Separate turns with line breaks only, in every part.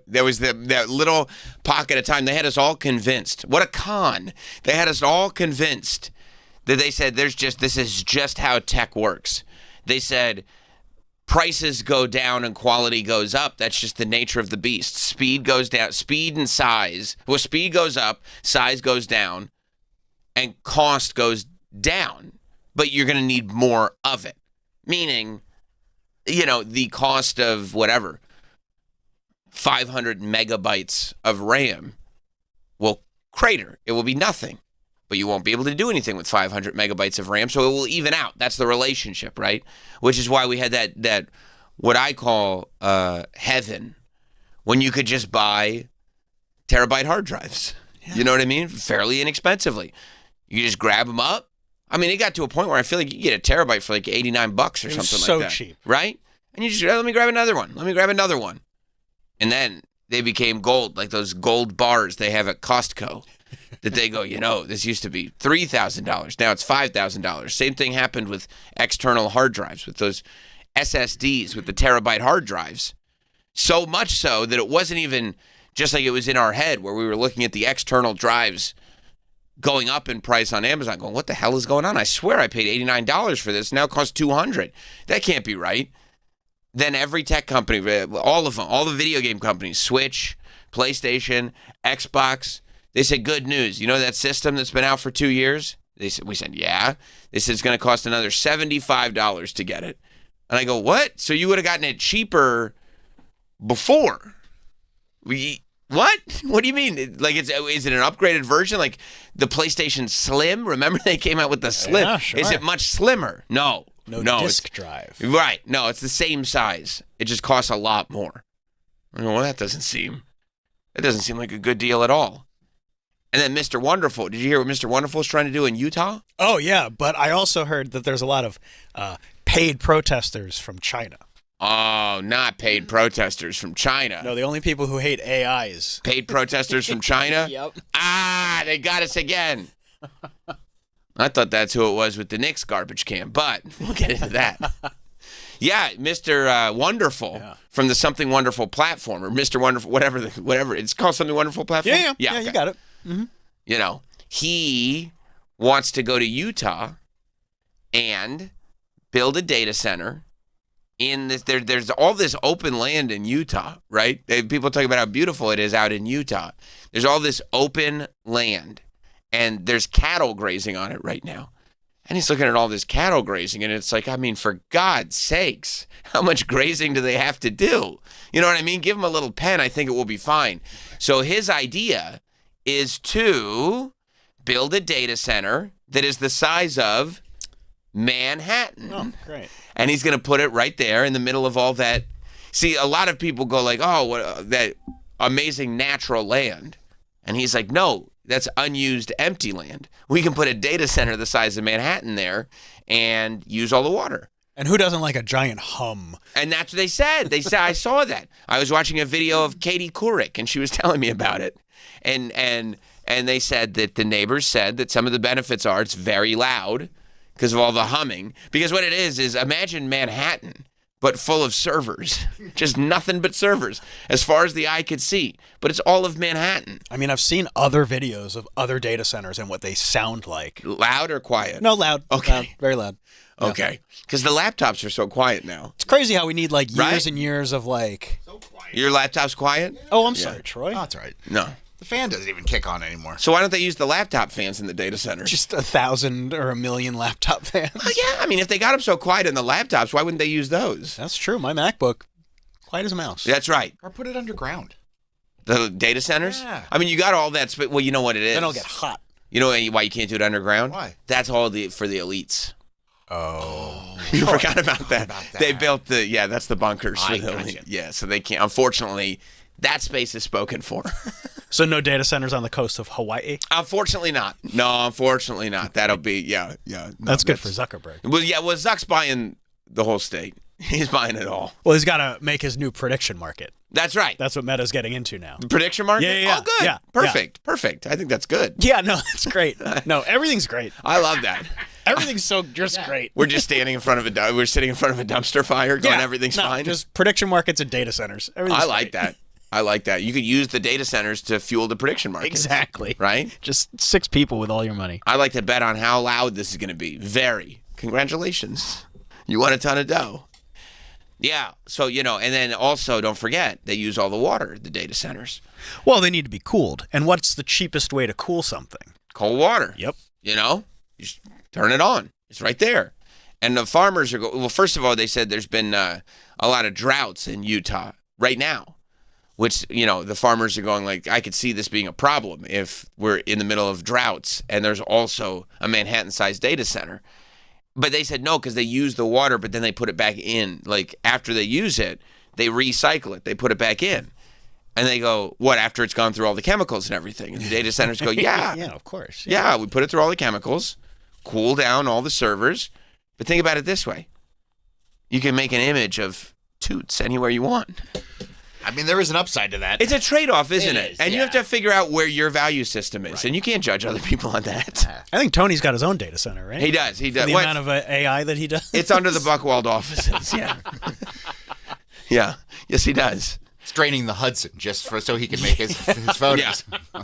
There was that little pocket of time. They had us all convinced. What a con. They had us all convinced that they said this is just how tech works. They said prices go down and quality goes up. That's just the nature of the beast. Speed goes down. Speed and size. Well, speed goes up, size goes down, and cost goes down. But you're going to need more of it. Meaning, the cost of whatever, 500 megabytes of RAM will crater. It will be nothing. But you won't be able to do anything with 500 megabytes of RAM, so it will even out. That's the relationship, right? Which is why we had that what I call heaven, when you could just buy terabyte hard drives. Yeah. You know what I mean? Fairly inexpensively. You just grab them up. I mean, it got to a point where I feel like you get a terabyte for like $89 or something like that. So
cheap.
Right? And you just, let me grab another one. Let me grab another one. And then they became gold, like those gold bars they have at Costco. That they go, this used to be $3,000. Now it's $5,000. Same thing happened with external hard drives, with those SSDs, with the terabyte hard drives. So much so that it wasn't even just like it was in our head where we were looking at the external drives going up in price on Amazon, going, what the hell is going on? I swear I paid $89 for this. Now it costs $200. That can't be right. Then every tech company, all of them, all the video game companies, Switch, PlayStation, Xbox, they said, good news. You know that system that's been out for 2 years? We said, yeah. They said it's going to cost another $75 to get it. And I go, what? So you would have gotten it cheaper before? What? What do you mean? Like, is it an upgraded version? Like the PlayStation Slim? Remember they came out with the Slim?
Yeah, sure.
Is it much slimmer? No.
No disk drive.
Right. No, it's the same size. It just costs a lot more. Well, that doesn't seem like a good deal at all. And then Mr. Wonderful. Did you hear what Mr. Wonderful is trying to do in Utah?
Oh, yeah. But I also heard that there's a lot of paid protesters from China.
Oh, not paid protesters from China.
No, the only people who hate AIs.
Paid protesters from China?
Yep.
They got us again. I thought that's who it was with the Knicks garbage can, but we'll get into that. Yeah, Mr. Wonderful from the Something Wonderful platform, or Mr. Wonderful, whatever. It's called Something Wonderful platform?
Yeah, okay. You got it. Mm-hmm.
He wants to go to Utah and build a data center in this. There's all this open land in Utah, right? People talk about how beautiful it is out in Utah. There's all this open land, and there's cattle grazing on it right now. And he's looking at all this cattle grazing, and it's like, I mean, for God's sakes, how much grazing do they have to do? You know what I mean? Give them a little pen. I think it will be fine. So his idea is to build a data center that is the size of Manhattan.
Oh, great.
And he's going to put it right there in the middle of all that. See, a lot of people go like, oh, what that amazing natural land. And he's like, no, that's unused empty land. We can put a data center the size of Manhattan there and use all the water.
And who doesn't like a giant hum?
And that's what they said. They said, I saw that. I was watching a video of Katie Couric, and she was telling me about it. And they said that the neighbors said that some of the benefits are it's very loud because of all the humming. Because what it is imagine Manhattan, but full of servers. Just nothing but servers, as far as the eye could see. But it's all of Manhattan.
I mean, I've seen other videos of other data centers and what they sound like.
Loud or quiet?
No, loud.
Okay.
Loud, very loud.
Okay. Because the laptops are so quiet now.
It's crazy how we need like years and years of like...
So quiet.
Your laptop's quiet?
Oh, I'm sorry, Troy.
Oh, that's all right.
No.
The fan doesn't even kick on anymore.
So why don't they use the laptop fans in the data center?
Just 1,000 or 1,000,000 laptop fans.
Well, yeah, I mean, if they got them so quiet in the laptops, why wouldn't they use those?
That's true. My MacBook, quiet as a mouse.
That's right.
Or put it underground.
The data centers?
Yeah.
I mean, you got all that. Well, you know what it is.
Then it'll get hot.
You know why you can't do it underground?
Why?
That's all for the elites.
Oh.
You forgot about that.
About that.
They built that's the bunkers for the
gotcha.
elite. Yeah, so they can't. Unfortunately, that space is spoken for.
So no data centers on the coast of Hawaii?
Unfortunately not. No, unfortunately not. That'll be, yeah. No,
that's good for Zuckerberg.
Well, Zuck's buying the whole state. He's buying it all.
Well, he's got to make his new prediction market.
That's right.
That's what Meta's getting into now.
The prediction market?
Yeah.
Oh, good.
Yeah.
Perfect. I think that's good.
Yeah, no, it's great. No, everything's great.
I love that.
Everything's just great.
We're just standing in front of we're sitting in front of a dumpster fire going everything's fine.
Just prediction markets and data centers.
I like that. I like that. You could use the data centers to fuel the prediction market.
Exactly.
Right?
Just 6 people with all your money.
I like to bet on how loud this is going to be. Very. Congratulations. You won a ton of dough. Yeah. So, and then also don't forget, they use all the water, the data centers.
Well, they need to be cooled. And what's the cheapest way to cool something?
Cold water.
Yep.
You just turn it on. It's right there. And the farmers are well, first of all, they said there's been a lot of droughts in Utah right now, which, the farmers are going like, I could see this being a problem if we're in the middle of droughts and there's also a Manhattan-sized data center. But they said no, because they use the water, but then they put it back in. Like, after they use it, they recycle it. They put it back in. And they go, what, after it's gone through all the chemicals and everything? And the data centers go, yeah.
Yeah, of course.
Yeah, we put it through all the chemicals, cool down all the servers. But think about it this way. You can make an image of Toots anywhere you want.
I mean, there is an upside to that.
It's a trade-off, isn't it?
Is,
And you have to figure out where your value system is. Right. And you can't judge other people on that.
I think Tony's got his own data center, right?
He does. For
the amount of AI that he does.
It's under the Buckwald offices, yeah. Yeah. Yes, he does.
It's draining the Hudson just so he can make his photos.
Yeah.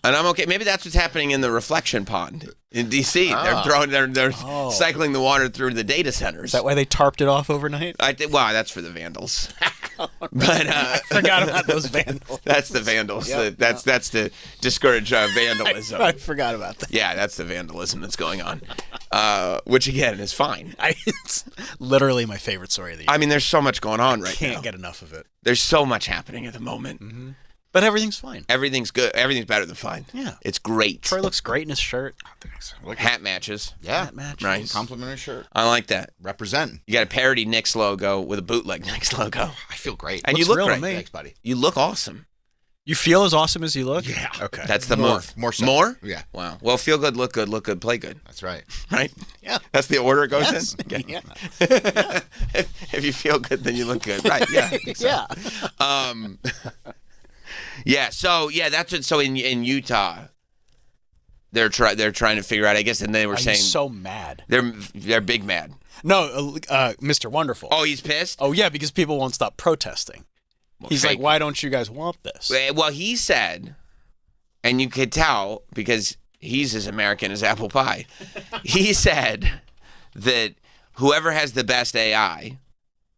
And I'm okay. Maybe that's what's happening in the reflection pond in D.C. They're cycling the water through the data centers.
Is that why they tarped it off overnight?
Well, that's for the vandals. But
I forgot about those vandals.
That's the vandals. Yep. That's to discourage vandalism.
I forgot about that.
Yeah, that's the vandalism that's going on, which again is fine.
It's literally my favorite story of the year.
I mean, there's so much going on right now.
Can't get enough of it.
There's so much happening at the moment.
Mm-hmm. But everything's fine.
Everything's good. Everything's better than fine.
Yeah.
It's great.
Troy looks great in his shirt.
Hat matches.
Yeah.
Hat matches.
Right.
Complimentary shirt.
I like that.
Representing.
You got a parody Knicks logo with a bootleg Knicks logo.
I feel great.
And
looks
you look
real
great.
to me.
Thanks, buddy.
You look awesome.
You feel as awesome as you look?
Yeah.
Okay.
That's the
More.
move.
More so.
More?
Yeah.
Wow. Well, feel good, look good, play good.
That's right.
Right?
Yeah.
That's the order it goes
Yes.
in? Okay.
Yeah.
If you feel good, then you look good. Right. Yeah. I think so.
Yeah.
Yeah. So that's what. So in Utah, they're trying to figure out. I guess, and they were saying
He's so mad.
they're big mad.
No, Mr. Wonderful.
Oh, he's pissed.
Oh yeah, because people won't stop protesting.
Well,
He's like, why don't you guys want this?
Well, he said, and you could tell because he's as American as apple pie. He said that whoever has the best AI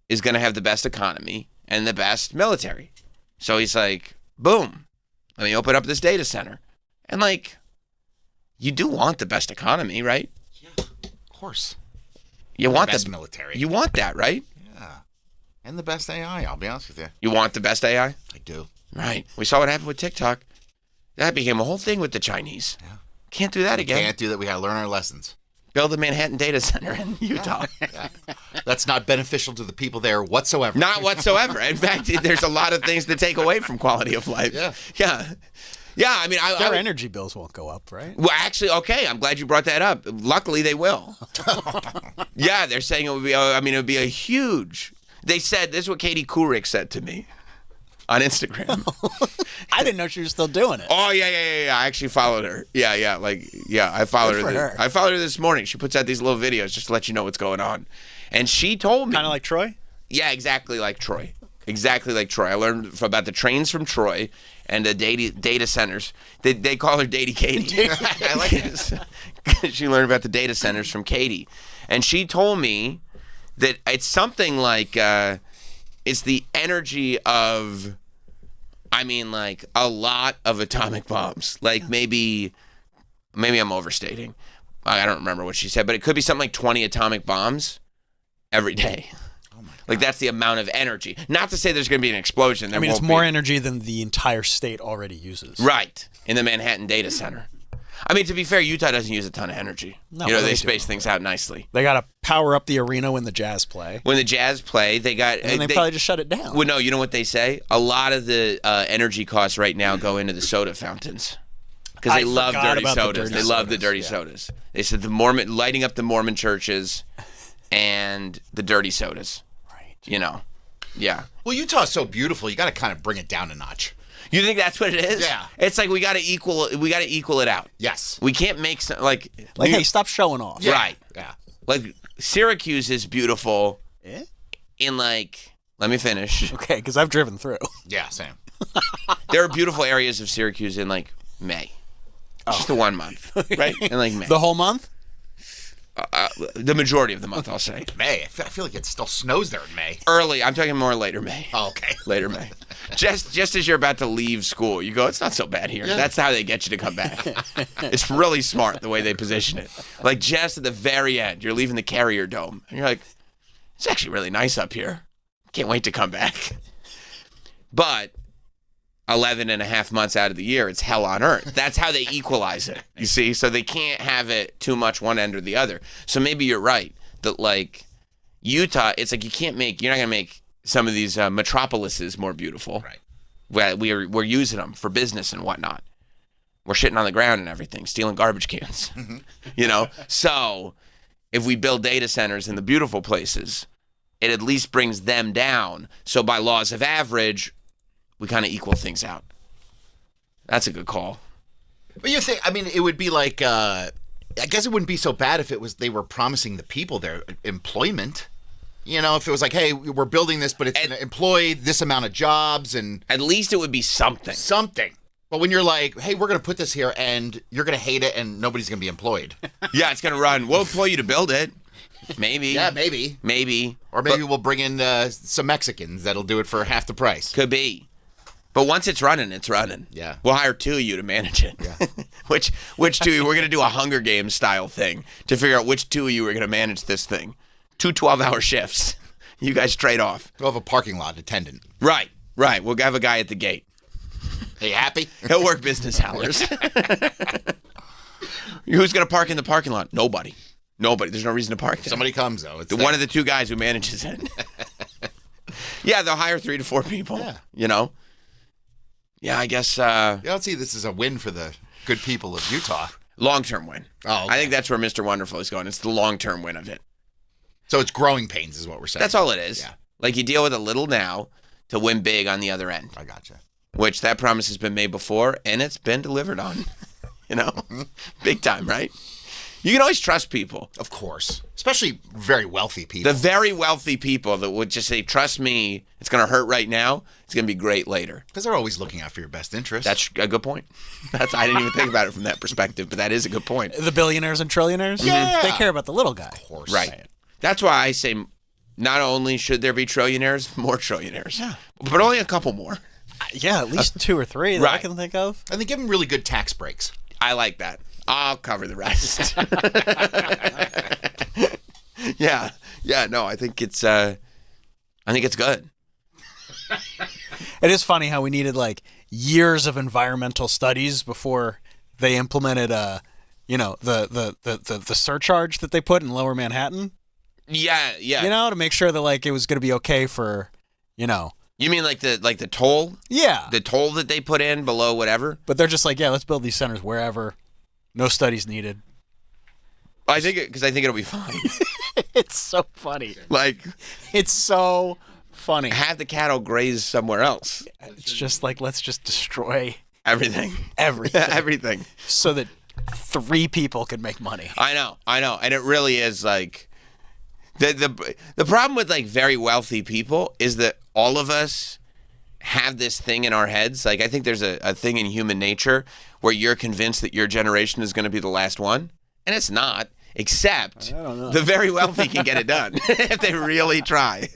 is going to have the best economy and the best military. So he's like, boom, let me open up this data center. And like, you do want the best economy, right?
Yeah, of course.
You want
the best military.
You want that, right?
Yeah. And the best AI, I'll be honest with you.
You want the best AI?
I do.
Right. We saw what happened with TikTok. That became a whole thing with the Chinese.
Yeah.
Can't do that again.
Can't do that. We got to learn our lessons.
Build a Manhattan data center in Utah.
Yeah. That's not beneficial to the people there whatsoever.
Not whatsoever. In fact, there's a lot of things to take away from quality of life.
Yeah.
Yeah. Yeah, I mean,
Their energy bills won't go up, right?
Well, actually, okay, I'm glad you brought that up. Luckily, they will. Yeah, they're saying it would be. It would be a huge. They said this is what Katie Couric said to me on Instagram.
I didn't know she was still doing it.
Oh yeah. I actually followed her. Yeah. I followed
Good for her.
I followed her this morning. She puts out these little videos just to let you know what's going on, and she told me
Kind of like Troy?
Yeah, exactly like Troy. Exactly like Troy. I learned about the trains from Troy and the data centers. They call her Datey Katie. I like it. She learned about the data centers from Katie. And she told me that it's something like, it's the energy of, like a lot of atomic bombs. Like maybe I'm overstating. I don't remember what she said, but it could be something like 20 atomic bombs every day. Like, that's the amount of energy. Not to say there's going to be an explosion. There
it's more energy than the entire state already uses.
Right, in the Manhattan data center. To be fair, Utah doesn't use a ton of energy.
No,
they space things out nicely.
They got to power up the arena when the Jazz play.
When the Jazz play, they got...
And they probably just shut it down.
Well, no, you know what they say? A lot of the energy costs right now go into the soda fountains. Because they love dirty sodas. They love the dirty sodas. They said lighting up the Mormon churches and the dirty sodas. Yeah.
Well, Utah's so beautiful. You got to kind of bring it down a notch.
You think that's what it is?
Yeah.
It's like we got to equal it out.
Yes.
We can't make
hey, stop showing off.
Yeah.
Right.
Yeah.
Like Syracuse is beautiful.
Eh?
In let me finish.
Okay, because I've driven through.
Yeah, same.
There are beautiful areas of Syracuse in like May. Just the 1 month, right? In like May.
The whole month?
The majority of the month, I'll say.
May. I feel like it still snows there in May.
Early. I'm talking more later May.
Oh, okay.
Later May. Just as you're about to leave school, you go, it's not so bad here.
Yeah.
That's how they get you to come back. It's really smart the way they position it. Like just at the very end, you're leaving the Carrier Dome. And you're like, it's actually really nice up here. Can't wait to come back. But 11 and a half months out of the year, it's hell on earth. That's how they equalize it, you see? So they can't have it too much one end or the other. So maybe you're right that, like, Utah, it's like you're not going to make some of these metropolises more beautiful.
Right.
Well, we're using them for business and whatnot. We're shitting on the ground and everything, stealing garbage cans, So if we build data centers in the beautiful places, it at least brings them down. So by laws of average, we kind of equal things out. That's a good call.
But you think, I mean, it would be like, I guess it wouldn't be so bad if they were promising the people their employment. If it was like, hey, we're building this, but it's going to employ this amount of jobs and...
At least it would be something.
Something. But when you're like, hey, we're going to put this here and you're going to hate it and nobody's going to be employed.
Yeah, it's going to run. We'll employ you to build it. Maybe.
Yeah, maybe.
Maybe.
Or maybe we'll bring in some Mexicans that'll do it for half the price.
Could be. But once it's running, it's running.
Yeah.
We'll hire two of you to manage it.
Yeah.
Which two? We're going to do a Hunger Games style thing to figure out which two of you are going to manage this thing. 2 12-hour shifts. You guys trade off.
We'll have a parking lot attendant.
Right. We'll have a guy at the gate.
Are you happy?
He'll work business hours. Who's going to park in the parking lot? Nobody. There's no reason to park there.
Somebody comes, though. It's
One of the two guys who manages it. Yeah, they'll hire 3 to 4 people.
Yeah.
Yeah, I guess.
Let's see. This is a win for the good people of Utah.
Long-term win.
Oh, okay.
I think that's where Mr. Wonderful is going. It's the long-term win of it.
So it's growing pains is what we're saying.
That's all it is.
Yeah.
Like you deal with a little now to win big on the other end.
I gotcha.
Which that promise has been made before, and it's been delivered on. Big time, right? You can always trust people.
Of course. Especially very wealthy people.
The very wealthy people that would just say, trust me, it's going to hurt right now. It's going to be great later.
Because they're always looking out for your best interest.
That's a good point. I didn't even think about it from that perspective, but that is a good point.
The billionaires and trillionaires?
Yeah.
They care about the little guy.
Of course.
Right. That's why I say not only should there be trillionaires, more trillionaires.
Yeah.
But only a couple more.
Yeah, at least 2 or 3 that I can think of.
And they give them really good tax breaks.
I like that. I'll cover the rest. Yeah. No, I think it's good.
It is funny how we needed like years of environmental studies before they implemented the surcharge that they put in Lower Manhattan.
Yeah.
To make sure that like it was going to be okay for,
You mean like the toll?
Yeah.
The toll that they put in below whatever?
But they're just like, yeah, let's build these centers wherever. No studies needed.
I think it'll be fine.
It's so funny.
Like,
it's so funny.
Have the cattle graze somewhere else.
It's just like, let's just destroy
everything.
Everything. So that 3 people can make money.
I know. And it really is like the problem with like very wealthy people is that all of us have this thing in our heads. Like, I think there's a thing in human nature where you're convinced that your generation is going to be the last one, and it's not, except the very wealthy can get it done if they really try.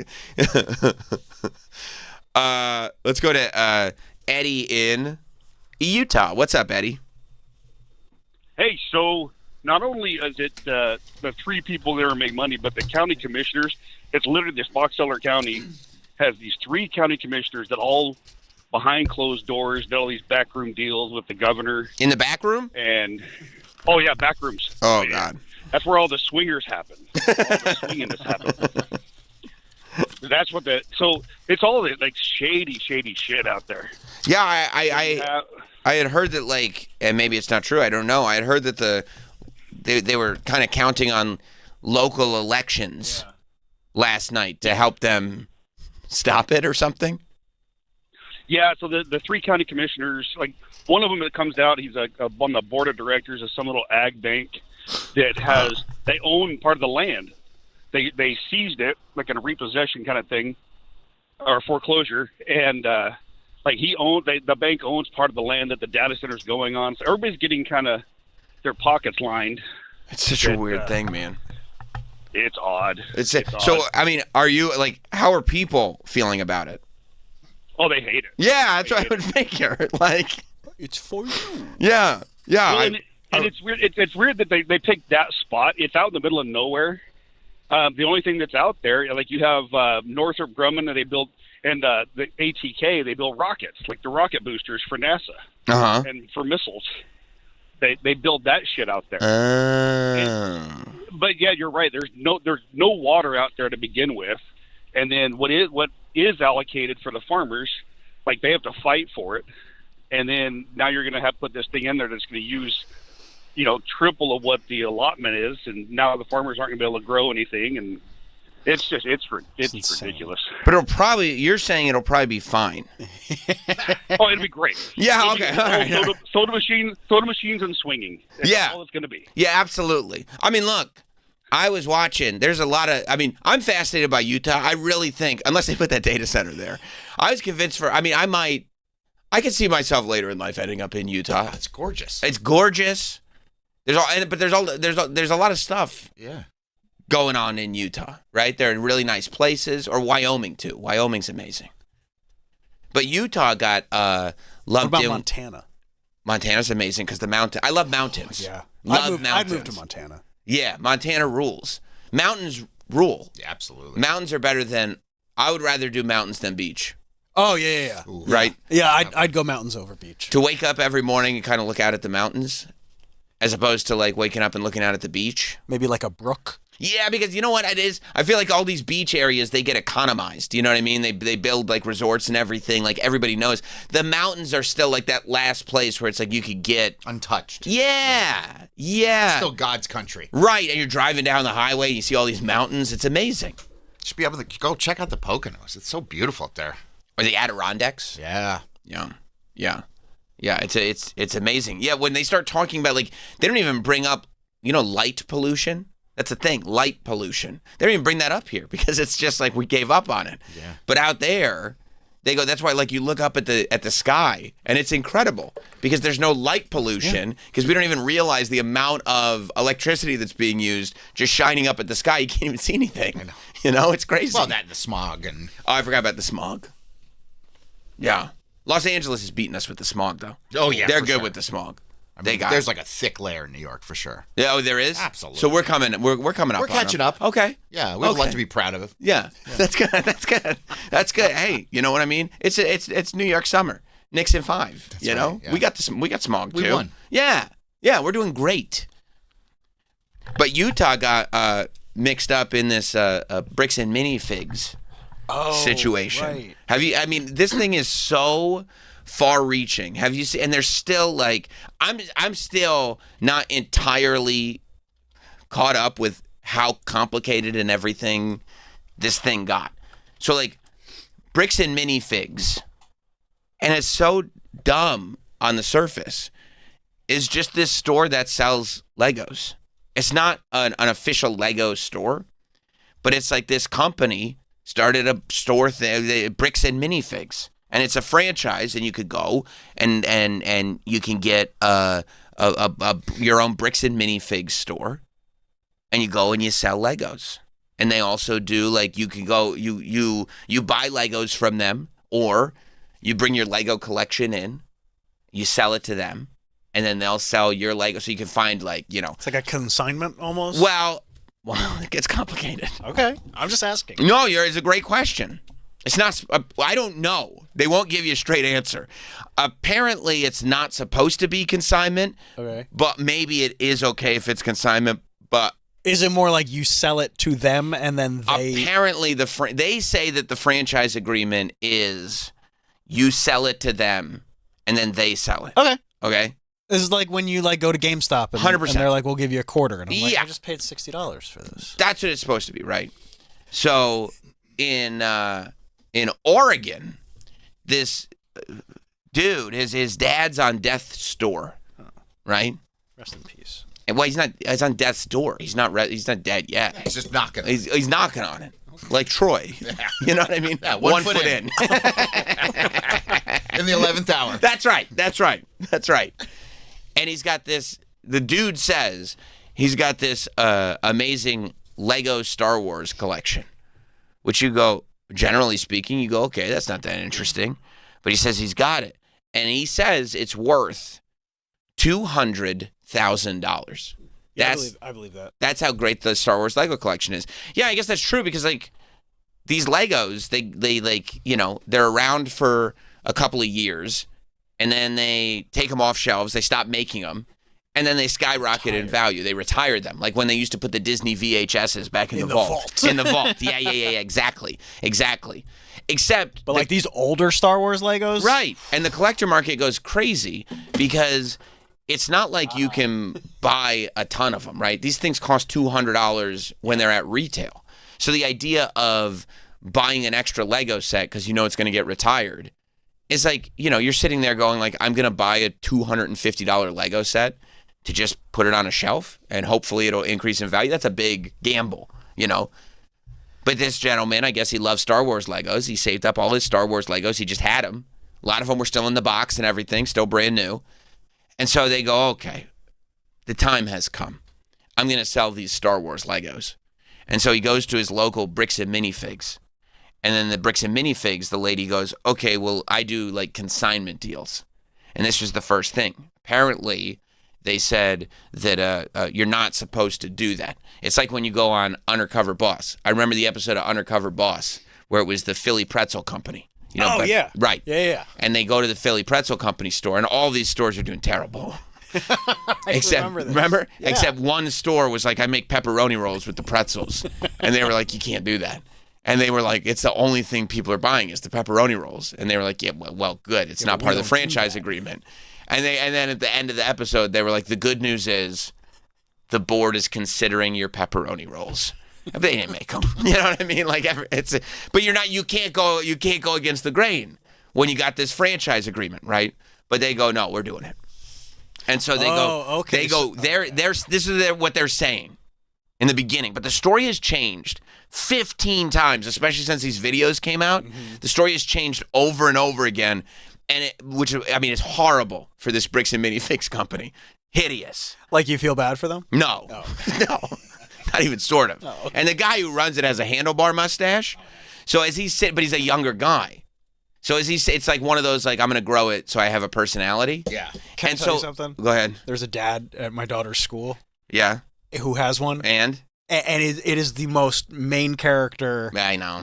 Let's go to Eddie in Utah. What's up, Eddie?
Hey, so not only is it the 3 people there make money, but the county commissioners, it's literally this Box Elder County has these 3 county commissioners that all behind closed doors did all these backroom deals with the governor.
In the back room?
And back rooms.
Oh, God.
That's where all the swingers happen. All the swinginess happens. That's what so it's all the like shady shit out there.
Yeah, I had heard that, like, and maybe it's not true, I don't know. I had heard that they were kind of counting on local elections last night to help them stop it or something.
Yeah, so the 3 county commissioners, like one of them that comes out, he's on the board of directors of some little ag bank that they own part of the land. They seized it, like in a repossession kind of thing, or foreclosure, and like the bank owns part of the land that the data center's going on. So everybody's getting kind of their pockets lined.
It's such a weird thing, man.
It's odd.
It's
odd.
So, I mean, are you, like, how are people feeling about it?
Oh, they hate it.
Yeah, that's what I would figure. Like,
it's for you.
Yeah. Yeah.
Well, and it's weird. It's weird that they picked that spot. It's out in the middle of nowhere. The only thing that's out there, like you have Northrop Grumman, and they built, and the ATK, they build rockets, like the rocket boosters for NASA and for missiles. They build that shit out there. But yeah, you're right. There's no water out there to begin with, and then what is allocated for the farmers, like they have to fight for it, and then now you're going to have to put this thing in there that's going to use, triple of what the allotment is, and now the farmers aren't going to be able to grow anything, and it's ridiculous.
But you're saying it'll probably be fine.
Oh, it'll be great.
Yeah, okay. All right.
Soda machines and swinging. That's all it's going to be.
Yeah, absolutely. I mean, look, I was watching. There's a lot of, I'm fascinated by Utah. I really think, unless they put that data center there, I was convinced I could see myself later in life ending up in Utah.
It's gorgeous.
It's gorgeous. There's a lot of stuff.
Yeah.
Going on in Utah, right? They're in really nice places, or Wyoming too. Wyoming's amazing. But Utah got lumped in.
What about Montana?
Montana's amazing because I love mountains.
Yeah.
Mountains.
I'd move to Montana.
Yeah, Montana rules. Mountains rule.
Yeah, absolutely.
Mountains are better than, I would rather do mountains than beach.
Oh, yeah.
Ooh.
Right?
Yeah, I'd go mountains over beach.
To wake up every morning and kind of look out at the mountains, as opposed to like waking up and looking out at the beach.
Maybe like a brook.
Yeah, because you know what it is? I feel like all these beach areas, they get economized. You know what I mean? They build like resorts and everything. Like everybody knows. The mountains are still like that last place where it's like you could get
untouched.
Yeah.
Still God's country.
Right, and you're driving down the highway, and you see all these mountains. It's amazing.
You should be able to go check out the Poconos. It's so beautiful up there.
Or the Adirondacks.
Yeah.
It's amazing. Yeah, when they start talking about, like, they don't even bring up, light pollution. That's the thing, light pollution. They don't even bring that up here because it's just like we gave up on it.
Yeah.
But out there, they go, that's why, like, you look up at the sky, and it's incredible because there's no light pollution because we don't even realize the amount of electricity that's being used just shining up at the sky. You can't even see anything.
I know.
It's crazy.
Well, that and the smog. Oh,
I forgot about the smog. Yeah. Los Angeles is beating us with the smog, though.
Oh, yeah.
They're good with the smog.
There's like a thick layer in New York for sure.
Yeah, there is?
Absolutely.
So we're coming up. We're catching
up.
Okay.
Yeah, we have a lot to be proud of.
Yeah. That's good. That's good. Hey, you know what I mean? It's New York summer. Nixon 5.
That's
you know,
right,
we got smog too.
We won.
Yeah, we're doing great. But Utah got mixed up in this bricks and minifigs situation.
Right.
Have you? I mean, this thing is so far-reaching. Have you seen? And there's still like, I'm still not entirely caught up with how complicated and everything this thing got. So like, bricks and minifigs, and it's so dumb on the surface, is just this store that sells Legos. It's not an official Lego store, but it's like this company started a store thing, bricks and minifigs. And it's a franchise, and you could go and you can get your own bricks and minifigs store, and you go and you sell Legos. And they also do, like, you can go you buy Legos from them, or you bring your Lego collection in, you sell it to them, and then they'll sell your Lego. So you can find, like,
it's like a consignment almost.
Well, it gets complicated.
Okay, I'm just asking.
No, it's a great question. It's not. I don't know. They won't give you a straight answer. Apparently, it's not supposed to be consignment.
Okay.
But maybe it is okay if it's consignment. But
is it more like you sell it to them and then they?
Apparently, they say that the franchise agreement is you sell it to them and then they sell it.
Okay.
Okay.
This is like when you go to GameStop and,
100%.
And they're like, "We'll give you a quarter," and I'm like,
Yeah.
"I just paid $60 for this."
That's what it's supposed to be, right? So in Oregon, this dude, his dad's on death's door, right?
Rest in peace.
And well, he's on death's door. He's not dead yet.
He's just knocking.
He's knocking on it, like Troy. You know what I mean?
Yeah, one foot
in.
In the 11th hour.
That's right. And he's got this, the dude says he's got this amazing Lego Star Wars collection, which you go, generally speaking, you go, okay, that's not that interesting. But he says he's got it. And he says it's worth $200,000.
Yeah, I believe that.
That's how great the Star Wars Lego collection is. Yeah, I guess that's true because, like, these Legos, they like, you know, they're around for a couple of years, and then they take them off shelves, they stop making them, and then they skyrocket in value. They retired them, like when they used to put the Disney VHSs back in the vault. In the vault. Yeah, exactly. Except...
But, like, these older Star Wars Legos?
Right. And the collector market goes crazy because... It's not like you can buy a ton of them, right? These things cost $200 when they're at retail. So the idea of buying an extra Lego set because you know it's going to get retired is like, you know, you're sitting there going like, I'm going to buy a $250 Lego set to just put it on a shelf and hopefully it'll increase in value. That's a big gamble, you know? But this gentleman, I guess he loves Star Wars Legos. He saved up all his Star Wars Legos. He just had them. A lot of them were still in the box and everything, still brand new. And so they go, okay, the time has come. I'm going to sell these Star Wars Legos. And so he goes to his local Bricks and Minifigs. And then the Bricks and Minifigs, the lady goes, okay, well, I do like consignment deals. And this was the first thing. Apparently, they said that you're not supposed to do that. It's like when you go on Undercover Boss. I remember the episode of Undercover Boss where it was the Philly Pretzel Company. You know,
yeah.
Right.
Yeah.
And they go to the Philly Pretzel Company store, and all these stores are doing terrible. Remember? Yeah. Except one store was like, I make pepperoni rolls with the pretzels. And they were like, you can't do that. And they were like, it's the only thing people are buying is the pepperoni rolls. And they were like, yeah, well good. It's not part of the franchise agreement. And then at the end of the episode, they were like, the good news is the board is considering your pepperoni rolls. They didn't make them. You know what I mean? Like but you can't go against the grain when you got this franchise agreement, right? But they go, no, we're doing it. And so they this is what they're saying in the beginning. But the story has changed 15 times, especially since these videos came out. Mm-hmm. The story has changed over and over again. And which is horrible for this Bricks and Minifigs company. Hideous.
Like you feel bad for them?
No. Oh. No. Not even sort of. Oh, okay. And the guy who runs it has a handlebar mustache. So as he's sitting, but he's a younger guy. So as it's like one of those, like, I'm going to grow it so I have a personality.
Yeah.
Can I tell you something?
Go ahead.
There's a dad at my daughter's school.
Yeah.
Who has one.
And
it is the most main character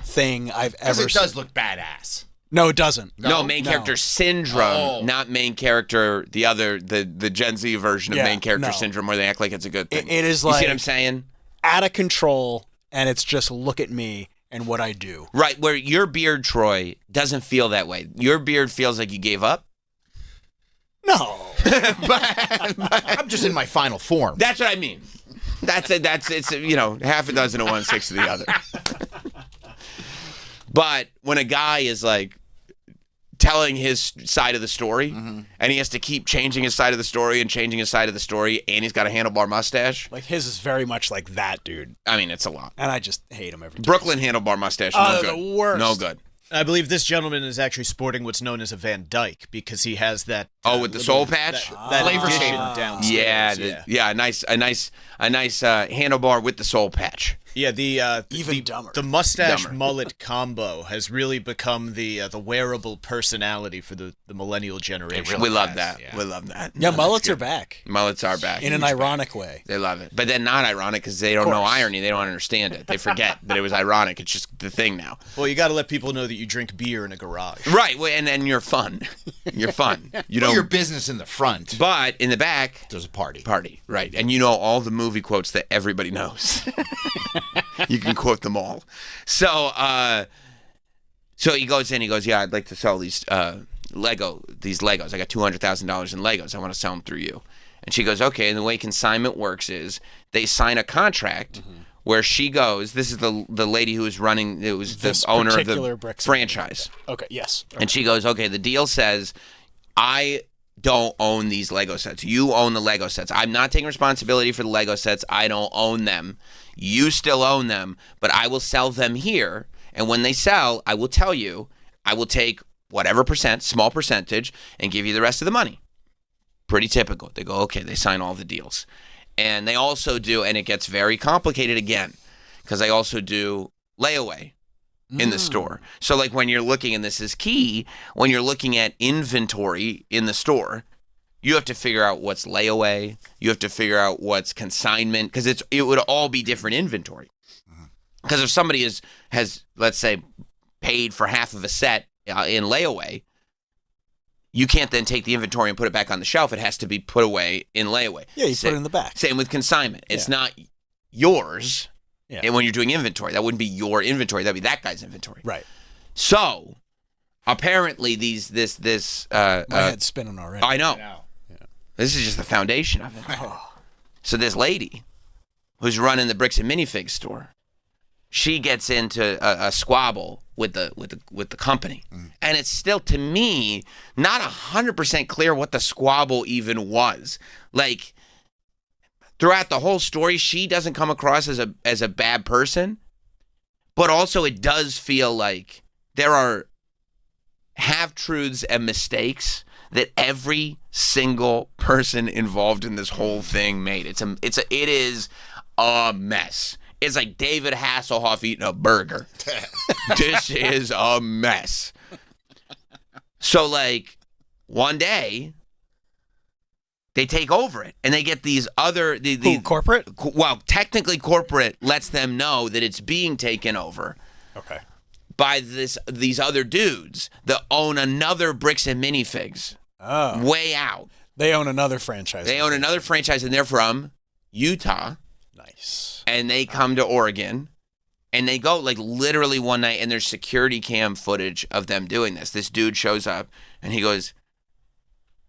thing I've ever seen.
Because it does look badass.
No, it doesn't.
No, main character syndrome, not main character, the Gen Z version of main character syndrome where they act like it's a good thing.
It is
you
like...
see what I'm saying?
Out of control, and it's just look at me and what I do.
Right, where your beard, Troy, doesn't feel that way. Your beard feels like you gave up?
No.
but I'm just in my final form.
That's what I mean. It's you know, half a dozen of one, six of the other. But when a guy is like telling his side of the story, and he has to keep changing his side of the story and changing his side of the story, and he's got a handlebar mustache.
Like his is very much like that, dude.
I mean, it's a lot.
And I just hate him every time.
Brooklyn handlebar mustache, no good.
The worst.
No good.
I believe this gentleman is actually sporting what's known as a Van Dyke because he has that.
With the soul patch,
that
flavor
addition
saver
downstairs.
Yeah, a nice handlebar with the soul patch.
Yeah,
even dumber.
The mustache mullet combo has really become the wearable personality for the millennial generation.
We love that. Yeah. We love that.
Yeah, mullets are back.
Mullets are back.
In an ironic way.
They love it. But then not ironic because they don't know irony. They don't understand it. They forget that it was ironic. It's just the thing now.
Well, you got to let people know that you drink beer in a garage.
Right, and then you're fun. You're fun. You know
your business in the front.
But in the back,
there's a party.
Right. And you know all the movie quotes that everybody knows. You can quote them all. So he goes in, yeah, I'd like to sell these Legos. I got $200,000 in Legos. I want to sell them through you. And she goes, okay. And the way consignment works is they sign a contract where she goes, this is the lady who was running, it was the owner of the franchise.
Okay, yes. Okay.
And she goes, okay, the deal says, I don't own these Lego sets. You own the Lego sets. I'm not taking responsibility for the Lego sets. I don't own them. You still own them, but I will sell them here. And when they sell, I will tell you, I will take whatever small percentage, and give you the rest of the money. Pretty typical. They go, okay, they sign all the deals. And they also do, and it gets very complicated again, because they also do layaway in the store. So like when you're looking, and this is key, when you're looking at inventory in the store, you have to figure out what's layaway. You have to figure out what's consignment, because it would all be different inventory. Because if somebody has, let's say, paid for half of a set in layaway, you can't then take the inventory and put it back on the shelf. It has to be put away in layaway.
Yeah, you put it in the back.
Same with consignment. It's not yours.
Yeah.
And when you're doing inventory, that wouldn't be your inventory. That'd be that guy's inventory.
Right.
So, apparently, this
my head's spinning already.
I know.
Now.
This is just the foundation of it. So this lady, who's running the bricks and minifig store, she gets into a squabble with the company, and it's still, to me, not 100% clear what the squabble even was. Like, throughout the whole story, she doesn't come across as a bad person, but also it does feel like there are half-truths and mistakes that every single person involved in this whole thing made. It is a mess. It's like David Hasselhoff eating a burger. This is a mess. So, like, one day, they take over it, and they get these other...
corporate?
Well, technically corporate lets them know that it's being taken over.
Okay.
By these other dudes that own another Bricks and Minifigs.
Oh.
Way out.
They own another franchise.
They own another franchise, and they're from Utah.
Nice.
And they come to Oregon, and they go, like, literally one night, and there's security cam footage of them doing this. This dude shows up, and he goes,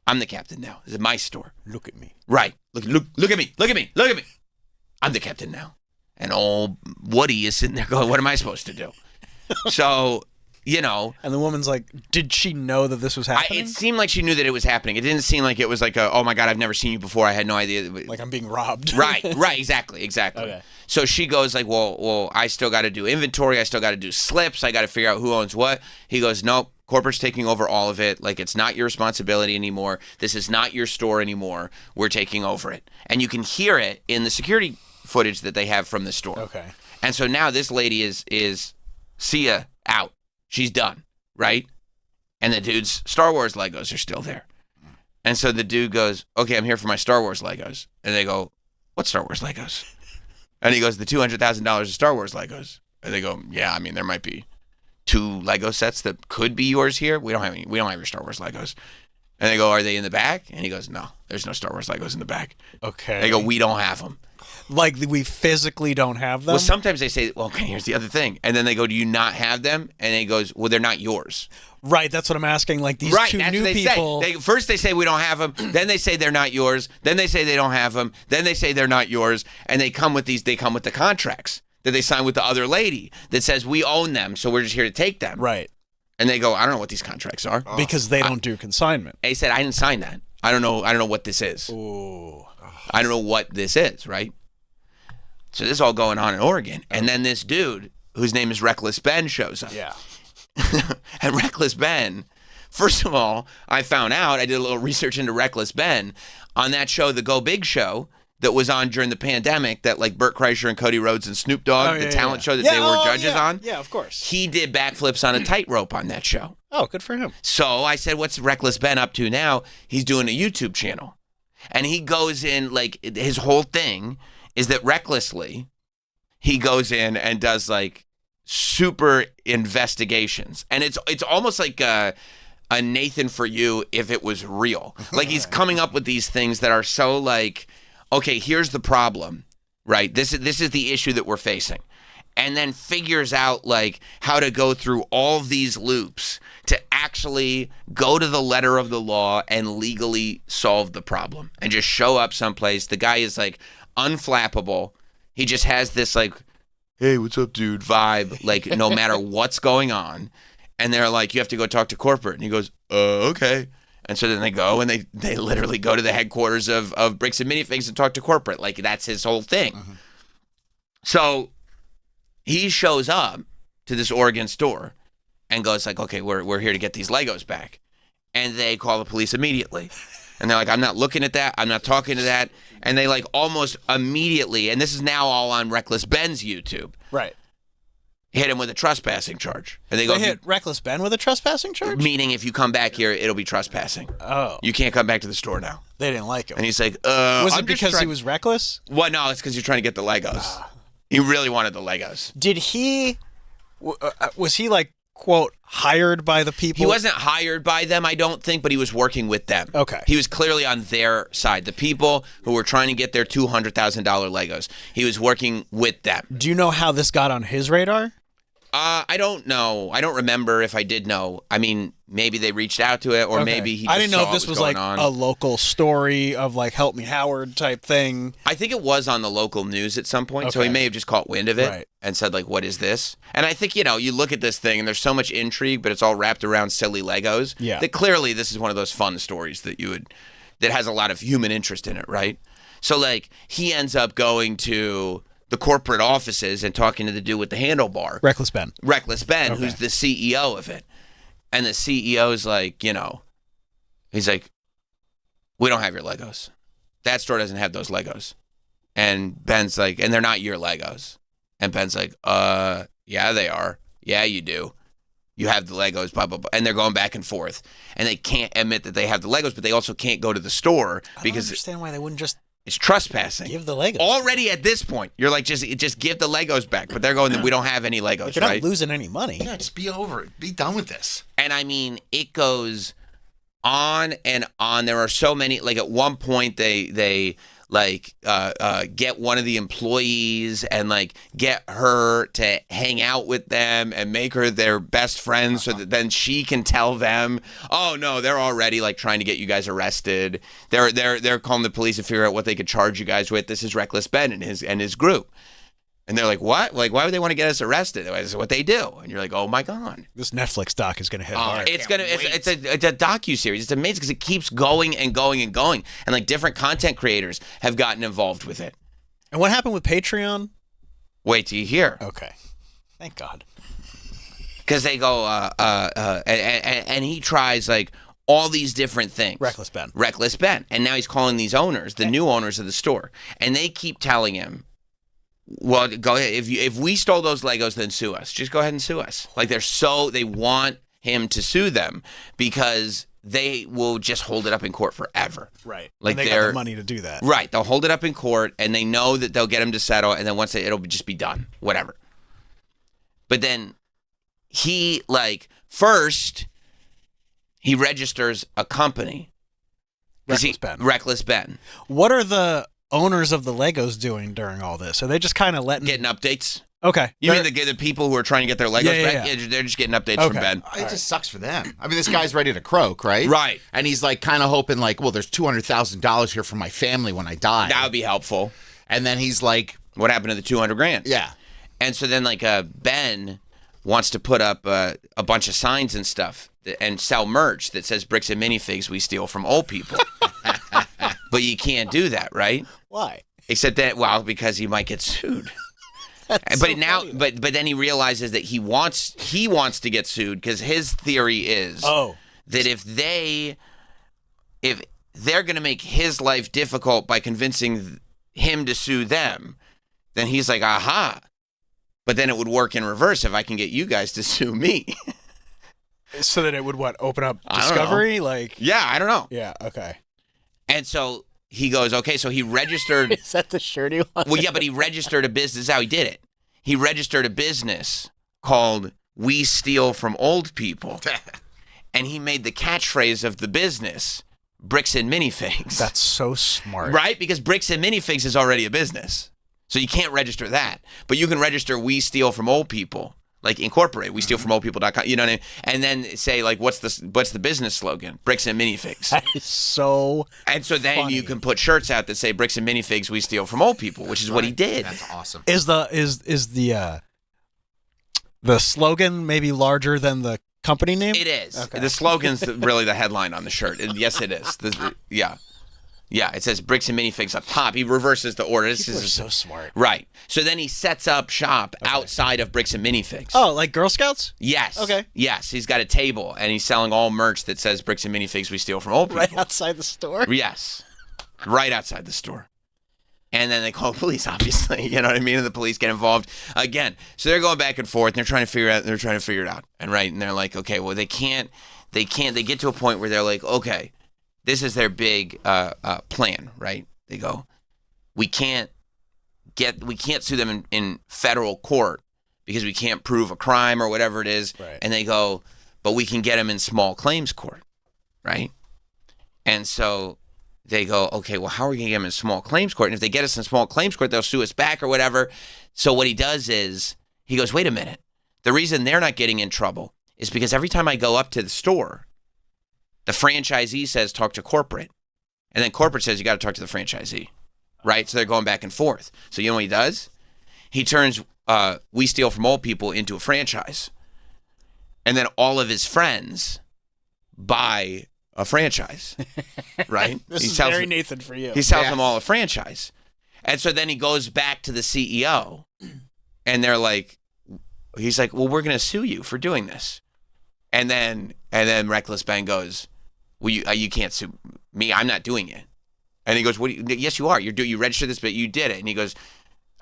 I'm the captain now. This is my store.
Look at me.
Right. Look at me. Look at me. Look at me. I'm the captain now. And old Woody is sitting there going, what am I supposed to do? So, you know.
And the woman's like, did she know that this was happening?
It seemed like she knew that it was happening. It didn't seem like it was like, oh my God, I've never seen you before. I had no idea.
Like I'm being robbed.
Right, exactly.
Okay.
So she goes like, well, I still got to do inventory. I still got to do slips. I got to figure out who owns what. He goes, nope, corporate's taking over all of it. Like, it's not your responsibility anymore. This is not your store anymore. We're taking over it. And you can hear it in the security footage that they have from the store.
Okay.
And so now this lady is see ya, out. She's done, right? And the dude's Star Wars Legos are still there. And so the dude goes, okay, I'm here for my Star Wars Legos. And they go, what Star Wars Legos? And he goes, the $200,000 of Star Wars Legos. And they go, yeah, I mean, there might be 2 Lego sets that could be yours here. We don't have your Star Wars Legos. And they go, are they in the back? And he goes, no, there's no Star Wars Legos in the back.
Okay.
They go, we don't have them.
Like we physically don't have them?
Well, sometimes they say, well, okay, here's the other thing. And then they go, do you not have them? And he goes, well, they're not yours.
Right, that's what I'm asking. Like these
right,
two
that's
new
what they
people.
Say. First they say we don't have them. Then they say they're not yours. Then they say they don't have them. Then they say they're not yours. And they come with the contracts that they sign with the other lady that says we own them, so we're just here to take them.
Right.
And they go, I don't know what these contracts are.
Because they don't do consignment.
They said, I didn't sign that. I don't know what this is.
Ooh.
I don't know what this is, right? So this is all going on in Oregon. And then this dude, whose name is Reckless Ben, shows up.
Yeah.
And Reckless Ben, first of all, I found out, I did a little research into Reckless Ben on that show, the Go Big Show, that was on during the pandemic, that like Burt Kreischer and Cody Rhodes and Snoop Dogg, the talent show that they were judges on.
Yeah, of course.
He did backflips on a tightrope on that show.
Oh, good for him.
So I said, what's Reckless Ben up to now? He's doing a YouTube channel. And he goes in, like, his whole thing is that recklessly, he goes in and does, like, super investigations. And it's almost like a Nathan For You if it was real. Like, he's coming up with these things that are so, like, okay, here's the problem, right? This is the issue that we're facing. And then figures out, like, how to go through all these loops to actually go to the letter of the law and legally solve the problem. And just show up someplace. The guy is, like, unflappable. He just has this, like, hey, what's up, dude, vibe, like, no matter what's going on. And they're like, you have to go talk to corporate. And he goes, okay. And so then they go and they literally go to the headquarters of Bricks and Minifigs and talk to corporate. Like, that's his whole thing. Mm-hmm. So he shows up to this Oregon store and goes like, okay, we're here to get these Legos back. And they call the police immediately. And they're like, I'm not looking at that. I'm not talking to that. And they like almost immediately, and this is now all on Reckless Ben's YouTube,
Right.
hit him with a trespassing charge. And they
They
go,
hit Reckless Ben with a trespassing charge?
meaning if you come back here, it'll be trespassing.
Oh.
You can't come back to the store now.
They didn't like him.
And he's like,
Was
I'm
it
just
because
trying-
he was reckless?
Well, no, it's because you're trying to get the Legos. He really wanted the Legos.
Did he... was he like, quote, hired by the people?
He wasn't hired by them, I don't think, but he was working with them.
Okay.
He was clearly on their side. The people who were trying to get their $200,000 Legos. He was working with them.
Do you know how this got on his radar?
I don't know. I don't remember if I did know. I mean, maybe they reached out to it, or
Okay.
maybe he just
I didn't know
saw
if
what
this was
going
like
on.
a local story of like Help Me Howard type thing.
I think it was on the local news at some point, so he
Okay.
may have just caught wind of it
Right.
and said, like, what is this? And I think, you look at this thing, and there's so much intrigue, but it's all wrapped around silly Legos.
Yeah.
That clearly this is one of those fun stories that that has a lot of human interest in it, right? So, like, he ends up going to the corporate offices and talking to the dude with the handlebar.
Reckless Ben.
Reckless Ben,
Okay.
who's the CEO of it. And the CEO's like, he's like, we don't have your Legos. That store doesn't have those Legos. And Ben's like, and they're not your Legos. And Ben's like, yeah, they are. Yeah, you do. You have the Legos, blah, blah, blah. And they're going back and forth. And they can't admit that they have the Legos, but they also can't go to the store
I don't
because
understand why they wouldn't just
it's trespassing.
give the Legos.
Already at this point, you're like, just give the Legos back. But they're going, we don't have any Legos,
They're
right?
not losing any money.
Yeah, just be over it. Be done with this.
And I mean, it goes on and on. There are so many. Like at one point, they get one of the employees and like get her to hang out with them and make her their best friend, so that then she can tell them, oh no, they're already like trying to get you guys arrested. They're calling the police to figure out what they could charge you guys with. This is Reckless Ben and his group. And they're like, what? Like, why would they want to get us arrested? That's what they do. And you're like, oh my God.
This Netflix doc is going to hit hard.
It's a docu-series. It's amazing because it keeps going and going and going. And like different content creators have gotten involved with it.
And what happened with Patreon?
Wait till you hear.
Okay. Thank God.
Because they go, and he tries like all these different things.
Reckless Ben.
Reckless Ben. And now he's calling these owners, the new owners of the store. And they keep telling him, well, go ahead. If we stole those Legos, then sue us. Just go ahead and sue us. Like they want him to sue them because they will just hold it up in court forever.
Right.
Like
and they got the money to do that.
Right. They'll hold it up in court and they know that they'll get him to settle, and then once it'll just be done. Whatever. But then he first he registers a company.
Reckless Ben.
Reckless Ben.
What are the owners of the Legos doing during all this? Are they just kind of letting...
Getting updates.
Okay.
You mean the people who are trying to get their Legos back?
Yeah.
They're just getting updates from Ben.
It just sucks for them. I mean, this guy's ready to croak, right?
Right.
And he's like kind of hoping like, well, there's $200,000 here for my family when I die.
That would be helpful.
And then he's like,
what happened to the $200,000?
yeah.
And so then Ben wants to put up a bunch of signs and stuff and sell merch that says bricks and minifigs we steal from old people. But you can't do that, right?
Why?
Except that, well, because he might get sued. But but then he realizes that he wants to get sued because his theory is that if they're going to make his life difficult by convincing him to sue them, then he's like, aha. But then it would work in reverse if I can get you guys to sue me.
So that it would open up
I don't
discovery?
know.
Like,
Yeah, I don't know.
yeah, okay.
And so he goes, okay, so he registered.
Is that the shirt he wants?
Well, yeah, but he registered a business. This is how he did it. He registered a business called We Steal From Old People. And he made the catchphrase of the business, bricks and minifigs.
That's so smart.
Right? Because bricks and minifigs is already a business. So you can't register that. But you can register We Steal From Old People. Like incorporate, we steal from oldpeople.com, you know what I mean? And then say like, what's the business slogan? Bricks and minifigs.
That is so
And so then
funny.
you can put shirts out that say bricks and minifigs we steal from old people, which is what he did.
That's awesome.
Is the slogan maybe larger than the company name?
It is.
Okay.
The slogan's really the headline on the shirt. And yes, it is. Yeah. Yeah, it says bricks and minifigs up top. He reverses the order. This
People are
is
so smart.
right. So then he sets up shop outside of bricks and minifigs.
Oh, like Girl Scouts?
Yes.
Okay.
Yes, he's got a table and he's selling all merch that says bricks and minifigs we steal from old people.
Right outside the store?
Yes. Right outside the store. And then they call police, obviously. You know what I mean? And the police get involved again. So they're going back and forth and they're trying to figure it out. And right, and they're like, okay, well they get to a point where they're like, okay, this is their big plan, right? They go, we can't sue them in federal court because we can't prove a crime or whatever it is.
Right.
And they go, but we can get them in small claims court, right? And so they go, okay, well, how are we going to get them in small claims court? And if they get us in small claims court, they'll sue us back or whatever. So what he does is he goes, wait a minute. The reason they're not getting in trouble is because every time I go up to the store, the franchisee says, talk to corporate. And then corporate says, you got to talk to the franchisee, right? So they're going back and forth. So you know what he does? He turns We Steal From Old People into a franchise. And then all of his friends buy a franchise, right?
This is very Nathan for you.
He sells them all a franchise. And so then he goes back to the CEO and they're like, he's like, well, we're going to sue you for doing this. And then Reckless Ben goes, well, you can't sue me. I'm not doing it. And he goes, yes, you are. You registered this, but you did it. And he goes,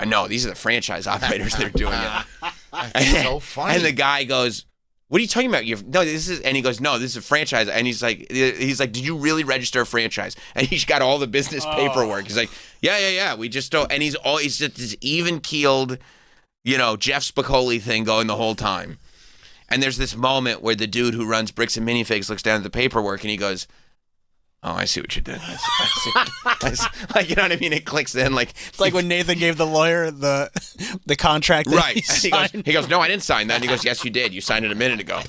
no, these are the franchise operators that are doing it.
That's so funny.
And the guy goes, what are you talking about? And he goes, no, this is a franchise. And he's like, did you really register a franchise? And he's got all the business paperwork. He's like, yeah. We just don't. And he's just this even keeled, Jeff Spicoli thing going the whole time. And there's this moment where the dude who runs Bricks and Minifigs looks down at the paperwork and he goes, oh, I see what you did. I see. Like, you know what I mean? It clicks in. Like,
it's like when Nathan gave the lawyer the contract. That
right.
He
He goes, no, I didn't sign that. And he goes, yes, you did. You signed it a minute ago.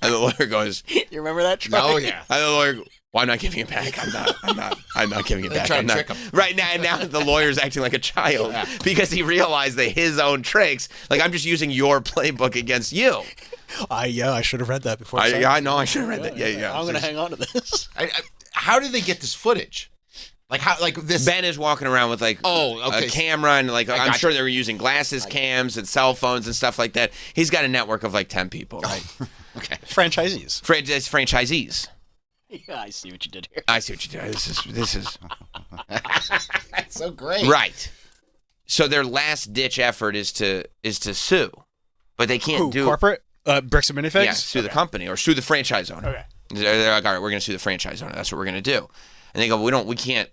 And the lawyer goes,
you remember that?
Oh, yeah.
And the lawyer goes, well, I'm not giving it back. I'm not giving it back.
Trying to trick him.
Right now the lawyer's acting like a child because he realized that his own tricks, like I'm just using your playbook against you.
I should have read that before.
I know I should have read that. Yeah.
I'm going to hang on to this.
How did they get this footage? This?
Ben is walking around with a camera and I'm sure they were using glasses, cams, and cell phones and stuff like that. He's got a network of 10 people, right?
Okay.
Franchisees.
Franchisees.
Yeah, I see what you did here.
I see what you did. This is
That's so great.
Right. So their last ditch effort is to sue, but they can't do
corporate Bricks and Minifigs.
Yeah, sue the company or sue the franchise owner.
Okay.
They're like, all right, we're going to sue the franchise owner. That's what we're going to do. And they go, we can't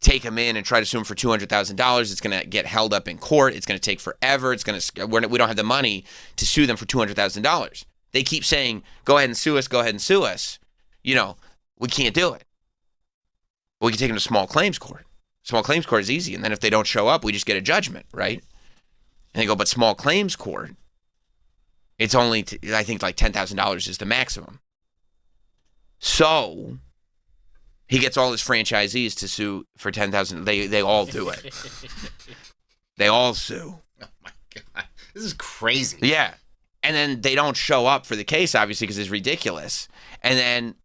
take him in and try to sue him for $200,000. It's going to get held up in court. It's going to take forever. We don't have the money to sue them for $200,000. They keep saying, go ahead and sue us. Go ahead and sue us. We can't do it. But we can take them to small claims court. Small claims court is easy. And then if they don't show up, we just get a judgment, right? And they go, but small claims court, it's only, I think $10,000 is the maximum. So he gets all his franchisees to sue for $10,000. They all do it. They all sue.
Oh my God. This is crazy.
Yeah. And then they don't show up for the case, obviously, because it's ridiculous. And then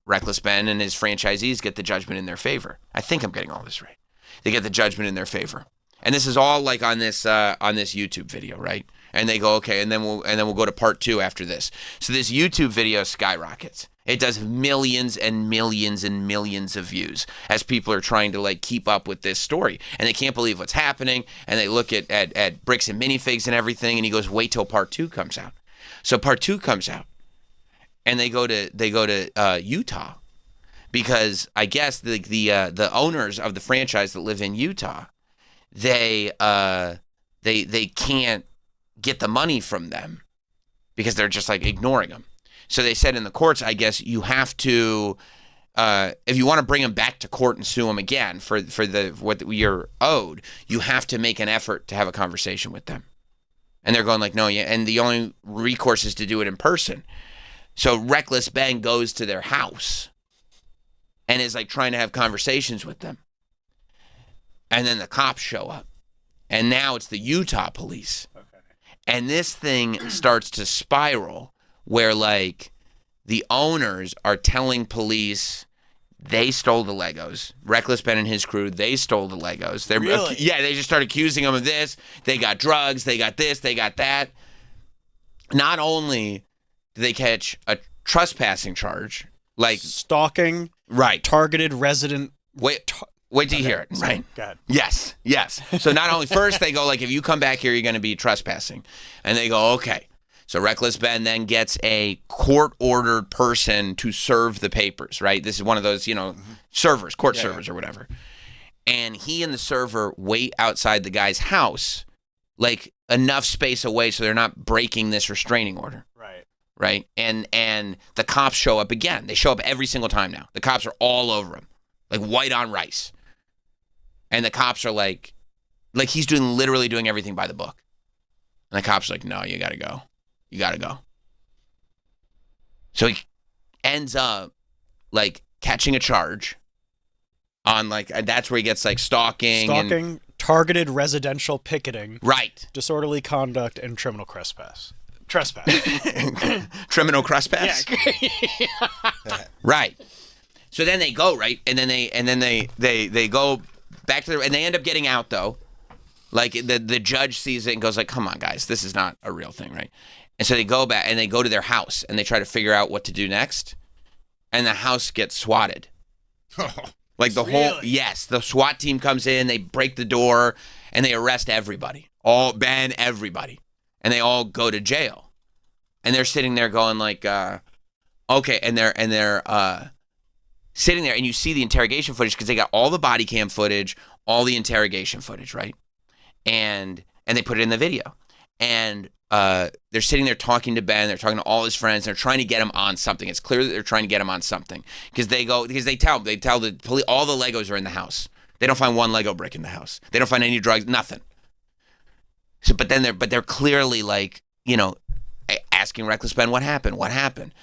Reckless Ben and his franchisees get the judgment in their favor. I think I'm getting all this right. They get the judgment in their favor. And this is all on this YouTube video, right? And they go, okay, and then we'll go to part 2 after this. So this YouTube video skyrockets. It does millions and millions and millions of views as people are trying to keep up with this story. And they can't believe what's happening. And they look at Bricks and Minifigs and everything. And he goes, wait till part 2 comes out. So part 2 comes out. And they go to Utah because I guess the owners of the franchise that live in Utah, they can't get the money from them because they're just ignoring them. So they said in the courts, I guess you have to, if you want to bring them back to court and sue them again for what you're owed, you have to make an effort to have a conversation with them. And they're going no, yeah, and the only recourse is to do it in person. So Reckless Ben goes to their house and is trying to have conversations with them. And then the cops show up. And now it's the Utah police. Okay. And this thing starts to spiral where the owners are telling police They stole the Legos. Reckless Ben and his crew, they stole the Legos.
Really?
Yeah, they just started accusing them of this. They got drugs. They got this. They got that. Not only did they catch a trespassing charge, like
Stalking,
right,
targeted resident.
wait till you hear it. Right.
Go ahead.
Yes. So not only first they go like, if you come back here, you're going to be trespassing, and they go okay. So Reckless Ben then gets a court-ordered person to serve the papers, right? This is one of those, servers, court servers or whatever. And he and the server wait outside the guy's house, like enough space away so they're not breaking this restraining order. Right? And the cops show up again. They show up every single time now. The cops are all over him, like white on rice. And the cops are like he's literally doing everything by the book. And the cops are like, no, you got to go. You got to go. So he ends up like catching a charge on that's where he gets like stalking, and,
targeted residential picketing,
right,
disorderly conduct, and criminal trespass.
Criminal trespass. Yeah. Right. So then they go right, and then they go back to and they end up getting out though. Like the judge sees it and goes like, "Come on, guys, this is not a real thing, right?" And so they go back and they go to their house and they try to figure out what to do next, and the house gets swatted. Like the the SWAT team comes in, they break the door, and they arrest everybody, everybody, and they all go to jail. And they're sitting there going like, okay, and they're sitting there, and you see the interrogation footage because they got all the body cam footage, all the interrogation footage, right? And they put it in the video, and they're sitting there talking to Ben. They're talking to all his friends. They're trying to get him on something. It's clear that they're trying to get him on something because they tell the police all the Legos are in the house. They don't find one Lego brick in the house. They don't find any drugs, nothing. So, but they're clearly like, asking Reckless Ben what happened.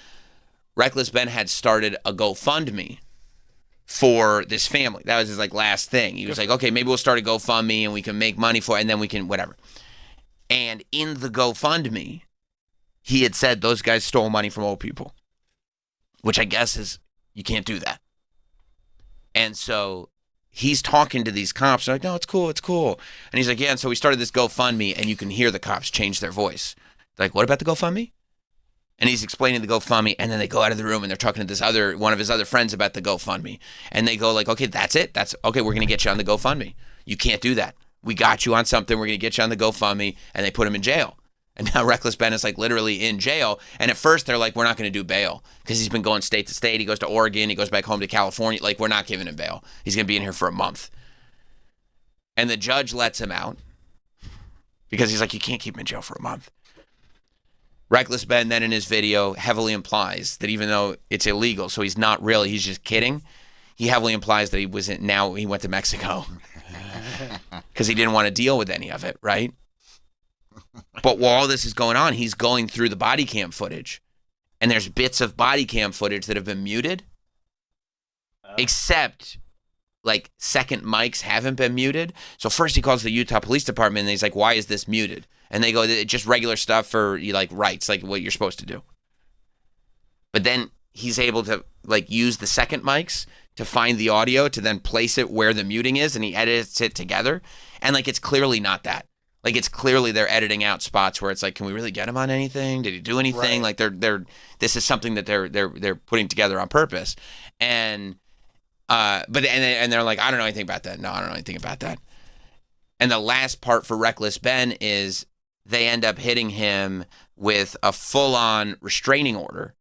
Reckless Ben had started a GoFundMe for this family. That was his last thing. He was like, okay, maybe we'll start a GoFundMe and we can make money for it, and then we can whatever. And in the GoFundMe, he had said those guys stole money from old people, which I guess is, you can't do that. And so he's talking to these cops. They're like, no, it's cool. And he's like, yeah, and so we started this GoFundMe, and you can hear the cops change their voice. They're like, what about the GoFundMe? And he's explaining the GoFundMe, and then they go out of the room, and they're talking to one of his other friends about the GoFundMe. And they go like, okay, that's it. Okay, we're going to get you on the GoFundMe. You can't do that. We got you on something. We're going to get you on the GoFundMe. And they put him in jail. And now Reckless Ben is literally in jail. And at first they're like, we're not going to do bail because he's been going state to state. He goes to Oregon. He goes back home to California. We're not giving him bail. He's going to be in here for a month. And the judge lets him out because he's like, you can't keep him in jail for a month. Reckless Ben then in his video heavily implies that even though it's illegal, so he's not really, he's just kidding. He heavily implies that he went to Mexico because he didn't want to deal with any of it, right? But while all this is going on, he's going through the body cam footage, and there's bits of body cam footage that have been muted, except second mics haven't been muted. So first he calls the Utah Police Department, and he's like, why is this muted? And they go, it's just regular stuff for rights, like what you're supposed to do. But then he's able to use the second mics to find the audio to then place it where the muting is, and he edits it together. And it's clearly not that. It's clearly they're editing out spots where it's can we really get him on anything? Did he do anything? Right. This is something that they're putting together on purpose. And they're like, I don't know anything about that. No, I don't know anything about that. And the last part for Reckless Ben is they end up hitting him with a full-on restraining order.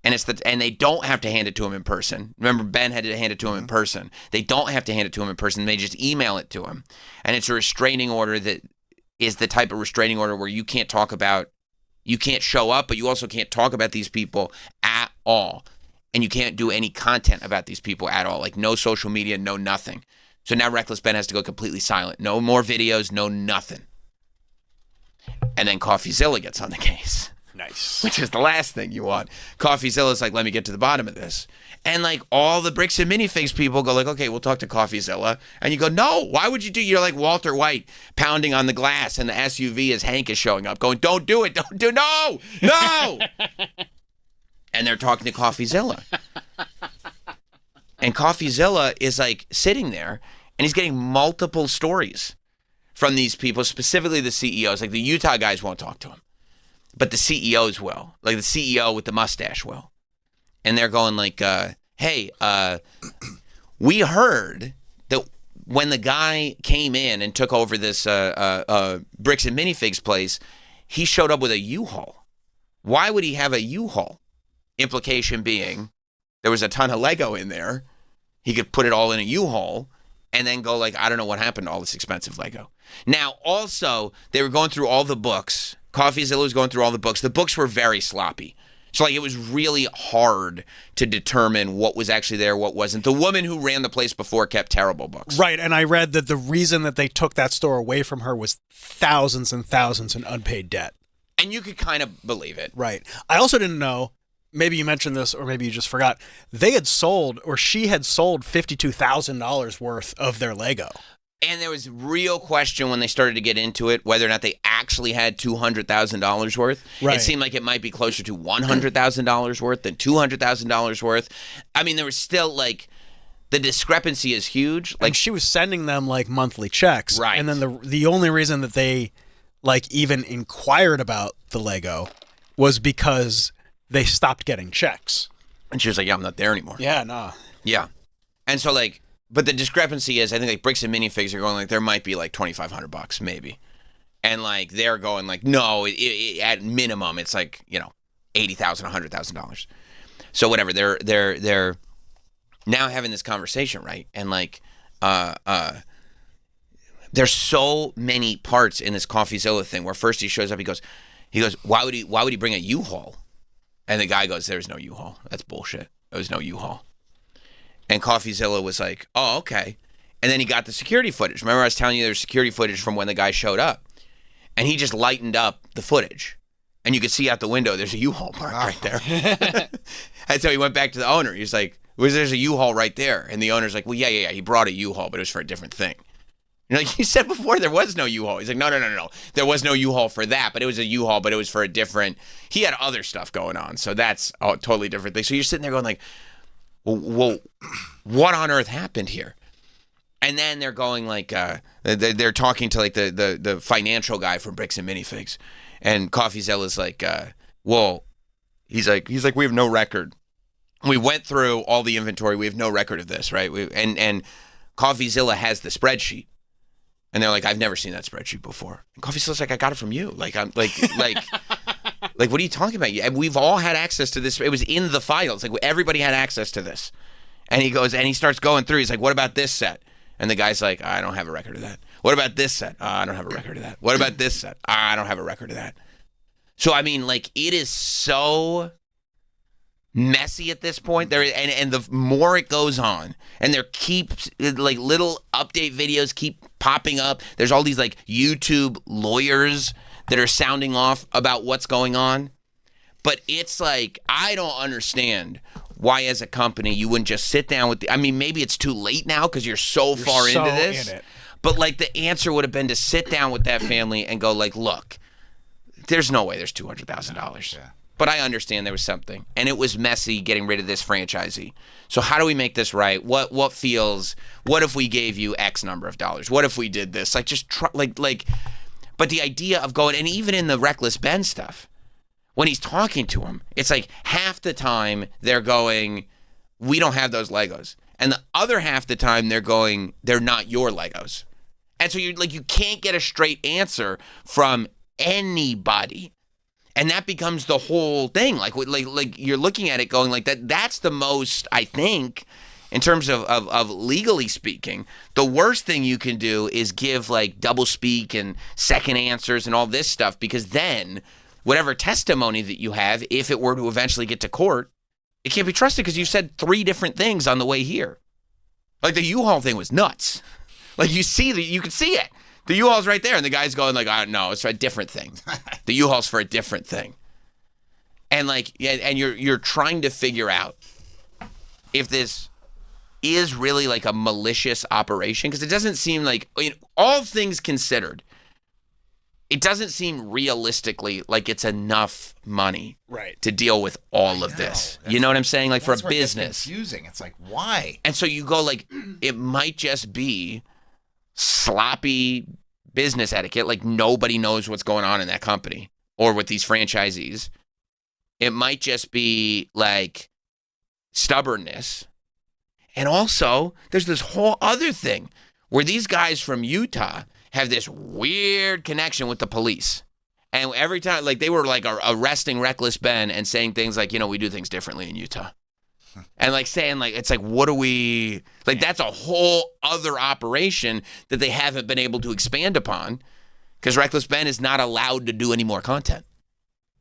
And they don't have to hand it to him in person. Remember, Ben had to hand it to him in person. They don't have to hand it to him in person. They just email it to him. And it's a restraining order that is the type of restraining order where you can't show up, but you also can't talk about these people at all. And you can't do any content about these people at all. No social media, no nothing. So now Reckless Ben has to go completely silent. No more videos, no nothing. And then CoffeeZilla gets on the case.
Nice.
Which is the last thing you want. CoffeeZilla's let me get to the bottom of this. And all the bricks and minifigs people go okay, we'll talk to CoffeeZilla. And you go, no, why would you do? You're like Walter White pounding on the glass and the SUV as Hank is showing up going, don't do it. No. And they're talking to CoffeeZilla. And CoffeeZilla is like sitting there, and he's getting multiple stories from these people, specifically the CEOs. Like the Utah guys won't talk to him, but the CEOs will. Like the CEO with the mustache will. And they're going like, hey, we heard that when the guy came in and took over this Bricks and Minifigs place, he showed up with a U-Haul. Why would he have a U-Haul? Implication being there was a ton of Lego in there. He could put it all in a U-Haul and then go like, I don't know what happened to all this expensive Lego. Now, also, they were going through all the books. CoffeeZilla was going through all the books. The books were very sloppy. So, like, it was really hard to determine what was actually there, what wasn't. The woman who ran the place before kept terrible books.
Right, and I read that the reason that they took that store away from her was thousands and thousands in unpaid debt.
And you could kind of believe it.
Right. I also didn't know, maybe you mentioned this or maybe you just forgot, they had sold, or she had sold $52,000 worth of their Lego.
And there was real question when they started to get into it whether or not they actually had $200,000 worth.
Right.
It seemed like it might be closer to $100,000 worth than $200,000 worth. I mean, there was still like the discrepancy is huge. Like
and she was sending them like monthly checks.
Right.
And then the only reason that they like even inquired about the Lego was because they stopped getting checks.
And she was like, yeah, I'm not there anymore.
Yeah, nah.
Yeah. And so like, but the discrepancy is, I think like Bricks and Minifigs are going like, there might be like $2,500 maybe. And like, they're going like, no, at minimum, it's like, you know, $80,000, $100,000. So whatever, they're now having this conversation, right? And like, there's so many parts in this CoffeeZilla thing where first he shows up, he goes, why would he bring a U-Haul? And the guy goes, there's no U-Haul. That's bullshit. There was no U-Haul. And CoffeeZilla was like, oh, okay. And then he got the security footage. Remember I was telling you there's security footage from when the guy showed up. And he just lightened up the footage. And you could see out the window, there's a U-Haul parked right there. And so he went back to the owner. He's like, there's a U-Haul right there. And the owner's like, well, yeah. He brought a U-Haul, but it was for a different thing. You know, like you said before, there was no U-Haul. He's like, no. There was no U-Haul for that, but it was a U-Haul, but it was for a different. He had other stuff going on, so that's a totally different thing. So you're sitting there going like, well, what on earth happened here? And then they're going like, they're talking to like the financial guy from Bricks and Minifigs, and CoffeeZilla's like, well, he's like, we have no record. We went through all the inventory. We have no record of this, right? And CoffeeZilla has the spreadsheet. And they're like, I've never seen that spreadsheet before. And CoffeeZilla's like, I got it from you. Like, I'm like, what are you talking about? We've all had access to this. It was in the files. Like everybody had access to this. And he goes, and he starts going through. He's like, what about this set? And the guy's like, I don't have a record of that. What about this set? I don't have a record of that. What about this set? I don't have a record of that. So, I mean, like, it is so messy at this point. And the more it goes on, and there keeps like little update videos keep popping up. There's all these like YouTube lawyers that are sounding off about what's going on. But it's like, I don't understand why as a company you wouldn't just sit down with I mean, maybe it's too late now because you're so far into this. But like the answer would have been to sit down with that family and go like, look, there's no way there's $200,000. Yeah. But I understand there was something, and it was messy getting rid of this franchisee. So how do we make this right? What if we gave you X number of dollars? What if we did this? Like just try, like, but the idea of going, and even in the Reckless Ben stuff, when he's talking to him, it's like half the time they're going, we don't have those Legos. And the other half the time they're going, they're not your Legos. And so you can't get a straight answer from anybody. And that becomes the whole thing. Like you're looking at it going like that. That's the most, I think, in terms of legally speaking, the worst thing you can do is give like double speak and second answers and all this stuff, because then whatever testimony that you have, if it were to eventually get to court, it can't be trusted because you said 3 different things on the way here. Like the U-Haul thing was nuts. Like you could see it. The U-Haul's right there, and the guy's going like, no, it's for a different thing. The U-Haul's for a different thing. And like, and you're trying to figure out if this is really like a malicious operation, because it doesn't seem like, all things considered, it doesn't seem realistically like it's enough money
Right.
to deal with all of this. You know what I'm saying? Like for a
That's where it gets
business.
confusing. It's like, why?
And so you go like, it might just be sloppy business etiquette. Like nobody knows what's going on in that company or with these franchisees. It might just be like stubbornness. And also, there's this whole other thing where these guys from Utah have this weird connection with the police. And every time, like, they were, like, arresting Reckless Ben and saying things like, we do things differently in Utah. And, like, saying, like, it's like, what do we... Like, that's a whole other operation that they haven't been able to expand upon because Reckless Ben is not allowed to do any more content.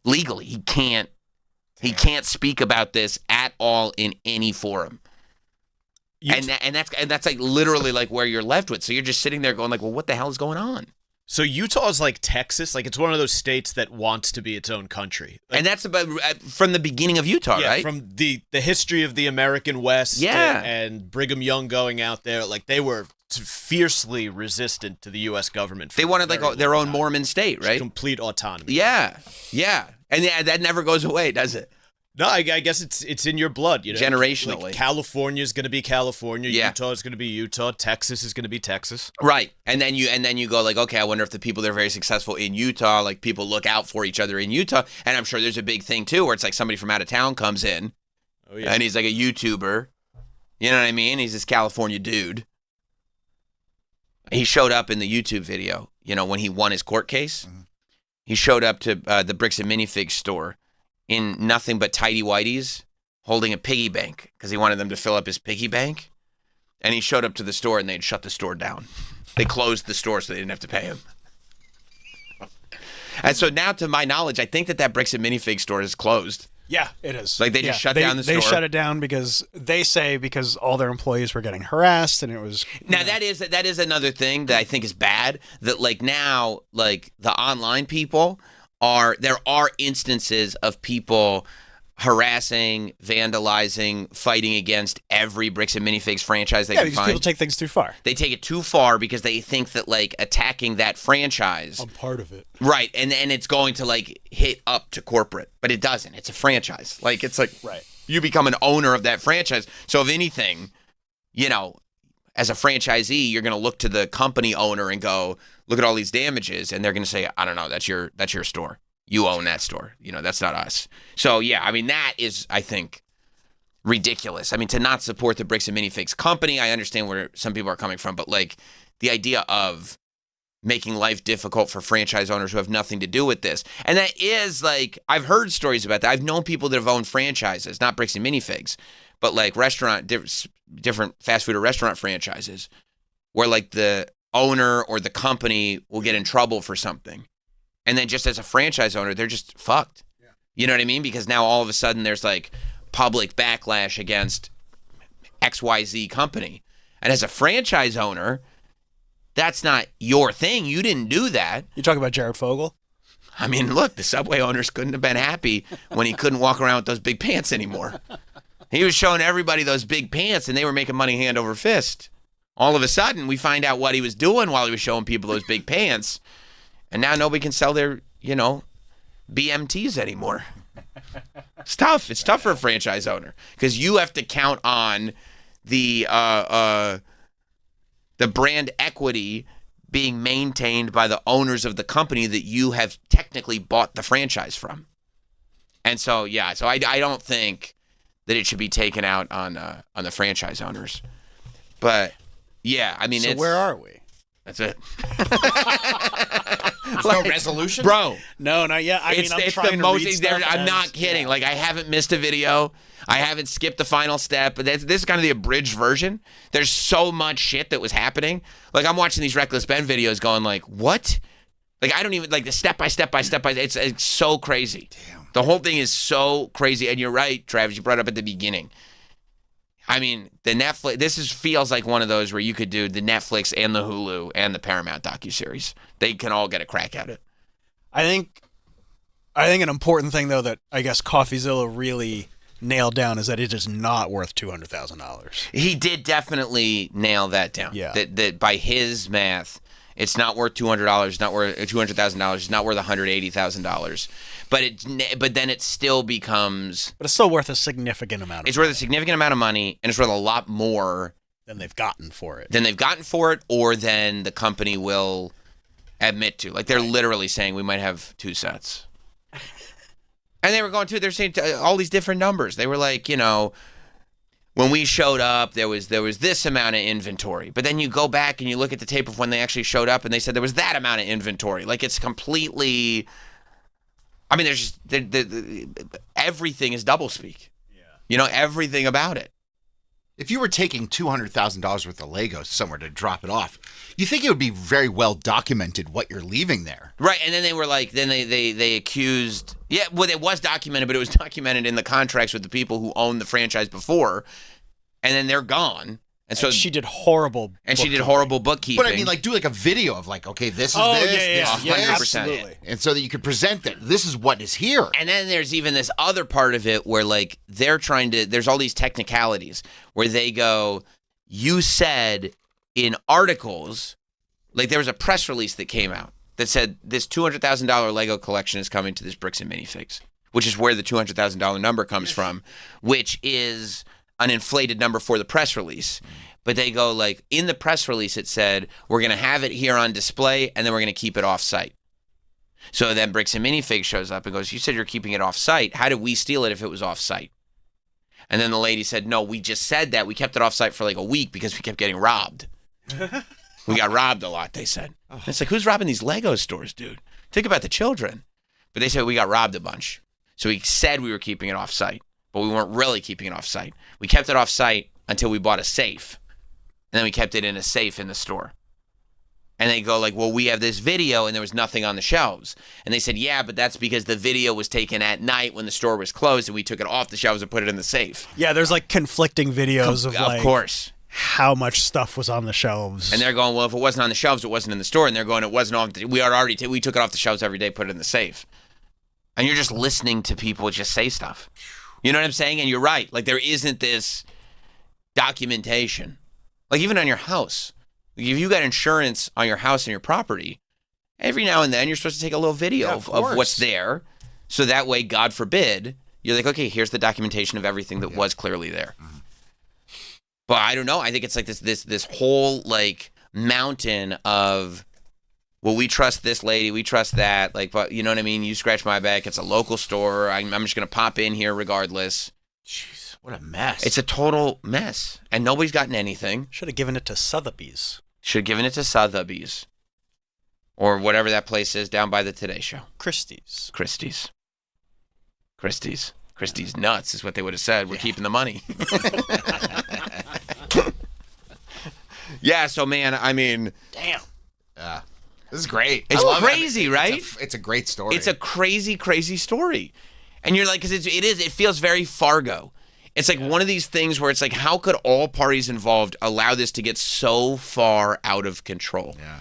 Legally, he can't speak about this at all in any forum. And that's like literally like where you're left with. So you're just sitting there going like, well, what the hell is going on?
So Utah is like Texas, like it's one of those states that wants to be its own country. Like,
and that's about from the beginning of Utah,
yeah,
right?
From the history of the American West,
Yeah.
and Brigham Young going out there, like they were fiercely resistant to the U.S. government.
They wanted like their own Mormon state, right?
Complete autonomy.
Yeah, and that never goes away, does it?
No, I guess it's in your blood,
Generationally.
Like California is going to be California,
Yeah.
Utah is going to be Utah, Texas is going to be Texas.
Right. And then you go like, okay, I wonder if the people that are very successful in Utah, like people look out for each other in Utah. And I'm sure there's a big thing too where it's like somebody from out of town comes in and he's like a YouTuber. You know what I mean? He's this California dude. He showed up in the YouTube video, when he won his court case. Mm-hmm. He showed up to the Bricks and Minifigs store in nothing but tighty whities, holding a piggy bank because he wanted them to fill up his piggy bank. And he showed up to the store and they'd shut the store down. They closed the store so they didn't have to pay him. And so now, to my knowledge, I think that Bricks and Minifig store is closed.
Yeah, it is.
Like they just shut down the store.
They shut it down because all their employees were getting harassed, and it was.
Now that is another thing that I think is bad. That like now, like the online people there are instances of people harassing, vandalizing, fighting against every Bricks and Minifigs franchise they can
because
find.
People take things too far.
They take it too far because they think that like attacking that franchise.
I'm part of it.
Right, and it's going to like hit up to corporate, but it doesn't. It's a franchise. Like it's like
right.
You become an owner of that franchise. So if anything, as a franchisee, you're going to look to the company owner and go, look at all these damages, and they're going to say, I don't know, that's your store. You own that store. That's not us. So yeah, I mean that is, I think, ridiculous. I mean, to not support the Bricks and Minifigs company, I understand where some people are coming from, but like the idea of making life difficult for franchise owners who have nothing to do with this. And that is like, I've heard stories about that. I've known people that have owned franchises, not Bricks and Minifigs, but like different fast food or restaurant franchises where like the owner or the company will get in trouble for something. And then just as a franchise owner, they're just fucked. Yeah. You know what I mean? Because now all of a sudden there's like public backlash against XYZ company. And as a franchise owner, that's not your thing. You didn't do that.
You talking about Jared Fogle?
I mean, look, the Subway owners couldn't have been happy when he couldn't walk around with those big pants anymore. He was showing everybody those big pants and they were making money hand over fist. All of a sudden, we find out what he was doing while he was showing people those big pants. And now nobody can sell their, BMTs anymore. It's tough. It's tough for a franchise owner because you have to count on the brand equity being maintained by the owners of the company that you have technically bought the franchise from. And so, yeah, I don't think that it should be taken out on the franchise owners. But yeah, I mean,
so where are we?
That's it.
There's no resolution?
Bro.
No, not yet. I'm trying to read stuff.
I'm not kidding. Yeah. Like, I haven't missed a video. I haven't skipped the final step. But this is kind of the abridged version. There's so much shit that was happening. Like, I'm watching these Reckless Ben videos going like, what? Like, I don't even, like, the step by step. It's so crazy.
Damn.
The whole thing is so crazy. And you're right, Travis, you brought it up at the beginning. I mean, the Netflix, feels like one of those where you could do the Netflix and the Hulu and the Paramount docuseries. They can all get a crack at it.
I think an important thing, though, that I guess CoffeeZilla really nailed down is that it is not worth $200,000.
He did definitely nail that down.
Yeah.
That by his math, It's not worth $200. Not worth $200,000. It's not worth $180,000. But then it still becomes.
But it's still worth a significant amount.
It's worth a significant amount of money, and it's worth a lot more
than they've gotten for it.
Or than the company will admit to. Like they're literally saying we might have 2 sets. And they were going through. They're saying all these different numbers. They were like, when we showed up, there was this amount of inventory. But then you go back and you look at the tape of when they actually showed up, and they said there was that amount of inventory. Like it's completely. I mean, there's just everything is doublespeak. Yeah. Everything about it.
If you were taking $200,000 worth of Legos somewhere to drop it off, you think it would be very well documented what you're leaving there.
Right, and then they were like, they accused, it was documented, but it was documented in the contracts with the people who owned the franchise before, and then they're gone. And so
she did horrible
bookkeeping.
But I mean, do a video of okay, this is
this,
100%.
Absolutely.
And so that you could present that this is what is here.
And then there's even this other part of it where they're trying to, there's all these technicalities where they go, you said in articles, there was a press release that came out that said this $200,000 Lego collection is coming to this Bricks and Minifigs, which is where the $200,000 number comes from, which is an inflated number for the press release. But they go in the press release it said we're going to have it here on display and then we're going to keep it off site. So then Bricks and Minifigs shows up and goes, you said you're keeping it off site. How did we steal it if it was off site? And then the lady said, no, we just said that. We kept it off site for a week because we kept getting robbed. We got robbed a lot, they said. Oh. It's who's robbing these Lego stores, dude? Think about the children. But they said we got robbed a bunch. So we said we were keeping it off site. But we weren't really keeping it off site. We kept it off site until we bought a safe. And then we kept it in a safe in the store. And they go well, we have this video and there was nothing on the shelves. And they said, yeah, but that's because the video was taken at night when the store was closed and we took it off the shelves and put it in the safe.
Yeah, there's conflicting videos of
course.
How much stuff was on the shelves.
And they're going, well, if it wasn't on the shelves, it wasn't in the store. And they're going, it wasn't on. We took it off the shelves every day, put it in the safe. And you're just listening to people just say stuff. You know what I'm saying? And you're right. There isn't this documentation. Even on your house. If you got insurance on your house and your property, every now and then you're supposed to take a little video of what's there. So that way, God forbid, you're okay, here's the documentation of everything that was clearly there. Mm-hmm. But I don't know. I think it's this whole mountain of, well, we trust this lady, we trust that. But you know what I mean? You scratch my back. It's a local store. I'm just going to pop in here regardless.
Jeez, what a mess.
It's a total mess. And nobody's gotten anything.
Should have given it to Sotheby's.
Or whatever that place is down by the Today Show.
Christie's
nuts is what they would have said. We're keeping the money. Yeah, so man, I mean.
Damn.
This is great.
It's crazy, right?
It's a great story.
It's a crazy, crazy story. And you're because it feels very Fargo. It's one of these things where it's how could all parties involved allow this to get so far out of control?
Yeah.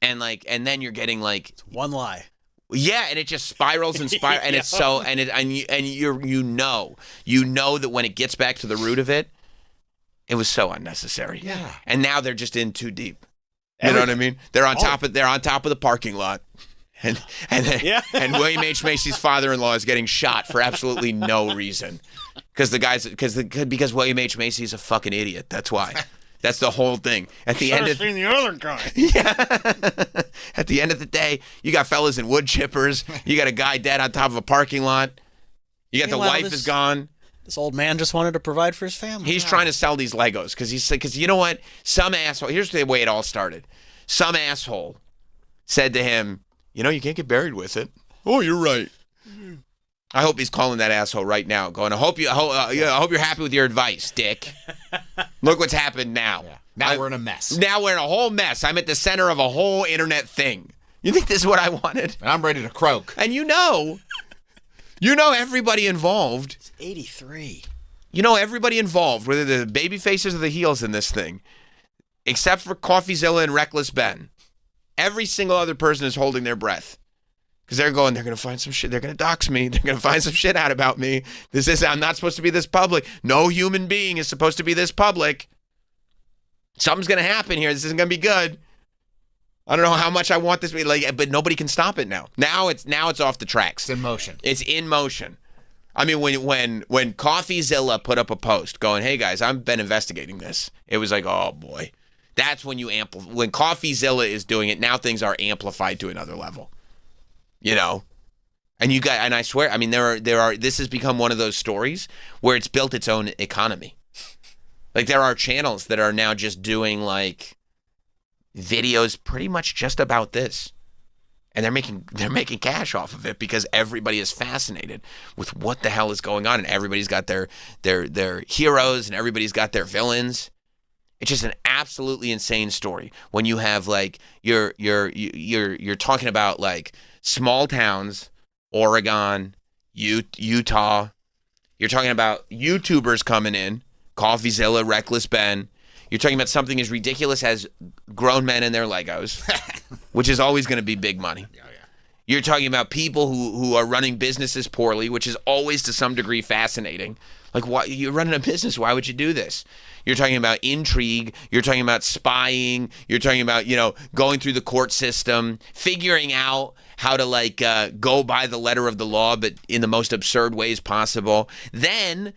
And then you're getting
it's one lie.
Yeah, and it just spirals and spirals, and it's so, and you know that when it gets back to the root of it, it was so unnecessary.
Yeah.
And now they're just in too deep. You know what I mean? They're on top of the parking lot, and William H. Macy's father-in-law is getting shot for absolutely no reason, because William H. Macy is a fucking idiot. That's why. That's the whole thing. At the end of
the other guy.
Yeah. At the end of the day, you got fellas in wood chippers. You got a guy dead on top of a parking lot. You got the wife is gone.
This old man just wanted to provide for his family.
He's trying to sell these Legos because you know what? Some asshole. Here's the way it all started. Some asshole said to him, "You can't get buried with it." Oh, you're right. I hope he's calling that asshole right now, going, I hope you're happy with your advice, dick. Look what's happened now.
Yeah. Now we're in a mess.
Now we're in a whole mess. I'm at the center of a whole internet thing. You think this is what I wanted?
And I'm ready to croak.
And everybody involved.
It's 83.
Everybody involved, whether the baby faces or the heels in this thing, except for CoffeeZilla and Reckless Ben. Every single other person is holding their breath. Because they're going to find some shit. They're going to dox me. They're going to find some shit out about me. I'm not supposed to be this public. No human being is supposed to be this public. Something's going to happen here. This isn't going to be good. I don't know how much I want this, but nobody can stop it now. Now it's off the tracks.
It's in motion.
It's in motion. I mean, when CoffeeZilla put up a post going, "Hey guys, I've been investigating this," it was like, oh boy, that's when when CoffeeZilla is doing it. Now things are amplified to another level, you know. And I swear, I mean, there are. This has become one of those stories where it's built its own economy. Like there are channels that are now just doing like videos pretty much just about this. And they're making cash off of it because everybody is fascinated with what the hell is going on, and everybody's got their heroes and everybody's got their villains. It's just an absolutely insane story when you have like you're talking about like small towns, Oregon, Utah. You're talking about YouTubers coming in, CoffeeZilla, Reckless Ben. You're talking about something as ridiculous as grown men and their Legos, which is always going to be big money.
Yeah.
You're talking about people who are running businesses poorly, which is always to some degree fascinating. Like, why you're running a business? Why would you do this? You're talking about intrigue. You're talking about spying. You're talking about, going through the court system, figuring out how to go by the letter of the law, but in the most absurd ways possible. Then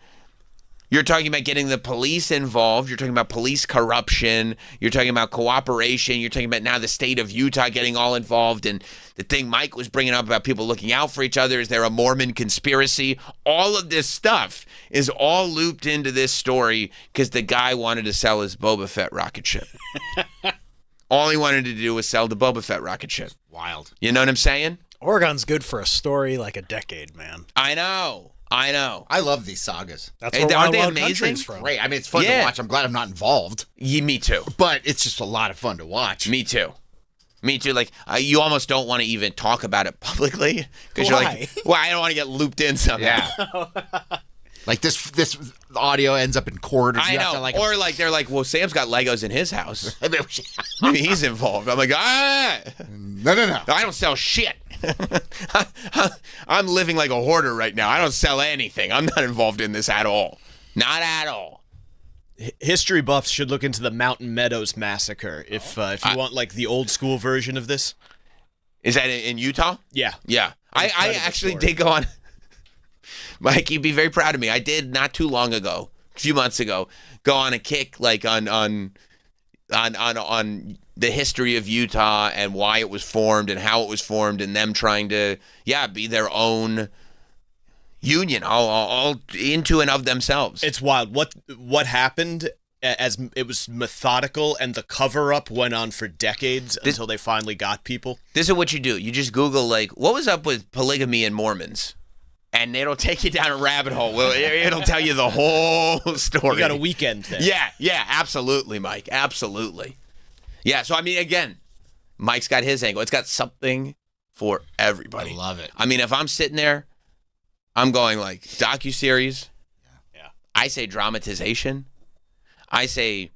you're talking about getting the police involved. You're talking about police corruption. You're talking about cooperation. You're talking about now the state of Utah getting all involved. And the thing Mike was bringing up about people looking out for each other. Is there a Mormon conspiracy? All of this stuff is all looped into this story because the guy wanted to sell his Boba Fett rocket ship. All he wanted to do was sell the Boba Fett rocket ship.
Wild.
You know what I'm saying?
Oregon's good for a story like a decade, man.
I know.
I love these sagas.
That's
Hey,
where
aren't
Wild
they
Wild
amazing?
Country's from.
Great. I mean, it's fun to watch. I'm glad I'm not involved,
Me too.
but it's just a lot of fun to watch.
Me too. Like, you almost don't want to even talk about it publicly because you're like, well, I don't want to get looped in somehow.
Yeah. Like this audio ends up in court. Or
I know. Or like they're like, well, Sam's got Legos in his house. Maybe he's involved. I'm like,
No.
I don't sell shit. I'm living like a hoarder right now. I don't sell anything. I'm not involved in this at all. Not at all.
History buffs should look into the Mountain Meadows Massacre if you want like the old school version of this.
Is that in Utah?
Yeah.
Yeah. I actually did go on. Mike, you'd be very proud of me. I did not too long ago, a few months ago, go on a kick like on the history of Utah and why it was formed and how it was formed and them trying to be their own union all into and of themselves.
It's wild. What happened as it was methodical and the cover-up went on for decades until they finally got people.
This is what you do. You just Google like what was up with polygamy and Mormons. And it'll take you down a rabbit hole. It'll tell you the whole story.
You got a weekend thing.
Yeah, absolutely, Mike. Absolutely. Yeah, so I mean, again, Mike's got his angle. It's got something for everybody.
I love it.
I mean, if I'm sitting there, I'm going like docuseries.
Yeah.
I say dramatization. I say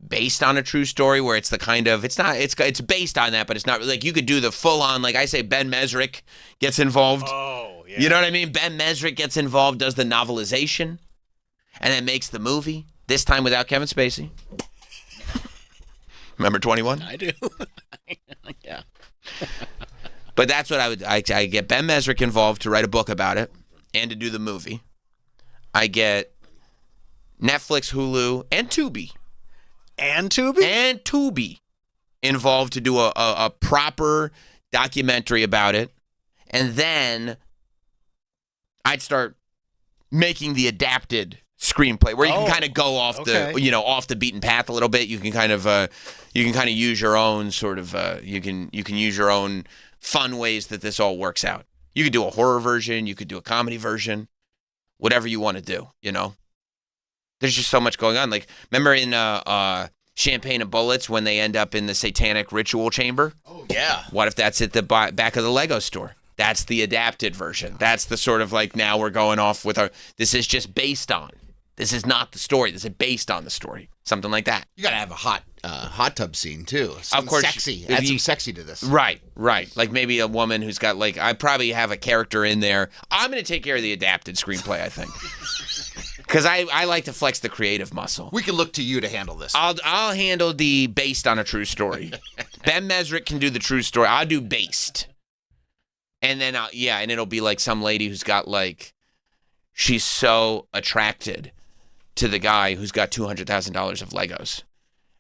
based on a true story where it's the kind of, it's based on that, but it's not like you could do the full on, like I say Ben Mesrick gets involved.
Oh, yeah.
You know what I mean? Ben Mesrick gets involved, does the novelization, and then makes the movie, this time without Kevin Spacey. Remember 21?
I do.
Yeah.
But that's what I get Ben Mesrick involved to write a book about it and to do the movie. I get Netflix, Hulu, and Tubi.
And Tubi
Involved to do a proper documentary about it. And then I'd start making the adapted screenplay where you can kind of go off off the beaten path a little bit. You can kind of use your own sort of you can use your own fun ways that this all works out. You could do a horror version, you could do a comedy version, whatever you want to do, There's just so much going on. Like remember in Champagne and Bullets when they end up in the satanic ritual chamber?
Oh yeah.
What if that's at the back of the Lego store? That's the adapted version. That's the sort of like now we're going off with this is just based on. This is not the story. This is based on the story. Something like that.
You gotta have a hot tub scene too.
Of course,
sexy. Add some sexy to this.
Right. Like maybe a woman who's got like I probably have a character in there. I'm gonna take care of the adapted screenplay, I think. Because I like to flex the creative muscle.
We can look to you to handle this.
I'll handle the based on a true story Ben Mesrick can do the true story. I'll do based. And then, and it'll be like some lady who's got like, she's so attracted to the guy who's got $200,000 of Legos.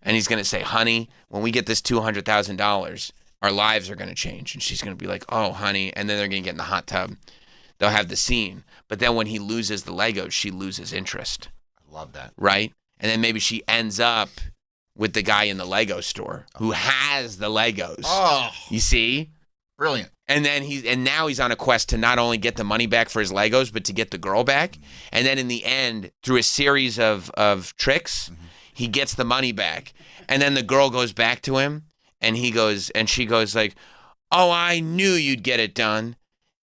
And he's going to say, honey, when we get this $200,000, our lives are going to change. And she's going to be like, oh, honey. And then they're going to get in the hot tub. They'll have the scene. But then when he loses the Legos, she loses interest.
I love that.
Right? And then maybe she ends up with the guy in the Lego store who has the Legos.
Oh.
You see?
Brilliant.
And then now he's on a quest to not only get the money back for his Legos, but to get the girl back. And then in the end, through a series of tricks, he gets the money back. And then the girl goes back to him, and she goes like, oh, I knew you'd get it done.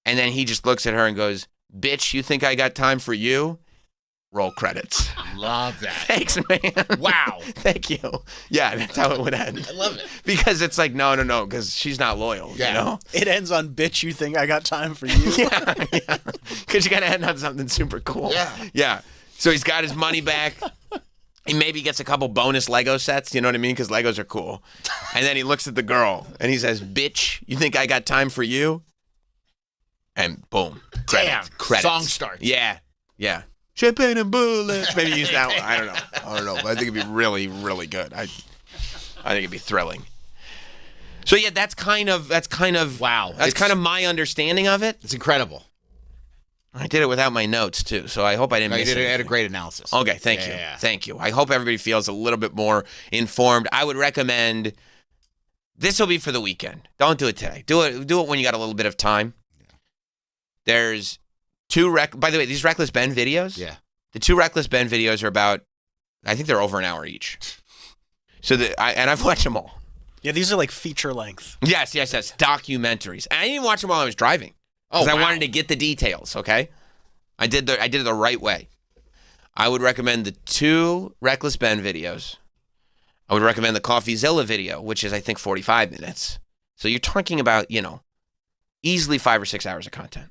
And then he just looks at her and goes, bitch, you think I got time for you? Roll credits.
Love that.
Thanks, man.
Wow.
Thank you. Yeah, that's how it would end.
I love it.
Because it's like, no, because she's not loyal, you know?
It ends on, bitch, you think I got time for you?
Yeah. Because you got to end on something super cool. Yeah. So he's got his money back. He maybe gets a couple bonus Lego sets, you know what I mean? Because Legos are cool. And then he looks at the girl, and he says, bitch, you think I got time for you? And boom.
Damn.
Credits.
Song starts.
Yeah. Champagne and bullets. Maybe use that one. I don't know. But I think it'd be really, really good. I think it'd be thrilling. So yeah, that's kind of
wow.
That's kind of my understanding of it.
It's incredible.
I did it without my notes too, so I hope I didn't miss it.
You had a great analysis.
Okay, thank you. Thank you. I hope everybody feels a little bit more informed. I would recommend this will be for the weekend. Don't do it today. Do it when you got a little bit of time. There's by the way, these Reckless Ben videos, the 2 Reckless Ben videos are about, I think they're over an hour each. So I've watched them all.
Yeah, these are like feature length.
Yes, documentaries. And I didn't watch them while I was driving because I wanted to get the details. Okay, I did it the right way. I would recommend the 2 Reckless Ben videos. I would recommend the CoffeeZilla video, which is I think 45 minutes. So you're talking about easily 5 or 6 hours of content.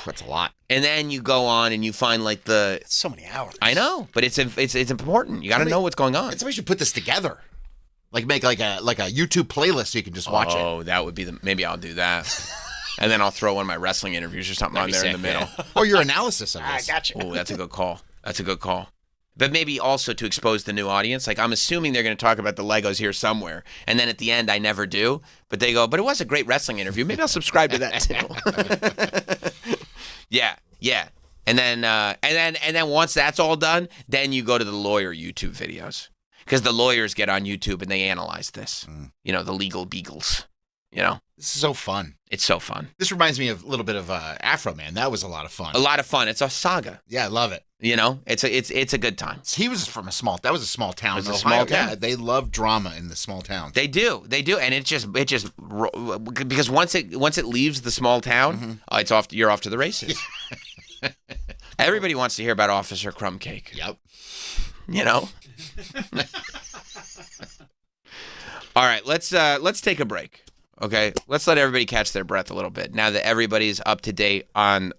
That's a lot.
And then you go on and you find like
it's so many hours.
I know, but it's important. You got to know what's going on.
Somebody should put this together, like make like a YouTube playlist so you can just watch it.
Oh, that would be maybe I'll do that, and then I'll throw one of my wrestling interviews or something on there in the middle.
Or your analysis of this.
I got you.
Oh, that's a good call. But maybe also to expose the new audience. Like I'm assuming they're going to talk about the Legos here somewhere, and then at the end I never do. But they go, but it was a great wrestling interview. Maybe I'll subscribe to that too. Yeah. And then once that's all done, then you go to the lawyer YouTube videos because the lawyers get on YouTube and they analyze this. The legal beagles.
This is so fun.
It's so fun.
This reminds me of a little bit of Afro Man. That was a lot of fun.
It's a saga.
Yeah, I love it.
It's a good time.
He was from that was a small town.
It was a small town.
Yeah, they love drama in the small towns.
They do, and it just because once it leaves the small town, it's off. You're off to the races. Everybody wants to hear about Officer Crumb Cake.
Yep.
All right, let's take a break. Okay, let's let everybody catch their breath a little bit now that everybody's up to date on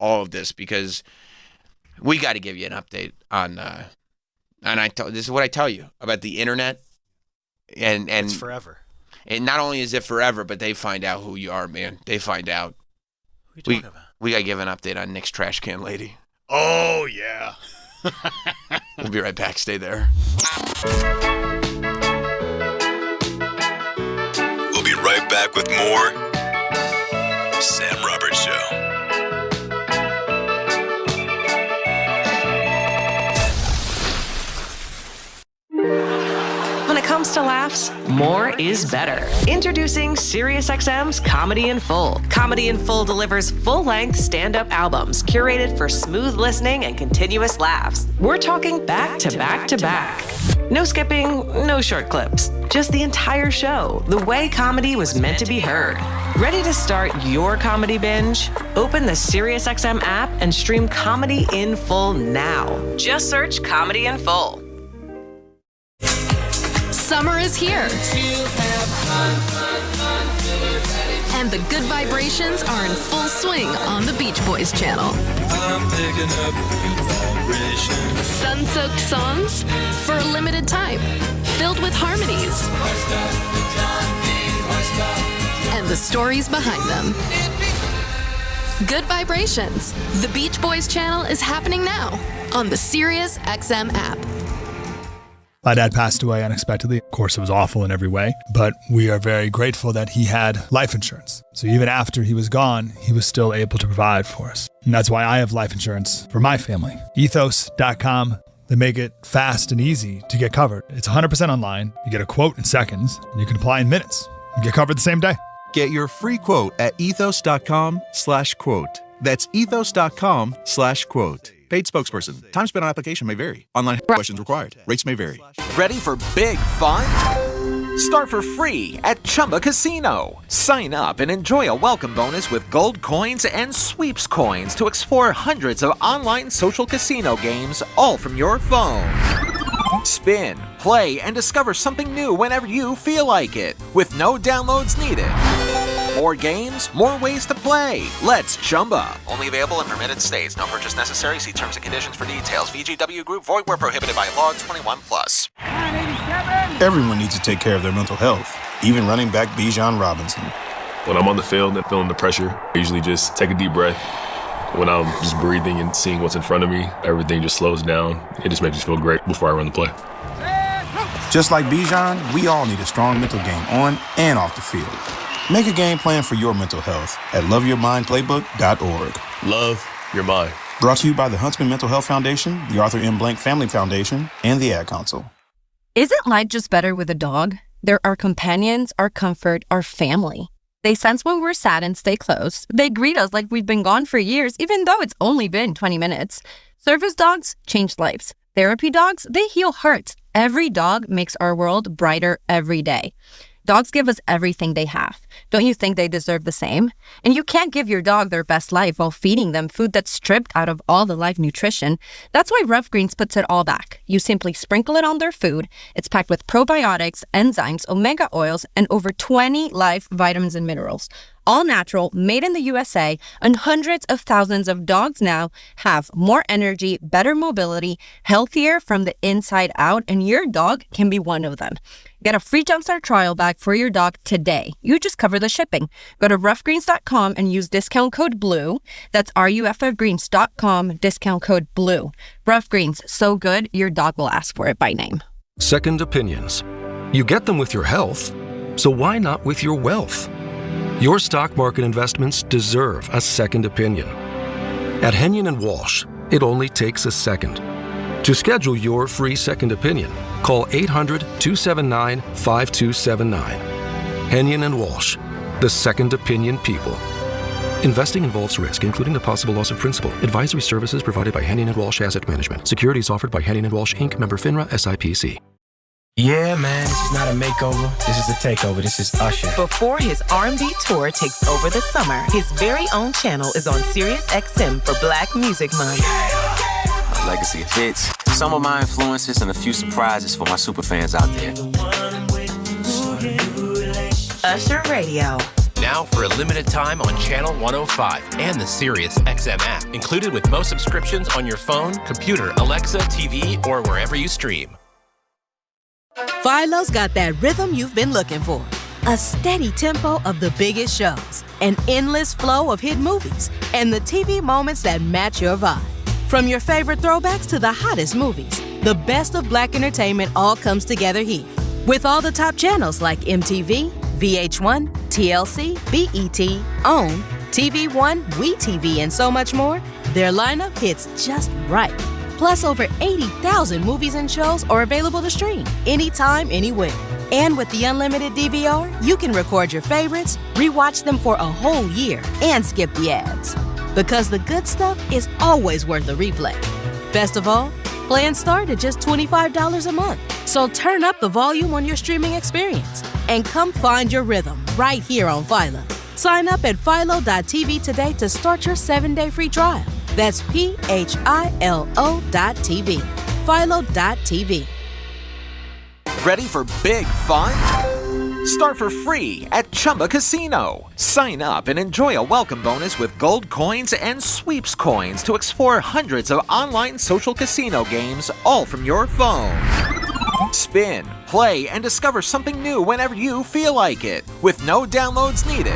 all of this because we got to give you an update on. This is what I tell you about the internet, and
it's forever.
And not only is it forever, but they find out who you are, man. They find out.
Who are you talking about?
We got to give an update on Nick's trash can lady.
Oh yeah.
We'll be right back. Stay there.
We'll be right back with more Sam Roberts Show.
When it comes to laughs, more is better. Introducing SiriusXM's Comedy in Full. Comedy in Full delivers full-length stand-up albums curated for smooth listening and continuous laughs. We're talking back to back to back. No skipping, no short clips. Just the entire show, the way comedy was meant to be heard. Ready to start your comedy binge? Open the SiriusXM app and stream Comedy in Full now. Just search Comedy in Full.
Summer is here. And the good vibrations are in full swing on the Beach Boys channel.
I'm picking up good vibrations.
Sun-soaked songs for a limited time, filled with harmonies. the stories behind them. Good Vibrations, the Beach Boys channel is happening now on the SiriusXM app.
My dad passed away unexpectedly. Of course, it was awful in every way, but we are very grateful that he had life insurance. So even after he was gone, he was still able to provide for us. And that's why I have life insurance for my family. Ethos.com. They make it fast and easy to get covered. It's 100% online. You get a quote in seconds, and you can apply in minutes. You get covered the same day.
Get your free quote at ethos.com/quote. That's ethos.com/quote. Paid spokesperson. Time spent on application may vary. Online questions required. Rates may vary.
Ready for big fun? Start for free at Chumba Casino. Sign up and enjoy a welcome bonus with gold coins and sweeps coins to explore hundreds of online social casino games, all from your phone. Spin, play, and discover something new whenever you feel like it, with no downloads needed. More games, more ways to play. Let's Chumba. Only available in permitted states. No purchase necessary. See terms and conditions for details. VGW Group. Void where prohibited by law. 21+.
Everyone needs to take care of their mental health, even running back Bijan Robinson.
When I'm on the field and feeling the pressure, I usually just take a deep breath. When I'm just breathing and seeing what's in front of me, everything just slows down. It just makes me feel great before I run the play.
Just like Bijan, we all need a strong mental game on and off the field. Make a game plan for your mental health at loveyourmindplaybook.org.
Love your mind.
Brought to you by the Huntsman Mental Health Foundation, the Arthur M. Blank Family Foundation, and the Ad Council.
Isn't life just better with a dog? They're our companions, our comfort, our family. They sense when we're sad and stay close. They greet us like we've been gone for years, even though it's only been 20 minutes. Service dogs change lives. Therapy dogs, they heal hearts. Every dog makes our world brighter every day. Dogs give us everything they have. Don't you think they deserve the same? And you can't give your dog their best life while feeding them food that's stripped out of all the life nutrition. That's why Rough Greens puts it all back. You simply sprinkle it on their food. It's packed with probiotics, enzymes, omega oils, and over 20 life vitamins and minerals. All natural, made in the USA, and hundreds of thousands of dogs now have more energy, better mobility, healthier from the inside out, and your dog can be one of them. Get a free Jumpstart trial bag for your dog today. You just cover the shipping. Go to roughgreens.com and use discount code BLUE. That's ruffgreens.com, discount code BLUE. Rough Greens, so good, your dog will ask for it by name.
Second opinions. You get them with your health, so why not with your wealth? Your stock market investments deserve a second opinion. At Henyon & Walsh, it only takes a second. To schedule your free second opinion, call 800-279-5279. Henyon & Walsh, the second opinion people. Investing involves risk, including the possible loss of principal. Advisory services provided by Henyon & Walsh Asset Management. Securities offered by Henyon & Walsh, Inc., member FINRA, SIPC.
Yeah, man, this is not a makeover. This is a takeover. This is Usher.
Before his R&B tour takes over the summer, his very own channel is on SiriusXM for Black Music Month.
A legacy of hits, some of my influences, and a few surprises for my superfans out there.
Usher Radio.
Now for a limited time on Channel 105 and the SiriusXM app. Included with most subscriptions on your phone, computer, Alexa, TV, or wherever you stream.
Philo's got that rhythm you've been looking for. A steady tempo of the biggest shows, an endless flow of hit movies, and the TV moments that match your vibe. From your favorite throwbacks to the hottest movies, the best of Black entertainment all comes together here. With all the top channels like MTV, VH1, TLC, BET, OWN, TV One, WeTV, and so much more, their lineup hits just right. Plus, over 80,000 movies and shows are available to stream anytime, anywhere. And with the unlimited DVR, you can record your favorites, rewatch them for a whole year, and skip the ads. Because the good stuff is always worth a replay. Best of all, plans start at just $25 a month. So turn up the volume on your streaming experience and come find your rhythm right here on Philo. Sign up at philo.tv today to start your 7-day free trial. That's PHILO.TV. Philo.tv.
Ready for big fun? Start for free at Chumba Casino. Sign up and enjoy a welcome bonus with gold coins and sweeps coins to explore hundreds of online social casino games, all from your phone. Spin, play, and discover something new whenever you feel like it, with no downloads needed.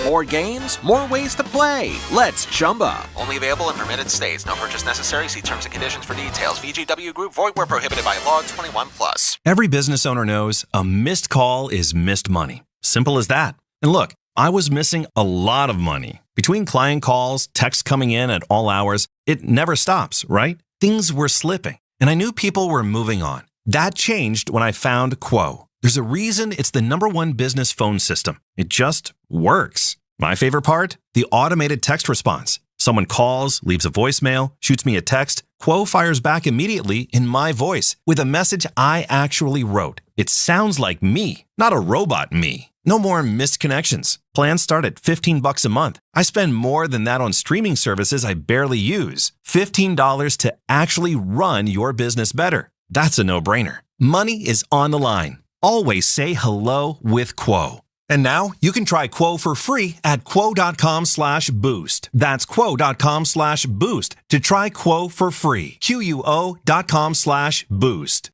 More games, more ways to play. Let's Chumba. Only available in permitted states. No purchase necessary. See terms and conditions for details. VGW Group. Void where prohibited by law. 21+.
Every business owner knows a missed call is missed money. Simple as that. And look, I was missing a lot of money. Between client calls, texts coming in at all hours, it never stops, right? Things were slipping, and I knew people were moving on. That changed when I found Quo. There's a reason it's the #1 business phone system. It just works. My favorite part? The automated text response. Someone calls, leaves a voicemail, shoots me a text. Quo fires back immediately in my voice with a message I actually wrote. It sounds like me, not a robot me. No more missed connections. Plans start at $15 a month. I spend more than that on streaming services I barely use. $15 to actually run your business better. That's a no-brainer. Money is on the line. Always say hello with Quo. And now you can try Quo for free at quo.com/boost. That's quo.com/boost to try Quo for free. QUO.com/boost.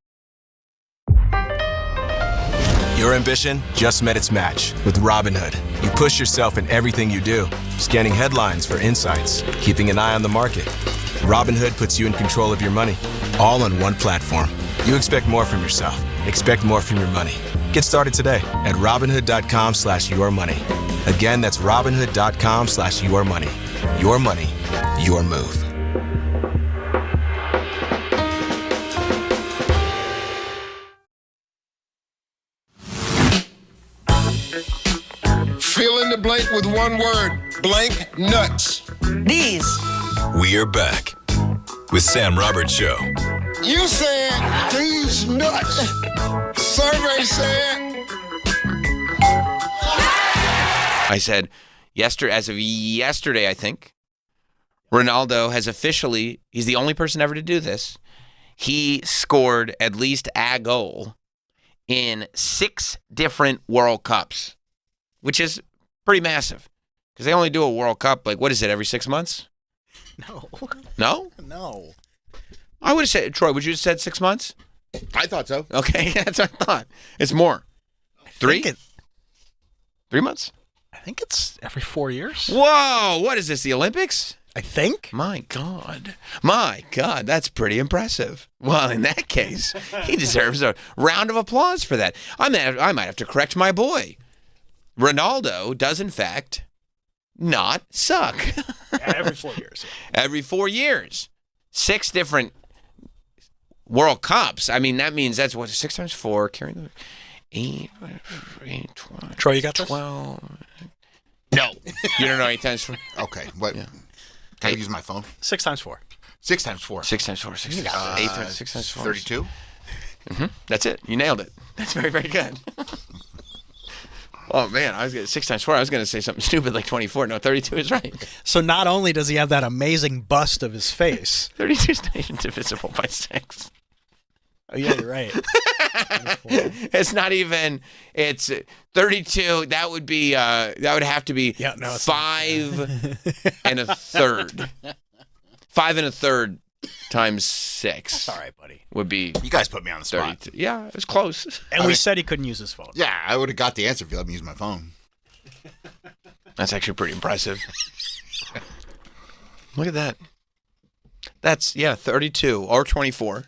Your ambition just met its match with Robinhood. You push yourself in everything you do, scanning headlines for insights, keeping an eye on the market. Robinhood puts you in control of your money, all on one platform. You expect more from yourself. Expect more from your money. Get started today at Robinhood.com/yourmoney. Again, that's Robinhood.com/yourmoney. Your money, your move.
Fill in the blank with one word. Blank nuts.
These. We are back with Sam Roberts Show.
You said these nuts. Survey said.
I said, as of yesterday, I think, Ronaldo has officially, he's the only person ever to do this. He scored at least a goal in 6 different World Cups, which is pretty massive because they only do a World Cup, like, what is it, every 6 months?
No.
No?
No.
I would have said, Troy, would you have said 6 months?
I thought so.
Okay, that's what I thought. It's more. 3? 3 months?
I think it's every 4 years.
Whoa, what is this, the Olympics?
I think.
My God, that's pretty impressive. Well, in that case, he deserves a round of applause for that. I might have to correct my boy. Ronaldo does, in fact, not suck.
Every 4 years.
Every 4 years. 6 different World Cups. I mean, that means that's what, 6 times 4, carrying the 8, 12.
Troy, you got
12. No. You don't know 8 times 4.
Okay. What? Yeah. Can I use my phone?
6 times 4.
6 times 4.
6 times 4. 6 times 4. 8 times 6 times 4.
32.
Mm-hmm. That's it. You nailed it. That's very, very good. Oh, man, 6 times 4. I was going to say something stupid like 24. No, 32 is right.
So not only does he have that amazing bust of his face.
32 is not even divisible by 6.
Oh, yeah, you're right.
It's not even, it's 32. That would be, that would have to be 5 and a third. 5 and a third times 6.
That's all right, buddy.
Would be.
You guys put me on the spot.
32. Yeah, it was close.
And we said he couldn't use his phone.
Yeah, I would have got the answer if you let me use my phone.
That's actually pretty impressive. Look at that. That's, 32 or 24.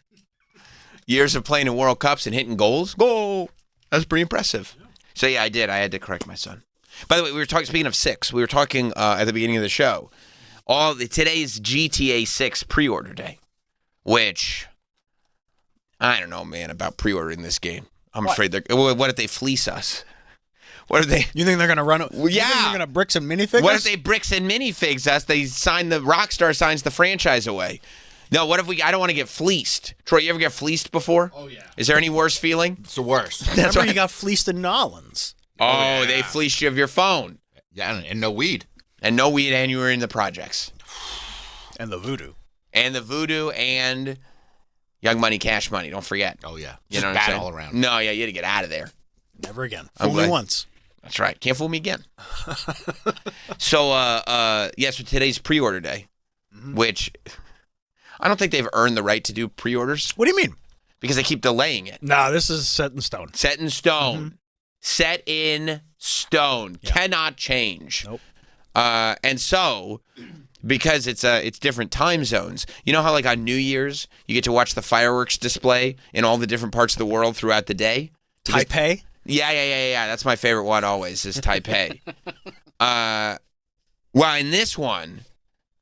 Years of playing in World Cups and hitting goals. Goal. That's pretty impressive. So, yeah, I did. I had to correct my son. By the way, we were talking, speaking of 6, we were talking at the beginning of the show. Today's GTA 6 pre-order day, which I don't know, man, about pre-ordering this game. I'm afraid what if they fleece us? What if they?
You think they're gonna run? Yeah, you think they're gonna bricks and minifigs.
What if they bricks and minifigs us? They sign Rockstar signs the franchise away. No, what if I don't want to get fleeced. Troy, you ever get fleeced before?
Oh, yeah.
Is there any worse feeling?
It's the worst.
Remember you got fleeced in Nolans.
Oh, they fleeced you of your phone.
Yeah, and no weed.
And no weed, and you were in the projects.
And the voodoo.
And Young Money, Cash Money, don't forget.
Oh, yeah.
You know what
bad
I'm saying?
all around.
No, yeah, you had to get out of there.
Never again. Fool me once.
That's right. Can't fool me again. So, so today's pre-order day, which I don't think they've earned the right to do pre-orders.
What do you mean?
because they keep delaying it.
No, this is set in stone.
Set in stone.
Mm-hmm.
Set in stone. Yeah. Cannot change.
Nope.
And so, because it's different time zones. You know how like on New Year's you get to watch the fireworks display in all the different parts of the world throughout the day?
Taipei?
Yeah. That's my favorite one always is Taipei. Well, in this one,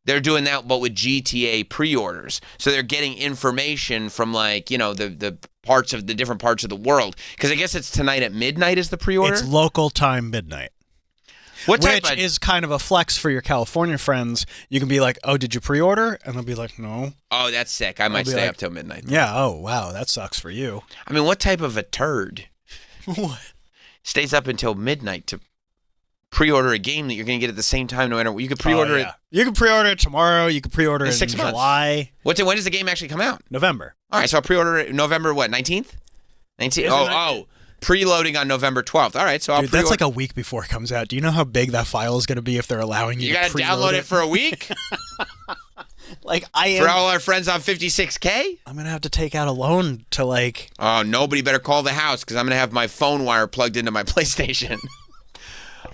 they're doing that, but with GTA pre-orders. So they're getting information from like, you know, the different parts of the world. Because I guess it's tonight at midnight is the pre-order?
It's local time midnight. Which is kind of a flex for your California friends. You can be like, oh, did you pre-order? And they'll be like, no.
Oh, that's sick. I might stay up till midnight.
Yeah, oh, wow, that sucks for you.
I mean, what type of a turd stays up until midnight to pre-order a game that you're going to get at the same time no matter what? You could pre-order it.
You can pre-order it tomorrow. You can pre-order it in
6 months.
July.
When does the game actually come out?
November.
All right, so I'll pre-order it November, what, 19th? 19th? Preloading on November 12th. All right, so I'll
Dude, that's like a week before it comes out. Do you know how big that file is going to be if they're allowing you to
preload it? You got to download it for a week?
Like
For all our friends on 56K?
I'm going to have to take out a loan to like...
Oh, nobody better call the house because I'm going to have my phone wire plugged into my PlayStation.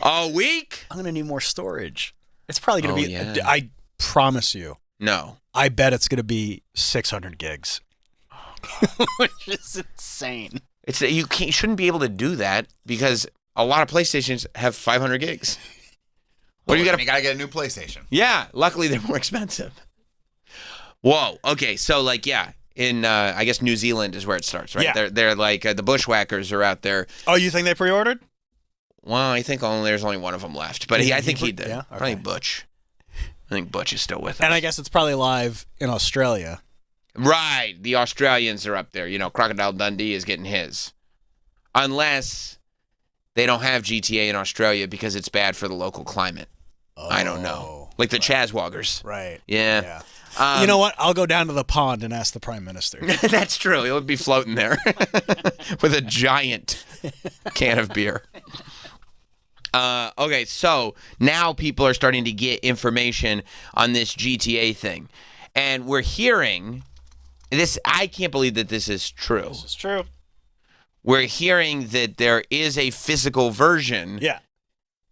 A week?
I'm going to need more storage. It's probably going to be...
Yeah.
I promise you.
No.
I bet it's going to be 600 gigs. Which is insane.
You shouldn't be able to do that because a lot of PlayStations have 500 gigs.
You got to get a new PlayStation.
Yeah, luckily they're more expensive. Whoa. Okay, so like in I guess New Zealand is where it starts, right?
Yeah.
They're like the bushwhackers are out there.
Oh, you think they pre-ordered?
Well, I think there's only one of them left, but I think he did.
Yeah,
I think Butch. I think Butch is still with us.
And I guess it's probably live in Australia.
Right. The Australians are up there. You know, Crocodile Dundee is getting his. Unless they don't have GTA in Australia because it's bad for the local climate.
Oh,
I don't know. Like the Chazwoggers.
Right.
Yeah.
You know what? I'll go down to the pond and ask the Prime Minister.
That's true. He'll be floating there with a giant can of beer. Okay, so now people are starting to get information on this GTA thing. And we're hearing... I can't believe that this is true.
This is true.
We're hearing that there is a physical version.
Yeah.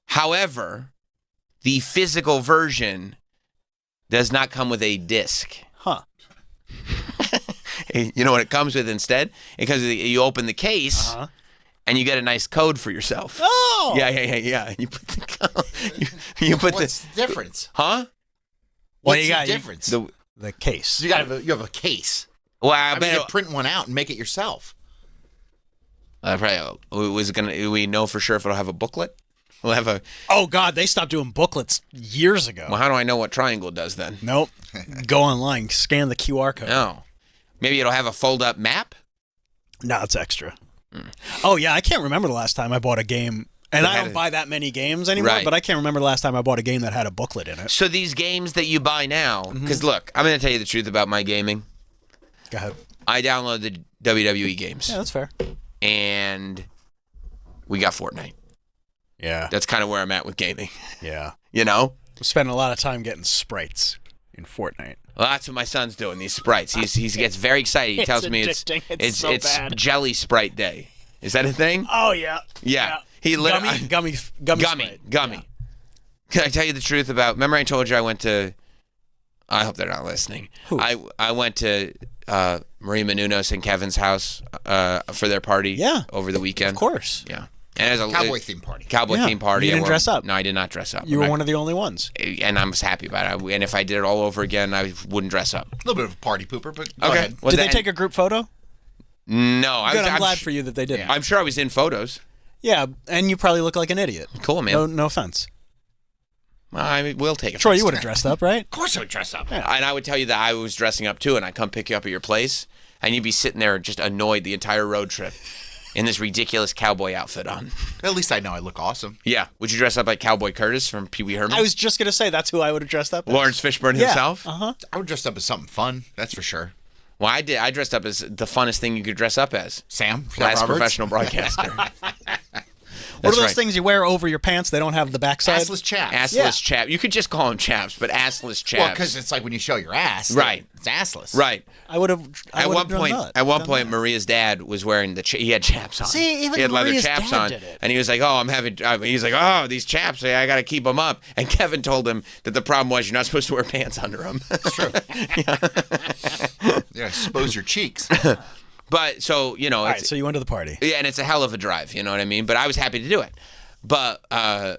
However, the physical version does not come with a disc.
Huh.
You know what it comes with instead? It comes with, you open the case, and you get a nice code for yourself.
Oh!
Yeah. You put the code.
What's the difference?
Huh?
What's the difference?
The case.
You have a case.
Well, I
bet you print one out and make it yourself.
We know for sure if it'll have a booklet. We'll have a.
Oh God, they stopped doing booklets years ago.
Well, how do I know what Triangle does then?
Nope. Go online, scan the QR code.
No. Maybe it'll have a fold-up map.
No, it's extra. Oh yeah, I can't remember the last time I bought a game. And I don't buy that many games anymore,
Right.
but I can't remember the last time I bought a game that had a booklet in it.
So these games that you buy now, because look, I'm going to tell you the truth about my gaming.
Go ahead.
I download the WWE games.
Yeah, that's fair.
And we got Fortnite.
Yeah.
That's kind of where I'm at with gaming.
Yeah.
You know?
I'm spending a lot of time getting sprites in Fortnite.
Well, that's what my son's doing, these sprites. He gets very excited. He tells me it's
so bad.
Jelly Sprite Day. Is that a thing?
Oh, yeah.
Yeah. He
Gummy.
Yeah. Can I tell you the truth about? Remember, I told you I went to. I hope they're not listening.
Who?
I went to Marie Menounos and Kevin's house for their party.
Yeah.
Over the weekend.
Of course.
Yeah. And as a
Cowboy theme party.
Cowboy theme party.
You didn't dress up.
No, I did not dress up.
You were one of the only ones.
And I'm just happy about it. And if I did it all over again, I wouldn't dress up.
A little bit of a party pooper, but go
okay.
ahead.
Did they take a group photo?
No.
I'm glad for you that they didn't.
I'm sure I was in photos.
Yeah, and you probably look like an idiot.
Cool, man.
No offense.
Well, I will take it.
Troy, you would have dressed up, right?
Of course I would dress up.
Yeah. And I would tell you that I was dressing up too, and I'd come pick you up at your place, and you'd be sitting there just annoyed the entire road trip in this ridiculous cowboy outfit on.
At least I know I look awesome.
Yeah. Would you dress up like Cowboy Curtis from Pee Wee Herman?
I was just going to say that's who I would have dressed up as.
Lawrence Fishburne himself?
Uh-huh.
I would dress up as something fun, that's for sure.
Well, I did. I dressed up as the funnest thing you could dress up as.
Sam?
Last
Roberts?
professional broadcaster.
What are those things you wear over your pants? They don't have the backside.
Assless chaps.
Assless chaps. You could just call them chaps, but assless chaps.
Well, because it's like when you show your ass.
Right.
It's assless.
Right.
I would have.
At one point, Maria's dad was wearing he had chaps on.
See, even
he had leather
Maria's
chaps
dad
on,
did it.
and he was like, he's like, oh, these chaps, I got to keep them up. And Kevin told him that the problem was you're not supposed to wear pants under them.
That's true. Yeah, expose your cheeks.
But so
All right, so you went to the party.
Yeah, and it's a hell of a drive. You know what I mean? But I was happy to do it. But I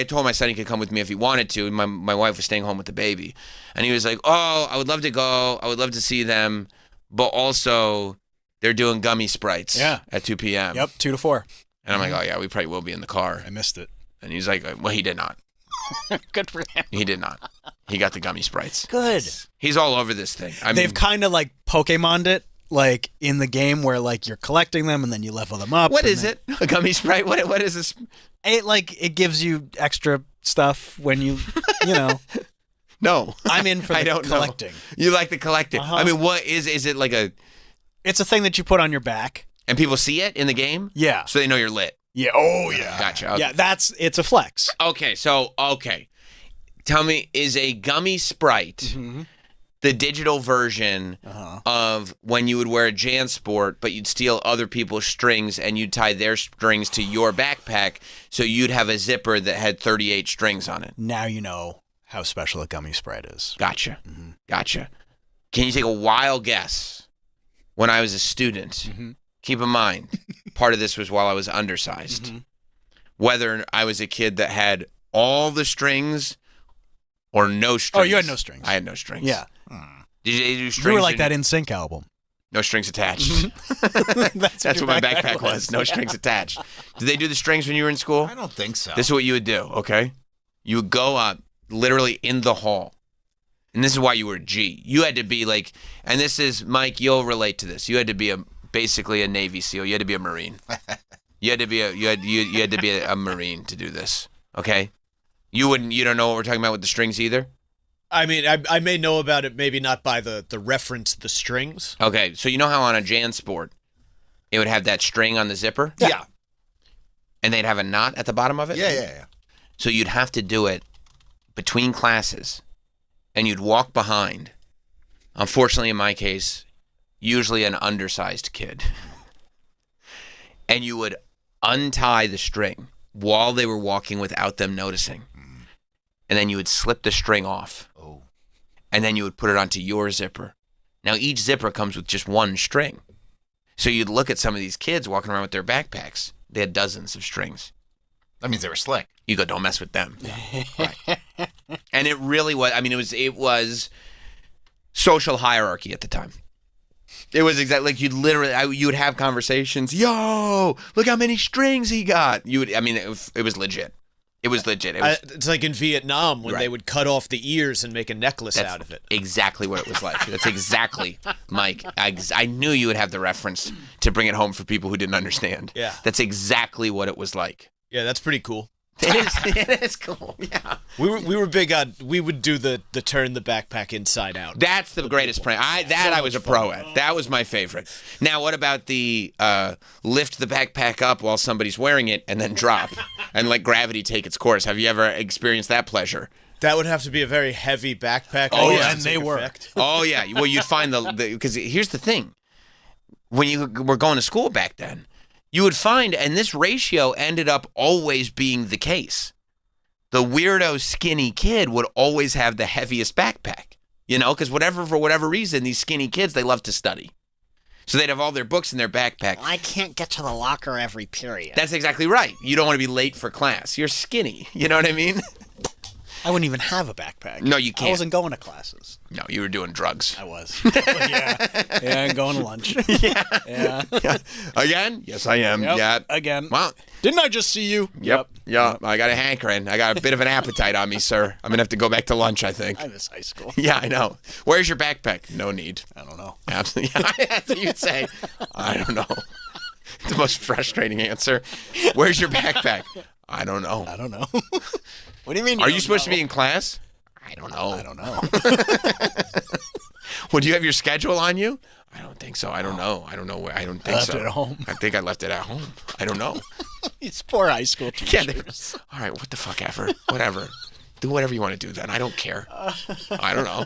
told my son he could come with me if he wanted to. My wife was staying home with the baby, and he was like, "Oh, I would love to go. I would love to see them, but also they're doing gummy sprites at 2 p.m.
Yep, 2 to 4.
And I'm like, "Oh yeah, we probably will be in the car."
I missed it.
And he's like, "Well, he did not.
Good for him.
He did not. He got the gummy sprites.
Good.
He's all over this thing.
They've kind of like Pokemon'd it, like in the game where like you're collecting them and then you level them up.
What is it? A gummy sprite? What is this?
It gives you extra stuff when you know.
No,
I'm in for the collecting.
You like the collecting?
Uh-huh.
I mean, what is it like a?
It's a thing that you put on your back,
and people see it in the game.
Yeah,
so they know you're lit.
Yeah. Oh yeah.
Gotcha. Okay.
Yeah, it's a flex.
Okay, tell me, is a gummy sprite the digital version of when you would wear a JanSport, but you'd steal other people's strings and you'd tie their strings to your backpack, so you'd have a zipper that had 38 strings on it?
Now you know how special a gummy sprite is.
Gotcha. Gotcha. Can you take a wild guess? When I was a student, keep in mind, part of this was while I was undersized, whether I was a kid that had all the strings or no strings.
Oh, you had no strings.
I had no strings.
Yeah.
Did they do strings?
You were like that NSYNC album.
No strings attached. That's what my backpack was. No strings attached. Did they do the strings when you were in school?
I don't think so.
This is what you would do, okay? You would go up literally in the hall. And this is why you were a G. You had to be like, and this is, Mike, you'll relate to this. You had to be basically a Navy SEAL. You had to be a Marine. You had to be a Marine to do this, okay? You don't know what we're talking about with the strings either?
I mean, I may know about it, maybe not by the reference, the strings.
Okay, so you know how on a JanSport, it would have that string on the zipper?
Yeah.
And they'd have a knot at the bottom of it?
Yeah.
So you'd have to do it between classes, and you'd walk behind. Unfortunately, in my case, usually an undersized kid. And you would untie the string while they were walking without them noticing. And then you would slip the string off.
Oh.
And then you would put it onto your zipper. Now, each zipper comes with just one string. So you'd look at some of these kids walking around with their backpacks. They had dozens of strings.
That means they were slick.
You go, don't mess with them. Right. And it really was, I mean, it was social hierarchy at the time. It was exactly like you would have conversations. Yo, look how many strings he got. It was legit. It was legit.
It's like in Vietnam when they would cut off the ears and make a necklace out of it.
Exactly what it was like. That's exactly, Mike. I knew you would have the reference to bring it home for people who didn't understand.
Yeah.
That's exactly what it was like.
Yeah, that's pretty cool.
It is cool. Yeah.
We were big on. We would do the turn the backpack inside out.
That's the greatest prank. I was a pro at. That was my favorite. Now, what about the lift the backpack up while somebody's wearing it and then drop and let gravity take its course? Have you ever experienced that pleasure?
That would have to be a very heavy backpack.
Oh yeah,
and they were.
Oh yeah. Well, you'd find because here's the thing: when you were going to school back then, you would find, and this ratio ended up always being the case. The weirdo skinny kid would always have the heaviest backpack, because for whatever reason, these skinny kids, they love to study. So they'd have all their books in their backpack.
I can't get to the locker every period.
That's exactly right. You don't want to be late for class. You're skinny. You know what I mean?
I wouldn't even have a backpack.
No, you can't.
I wasn't going to classes.
No, you were doing drugs.
I was. Yeah, and going to lunch. Yeah.
Again? Yes, I am.
Yep.
Yeah.
Again.
Well,
didn't I just see you?
Yep. Yeah. I got a hankering. I got a bit of an appetite on me, sir. I'm gonna have to go back to lunch, I think.
I miss high school.
Yeah, I know. Where's your backpack? No need.
I don't know.
Absolutely. That's what you'd say. I don't know. The most frustrating answer. Where's your backpack? I don't know.
I don't know. What do you mean?
Are you supposed to be in class? I don't know.
I don't know.
Well, do you have your schedule on you? I don't think so. I don't know. I don't know where. I don't think so.
I left it at home.
I think I left it at home. I don't know.
These poor high school teachers.
Yeah, all right, what the fuck ever. Whatever. Do whatever you want to do then. I don't care. I don't know.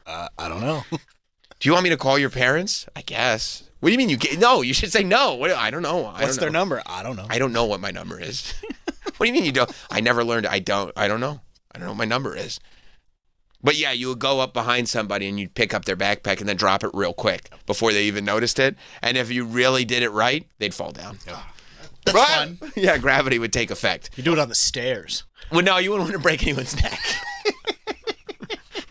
I don't know.
Do you want me to call your parents? I guess. What do you mean you get? No, you should say no. I don't know.
What's their number? I don't know.
I don't know what my number is. What do you mean you don't? I never learned. I don't know. I don't know what my number is. But yeah, you would go up behind somebody and you'd pick up their backpack and then drop it real quick before they even noticed it. And if you really did it right, they'd fall down.
Yeah.
That's fun.
Yeah, gravity would take effect.
You do it on the stairs.
Well, no, you wouldn't want to break anyone's neck.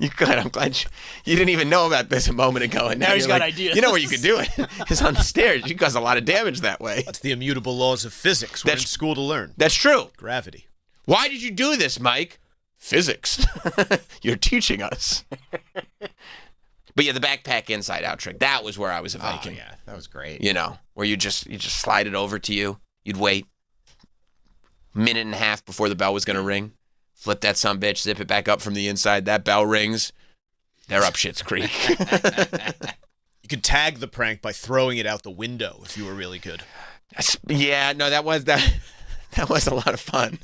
You could. I'm glad you didn't even know about this a moment ago. And
now he's
you're
got ideas.
You know where you could do it. It's on the stairs. You cause a lot of damage that way.
That's the immutable laws of physics. We're in school to learn.
That's true.
Gravity.
Why did you do this, Mike? Physics. You're teaching us. But yeah, the backpack inside out trick. That was where I was a Viking.
Oh, yeah, that was great.
You know, where you just slide it over to you. You'd wait a minute and a half before the bell was going to ring. Flip that sumbitch, zip it back up from the inside. That bell rings. They're up Schitt's Creek.
You could tag the prank by throwing it out the window if you were really good.
That was a lot of fun.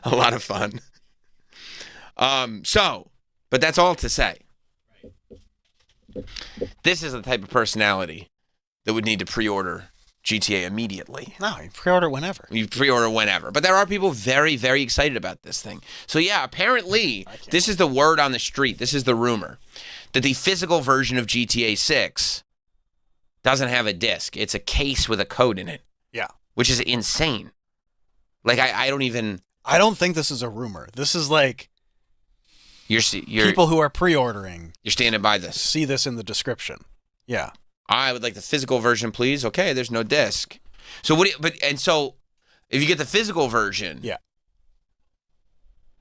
A lot of fun. But that's all to say. This is the type of personality that would need to pre-order GTA immediately.
No, you pre-order whenever.
You pre-order whenever. But there are people very, very excited about this thing. So yeah, apparently, this is the word on the street. This is the rumor. That the physical version of GTA 6 doesn't have a disc. It's a case with a code in it.
Yeah.
Which is insane. Like, I don't
think this is a rumor. This is like...
You're
people who are pre-ordering.
You're standing by this.
See this in the description. Yeah.
I would like the physical version, please. Okay, there's no disc. So so if you get the physical version,
yeah.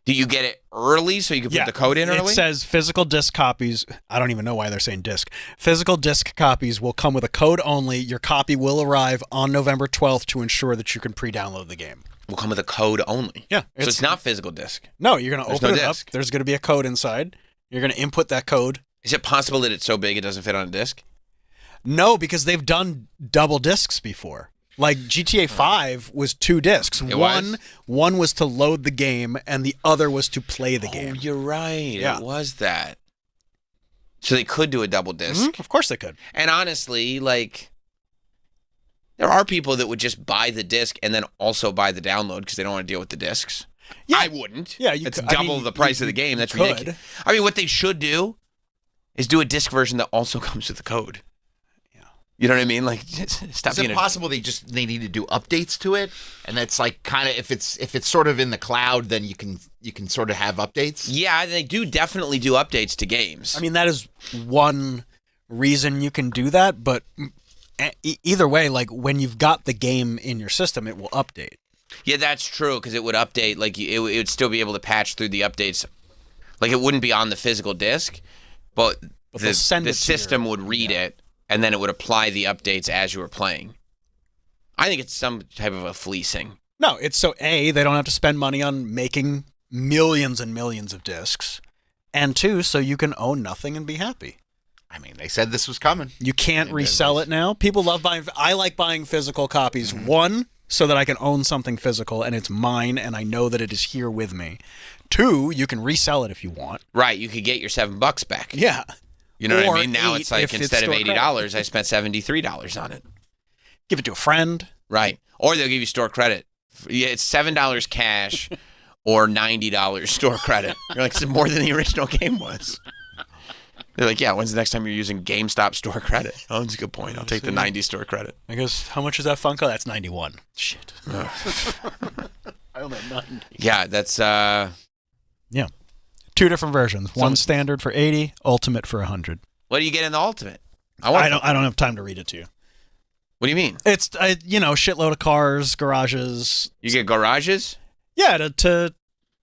Do you get it early so you can put the code in early?
It says physical disc copies. I don't even know why they're saying disc. Physical disc copies will come with a code only. Your copy will arrive on November 12th to ensure that you can pre-download the game.
Will come with a code only.
Yeah.
So it's not physical disc.
No, you're going to open it up. There's going to be a code inside. You're going to input that code.
Is it possible that it's so big it doesn't fit on a disc?
No, because they've done double discs before. Like GTA 5 was 2 discs. One was to load the game and the other was to play the game.
Oh, you're right.
Yeah.
It was that. So they could do a double disc.
Mm-hmm. Of course they could.
And honestly, like, there are people that would just buy the disc and then also buy the download because they don't want to deal with the discs. Yeah. I wouldn't.
Yeah,
it's double the price of the game. That's ridiculous. I mean, what they should do is do a disc version that also comes with the code. You know what I mean? Like, stop.
Is it possible they need to do updates to it, and that's like kind of if it's sort of in the cloud, then you can sort of have updates?
Yeah, they do definitely do updates to games.
I mean, that is one reason you can do that, but either way, like when you've got the game in your system, it will update.
Yeah, that's true because it would update. Like it would still be able to patch through the updates. Like it wouldn't be on the physical disc, but the system would read it. And then it would apply the updates as you were playing. I think it's some type of a fleecing.
No, it's so A, they don't have to spend money on making millions and millions of discs. And 2, so you can own nothing and be happy.
I mean, they said this was coming.
You can't resell it now. People love buying. I like buying physical copies. Mm-hmm. 1, so that I can own something physical and it's mine and I know that it is here with me. 2, you can resell it if you want.
Right, you could get your $7 back.
Yeah.
You know what I mean? Now it's like instead of $80, I spent $73 on it.
Give it to a friend.
Right. Or they'll give you store credit. Yeah, it's $7 cash or $90 store credit. You're like, it's more than the original game was. They're like, yeah, when's the next time you're using GameStop store credit? Oh, that's a good point. I'll take the 90 store credit.
I guess, how much is that Funko? That's 91. Shit. I owe that 90.
Yeah, that's...
Yeah. 2 different versions. One standard for 80, ultimate for 100.
What do you get in the ultimate?
I don't have time to read it to you.
What do you mean?
It's shitload of cars, garages.
You get garages?
Yeah,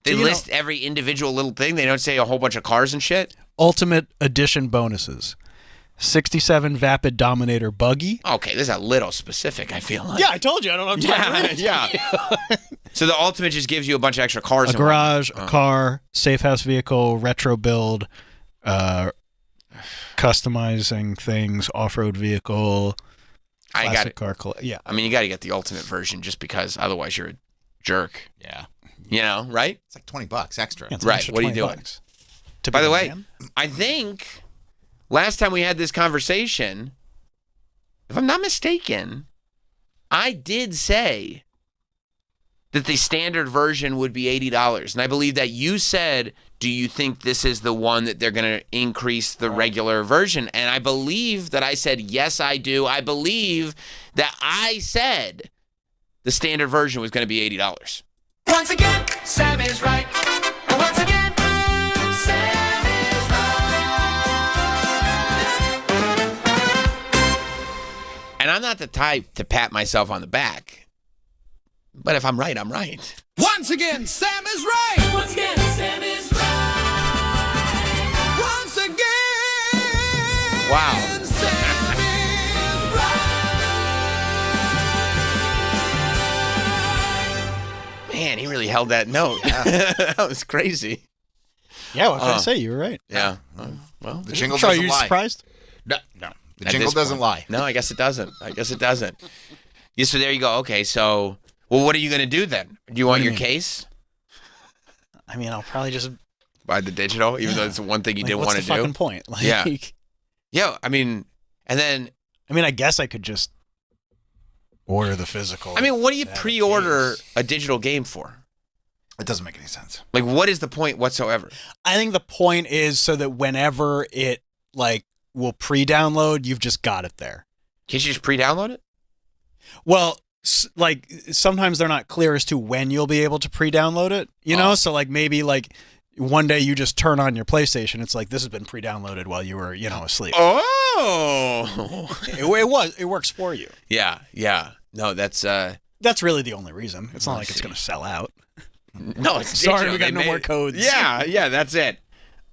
they list every individual little thing. They don't say a whole bunch of cars and shit.
Ultimate edition bonuses. 67 Vapid Dominator buggy.
Okay, this is a little specific, I feel like.
Yeah, I told you. I don't have time to read it.
Yeah. So the ultimate just gives you a bunch of extra cars.
A garage, a car, safe house vehicle, retro build, customizing things, off-road vehicle.
I got it.
Yeah.
I mean, you got to get the ultimate version just because otherwise you're a jerk.
Yeah.
You know, right?
It's like $20 extra.
Yeah, it's an
Right.
extra
What are you
$20
doing?
to
By
be
the
a
way,
man?
I think last time we had this conversation, if I'm not mistaken, I did say that the standard version would be $80. And I believe that you said, do you think this is the one that they're going to increase the regular version? And I believe that I said, yes, I do. I believe that I said the standard version was going to be $80.
Once again, Sam is right. Once again, Sam is right.
And I'm not the type to pat myself on the back. But if I'm right, I'm right.
Once again, Sam is right. Once again, Sam is right. Once again,
Wow.
Sam is right.
Man, he really held that note. That was crazy.
Yeah, what can I say? You were right.
Yeah. Well,
The jingle
Charlie,
doesn't
are you
lie.
surprised?
No. The
At
jingle
this
doesn't
point.
lie.
No, I guess it doesn't. Yeah, so there you go. Okay, so, well, what are you going to do then? Do you want
do you
your
mean?
case?
I mean, I'll probably just
Buy the digital, even though it's the one thing you didn't
what's
want to
the
do?
fucking point? Like,
Yeah. Yeah, I mean, and then...
I mean, I guess I could just order the physical.
I mean, what do you pre-order a digital game for?
It doesn't make any sense.
Like, what is the point whatsoever?
I think the point is so that whenever it, like, will pre-download, you've just got it there.
Can't you just pre-download it?
Well, like, sometimes they're not clear as to when you'll be able to pre-download it, you know? So, like, maybe, like, one day you just turn on your PlayStation, it's like, this has been pre-downloaded while you were, you know, asleep.
Oh!
It works for you.
Yeah. No, that's
really the only reason. It's not like it's going to sell out.
No, it's
sorry,
digital.
we got
They
no
made
more
it.
codes.
Yeah, that's it.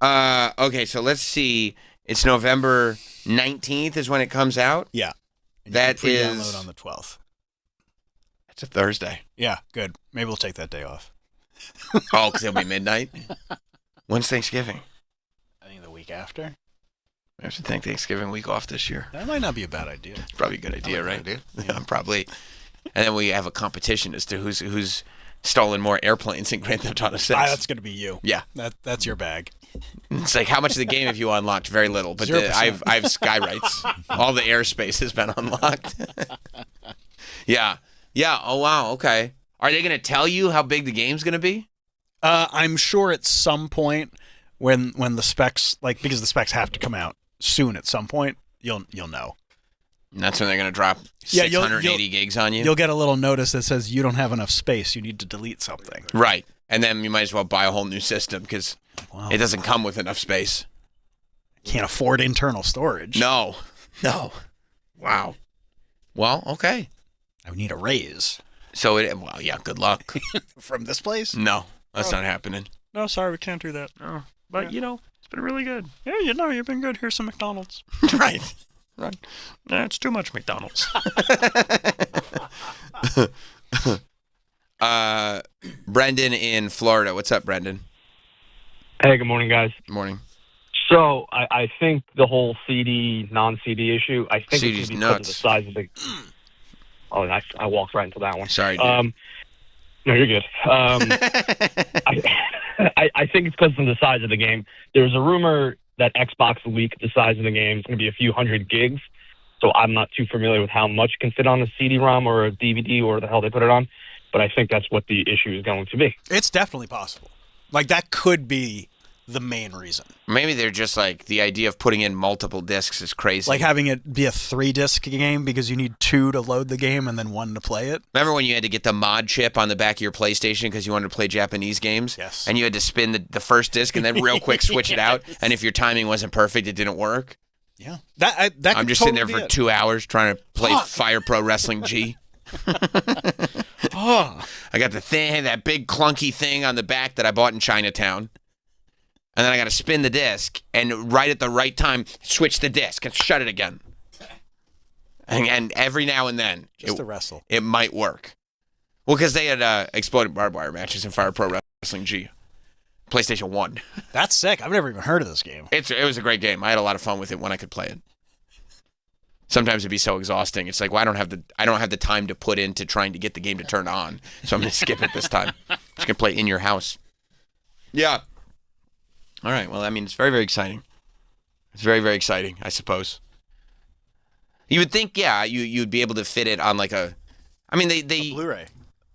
Okay, so let's see. It's November 19th is when it comes out.
Yeah. And
That
you can
is
pre-download on the 12th.
It's a Thursday.
Yeah, good. Maybe we'll take that day off.
Oh, because it'll be midnight. When's Thanksgiving?
I think the week after.
I have to take Thanksgiving week off this year.
That might not be a bad idea.
It's probably a good idea, right?
Idea.
Yeah, probably. And then we have a competition as to who's stolen more airplanes in Grand Theft Auto 6.
That's going to be you.
Yeah.
That's your bag.
It's like, how much of the game have you unlocked? Very little. But I have sky rights. All the airspace has been unlocked. Yeah. Oh, wow. Okay. Are they going to tell you how big the game's going to be?
I'm sure at some point when the specs, like, because the specs have to come out soon at some point, you'll know.
And that's when they're going to drop
Yeah,
680 gigs on you?
You'll get a little notice that says you don't have enough space. You need to delete something.
Right. And then you might as well buy a whole new system because it doesn't come with enough space.
Can't afford internal storage.
No. Wow. Well, okay.
I would need a raise.
So, good luck.
From this place?
No, that's not happening.
No, sorry, we can't do that. Oh, but, you know, it's been really good. Yeah, you've been good. Here's some McDonald's.
Right.
Nah, it's too much McDonald's.
Brendan in Florida. What's up, Brendan?
Hey, good morning, guys.
Good morning.
So I think the whole CD, non-CD issue, I think
CD's
it's because
nuts.
of the size of the... Oh, I walked right into that one.
Sorry, dude.
No, you're good. I think it's because of the size of the game. There's a rumor that Xbox leaked the size of the game. It's going to be a few hundred gigs. So I'm not too familiar with how much can fit on a CD-ROM or a DVD or the hell they put it on. But I think that's what the issue is going to be.
It's definitely possible. Like, that could be the main reason.
Maybe they're just like, the idea of putting in multiple discs is crazy.
Like having it be a 3-disc game because you need 2 to load the game and then 1 to play it.
Remember when you had to get the mod chip on the back of your PlayStation because you wanted to play Japanese games?
Yes.
And you had to spin the first disc and then real quick switch it out. And if your timing wasn't perfect, it didn't work.
Yeah. That
I'm just sitting there for 2 hours trying to play Fire Pro Wrestling G.
Oh.
I got the thing, that big clunky thing on the back that I bought in Chinatown. And then I got to spin the disc and right at the right time, switch the disc and shut it again. And every now and then,
just to wrestle,
it might work. Well, because they had exploded barbed wire matches in Fire Pro Wrestling G, PlayStation 1.
That's sick. I've never even heard of this game.
It was a great game. I had a lot of fun with it when I could play it. Sometimes it'd be so exhausting. It's like, well, I don't have the time to put into trying to get the game to turn on. So I'm going to skip it this time. Just going to play In Your House. Yeah. All right. Well, I mean, it's very, very exciting. It's very, very exciting, I suppose. You would think, yeah, you'd be able to fit it on like a they
Blu-ray.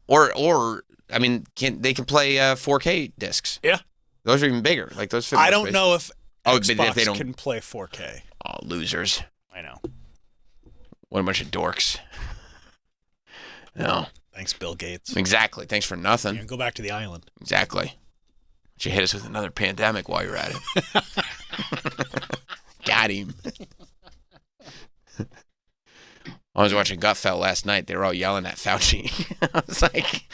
Or I mean, they can play 4K discs.
Yeah.
Those are even bigger. Like those fit
I don't know if Xbox
if they don't
can play 4K.
Oh, losers.
I know.
What a bunch of dorks. No.
Thanks, Bill Gates.
Exactly. Thanks for nothing.
Yeah, go back to the island.
Exactly. But you hit us with another pandemic while you're at it. Got him. I was watching Gutfeld last night. They were all yelling at Fauci. I was like,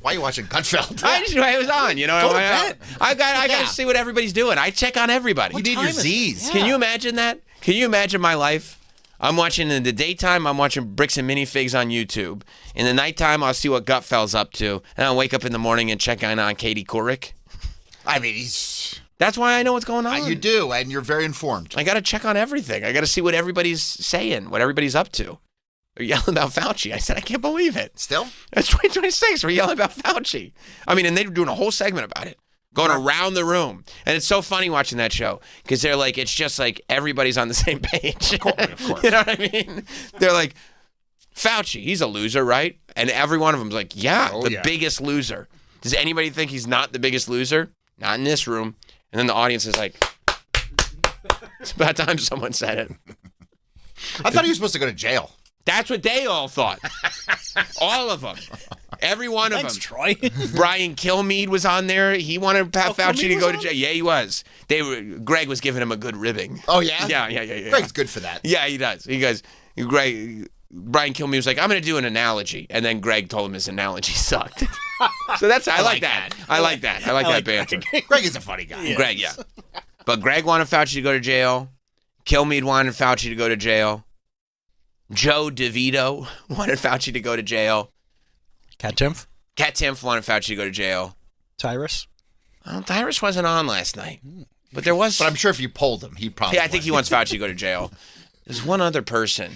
why are you watching Gutfeld?
It was on, you know.
Go to bed.
I got to see what everybody's doing. I check on everybody.
You need your Z's.
Yeah. Can you imagine that? Can you imagine my life? I'm watching in the daytime, I'm watching Bricks and Minifigs on YouTube. In the nighttime, I'll see what Gutfeld's up to. And I'll wake up in the morning and check on Katie Couric.
I mean,
that's why I know what's going on.
You do, and you're very informed.
I got to check on everything. I got to see what everybody's saying, what everybody's up to. They're yelling about Fauci. I said, I can't believe it.
Still?
It's 2026. We're yelling about Fauci. I mean, and they were doing a whole segment about it. Going around the room. And it's so funny watching that show because they're like, it's just like everybody's on the same page.
Of course.
You know what I mean? They're like, Fauci, he's a loser, right? And every one of them's like, the biggest loser. Does anybody think he's not the biggest loser? Not in this room. And then the audience is like, it's about time someone said it.
I thought he was supposed to go to jail.
That's what they all thought. All of them. Every one of them.
Troy.
Brian Kilmeade was on there. He wanted Fauci to go to jail. Yeah, he was. Greg was giving him a good ribbing.
Oh, yeah?
Yeah.
Greg's good for that.
Yeah, he does. He goes, Brian Kilmeade was like, I'm going to do an analogy. And then Greg told him his analogy sucked. So I like that. I like that. I like that banter.
Greg is a funny guy.
Yes. Greg, yeah. But Greg wanted Fauci to go to jail. Kilmeade wanted Fauci to go to jail. Joe DeVito wanted Fauci to go to jail.
Cat Timpf
wanted Fauci to go to jail.
Tyrus?
Well, Tyrus wasn't on last night. But there was...
But I'm sure if you polled him, he'd probably...
Yeah, I think he wants Fauci to go to jail. There's one other person.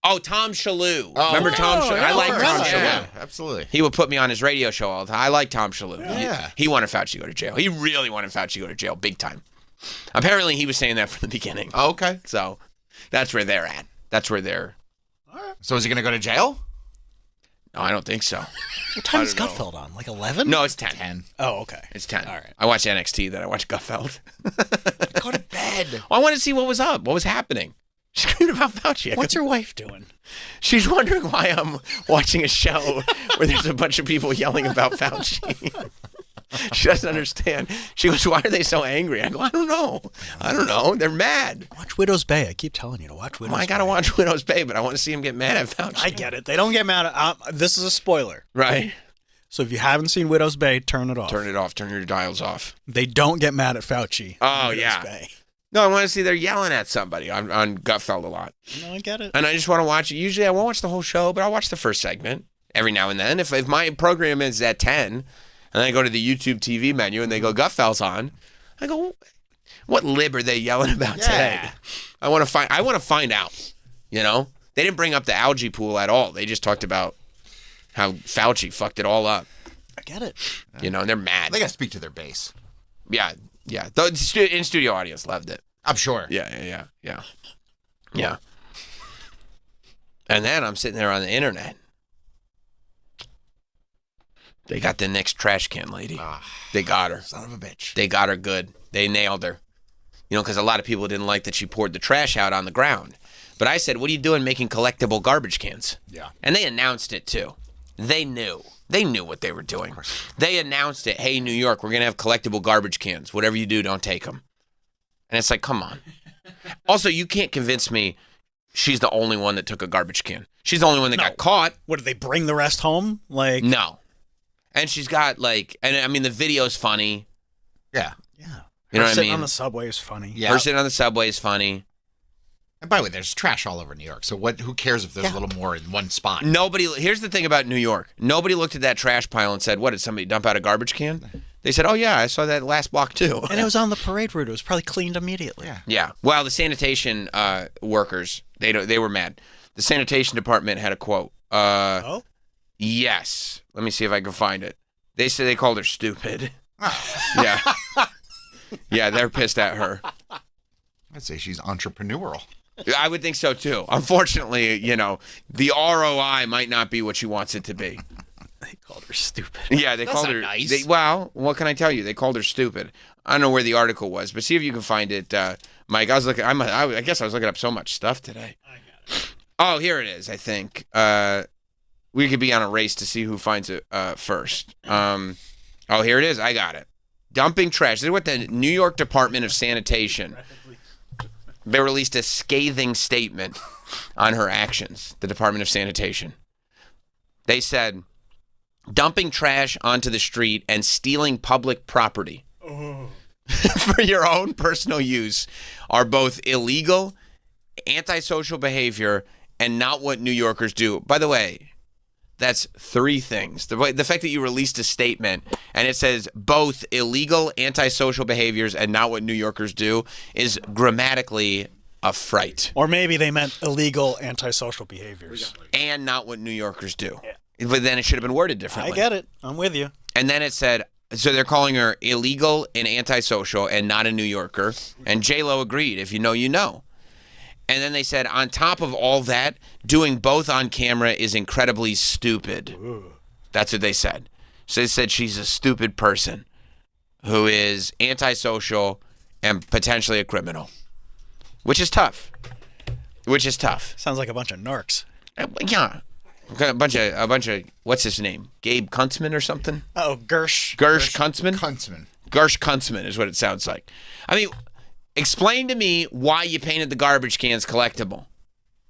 Oh, Tom Shalhoub. Remember Tom Shalhoub? I like Tom Shalhoub.
Yeah, absolutely.
He would put me on his radio show all the time. I like Tom Shalhoub.
Yeah.
He wanted Fauci to go to jail. He really wanted Fauci to go to jail big time. Apparently, he was saying that from the beginning.
Oh, okay.
So that's where they're at. That's where they're...
So is he going to go to jail?
No, I don't think so.
What time is Gutfeld on? Like 11?
No, it's 10.
Oh, okay.
It's 10.
All right.
I watched NXT, then I watched Gutfeld.
Go to bed.
Well, I wanted to see what was up. What was happening? Screaming about Fauci.
What's your wife doing?
She's wondering why I'm watching a show where there's a bunch of people yelling about Fauci. She doesn't understand. She goes, why are they so angry? I go, I don't know. They're mad.
Watch Widow's Bay. I keep telling you to watch Widow's Bay.
I got to watch Widow's Bay, but I want to see him get mad at Fauci.
I get it. They don't get mad at... this is a spoiler.
Right.
So if you haven't seen Widow's Bay, turn it off.
Turn it off. Turn your dials off.
They don't get mad at Fauci.
Oh, yeah.
Bay.
No, I want to see they're yelling at somebody on Gutfeld a lot.
No, I get it.
And I just want to watch it. Usually I won't watch the whole show, but I'll watch the first segment every now and then. If my program is at 10... And then I go to the YouTube TV menu and they go, Gutfeld's on. I go, what lib are they yelling about today? I want to find out. You know? They didn't bring up the algae pool at all. They just talked about how Fauci fucked it all up.
I get it.
You know, and they're mad.
They got to speak to their base.
Yeah. The in-studio audience loved it.
I'm sure.
Yeah. And then I'm sitting there on the internet. They got the next trash can lady. They got her.
Son of a bitch.
They got her good. They nailed her. You know, because a lot of people didn't like that she poured the trash out on the ground. But I said, what are you doing making collectible garbage cans?
Yeah.
And they announced it, too. They knew. They knew what they were doing. They announced it. Hey, New York, we're going to have collectible garbage cans. Whatever you do, don't take them. And it's like, come on. Also, you can't convince me she's the only one that took a garbage can. She's the only one that got caught.
What, did they bring the rest home?
No. And she's got and I mean, the video's funny.
Yeah.
You know what I mean?
Sitting on the subway is funny.
Yeah. Her sitting on the subway is funny.
And by the way, there's trash all over New York. So who cares if there's a little more in one spot?
Here's the thing about New York. Nobody looked at that trash pile and said, what, did somebody dump out a garbage can? They said, oh, yeah, I saw that last block, too.
And it was on the parade route. It was probably cleaned immediately.
Yeah. Well, the sanitation workers, they were mad. The sanitation department had a quote.
Oh?
Yes. Let me see if I can find it. They said they called her stupid. Yeah. Yeah, they're pissed at her.
I'd say she's entrepreneurial.
I would think so, too. Unfortunately, the ROI might not be what she wants it to be.
They called her stupid.
Yeah, they called her.
Nice.
Well, what can I tell you? They called her stupid. I don't know where the article was, but see if you can find it, Mike. I was looking. I guess I was looking up so much stuff today. I got it. Oh, here it is. I think we could be on a race to see who finds it first. Oh, here it is. I got it. Dumping trash. This is what the New York Department of Sanitation. They released a scathing statement on her actions. The Department of Sanitation. They said, dumping trash onto the street and stealing public property for your own personal use are both illegal, antisocial behavior, and not what New Yorkers do. By the way, that's three things. The fact that you released a statement and it says both illegal, antisocial behaviors and not what New Yorkers do is grammatically a fright.
Or maybe they meant illegal, antisocial behaviors.
And not what New Yorkers do. Yeah. But then it should have been worded differently.
I get it. I'm with you.
And then it said, so they're calling her illegal and antisocial and not a New Yorker. And J-Lo agreed. If you know, you know. And then they said, on top of all that, doing both on camera is incredibly stupid. Ooh. That's what they said. So they said she's a stupid person who is antisocial and potentially a criminal, which is tough.
Sounds like a bunch of narcs.
Yeah. A bunch of, what's his name? Gabe Kuntzman or something?
Oh, Gersh
Kuntzman?
Kuntzman.
Gersh Kuntzman is what it sounds like. I mean, explain to me why you painted the garbage cans collectible.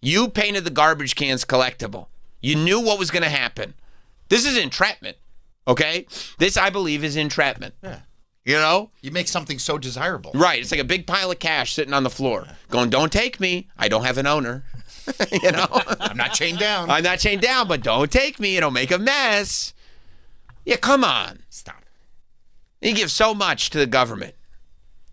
You painted the garbage cans collectible. You knew what was going to happen. This is entrapment, okay? This, I believe, is entrapment.
Yeah.
You know?
You make something so desirable.
Right. It's like a big pile of cash sitting on the floor going, don't take me. I don't have an owner. You know?
I'm not chained down.
I'm not chained down, but don't take me. It'll make a mess. Yeah, come on.
Stop.
You give so much to the government.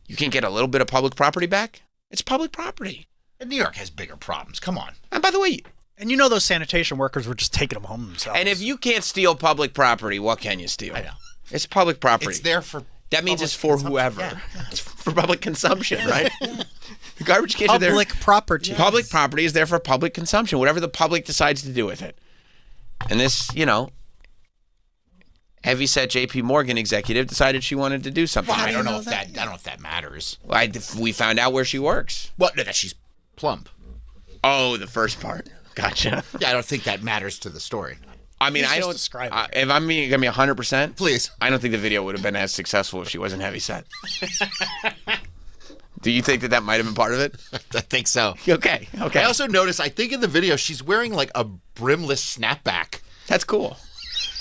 You can't get a little bit of public property back? It's public property.
And New York has bigger problems. Come on.
And by the way,
and you know those sanitation workers were just taking them home themselves.
And if you can't steal public property, what can you steal?
I know.
It's public property.
It's there for
That means it's for whoever.
Yeah.
It's for public consumption, right? The garbage cans are there.
Public property.
Public property is there for public consumption, whatever the public decides to do with it. And this, heavyset J.P. Morgan executive decided she wanted to do something.
Well, I don't know if that matters.
Well, we found out where she works.
Well, no, that she's plump.
Oh, the first part. Gotcha.
Yeah, I don't think that matters to the story.
I mean, I don't.
Describe
if I'm going to be 100%,
please.
I don't think the video would have been as successful if she wasn't heavyset. Do you think that might have been part of it?
I think so.
Okay.
I also noticed, I think in the video, she's wearing like a brimless snapback.
That's cool.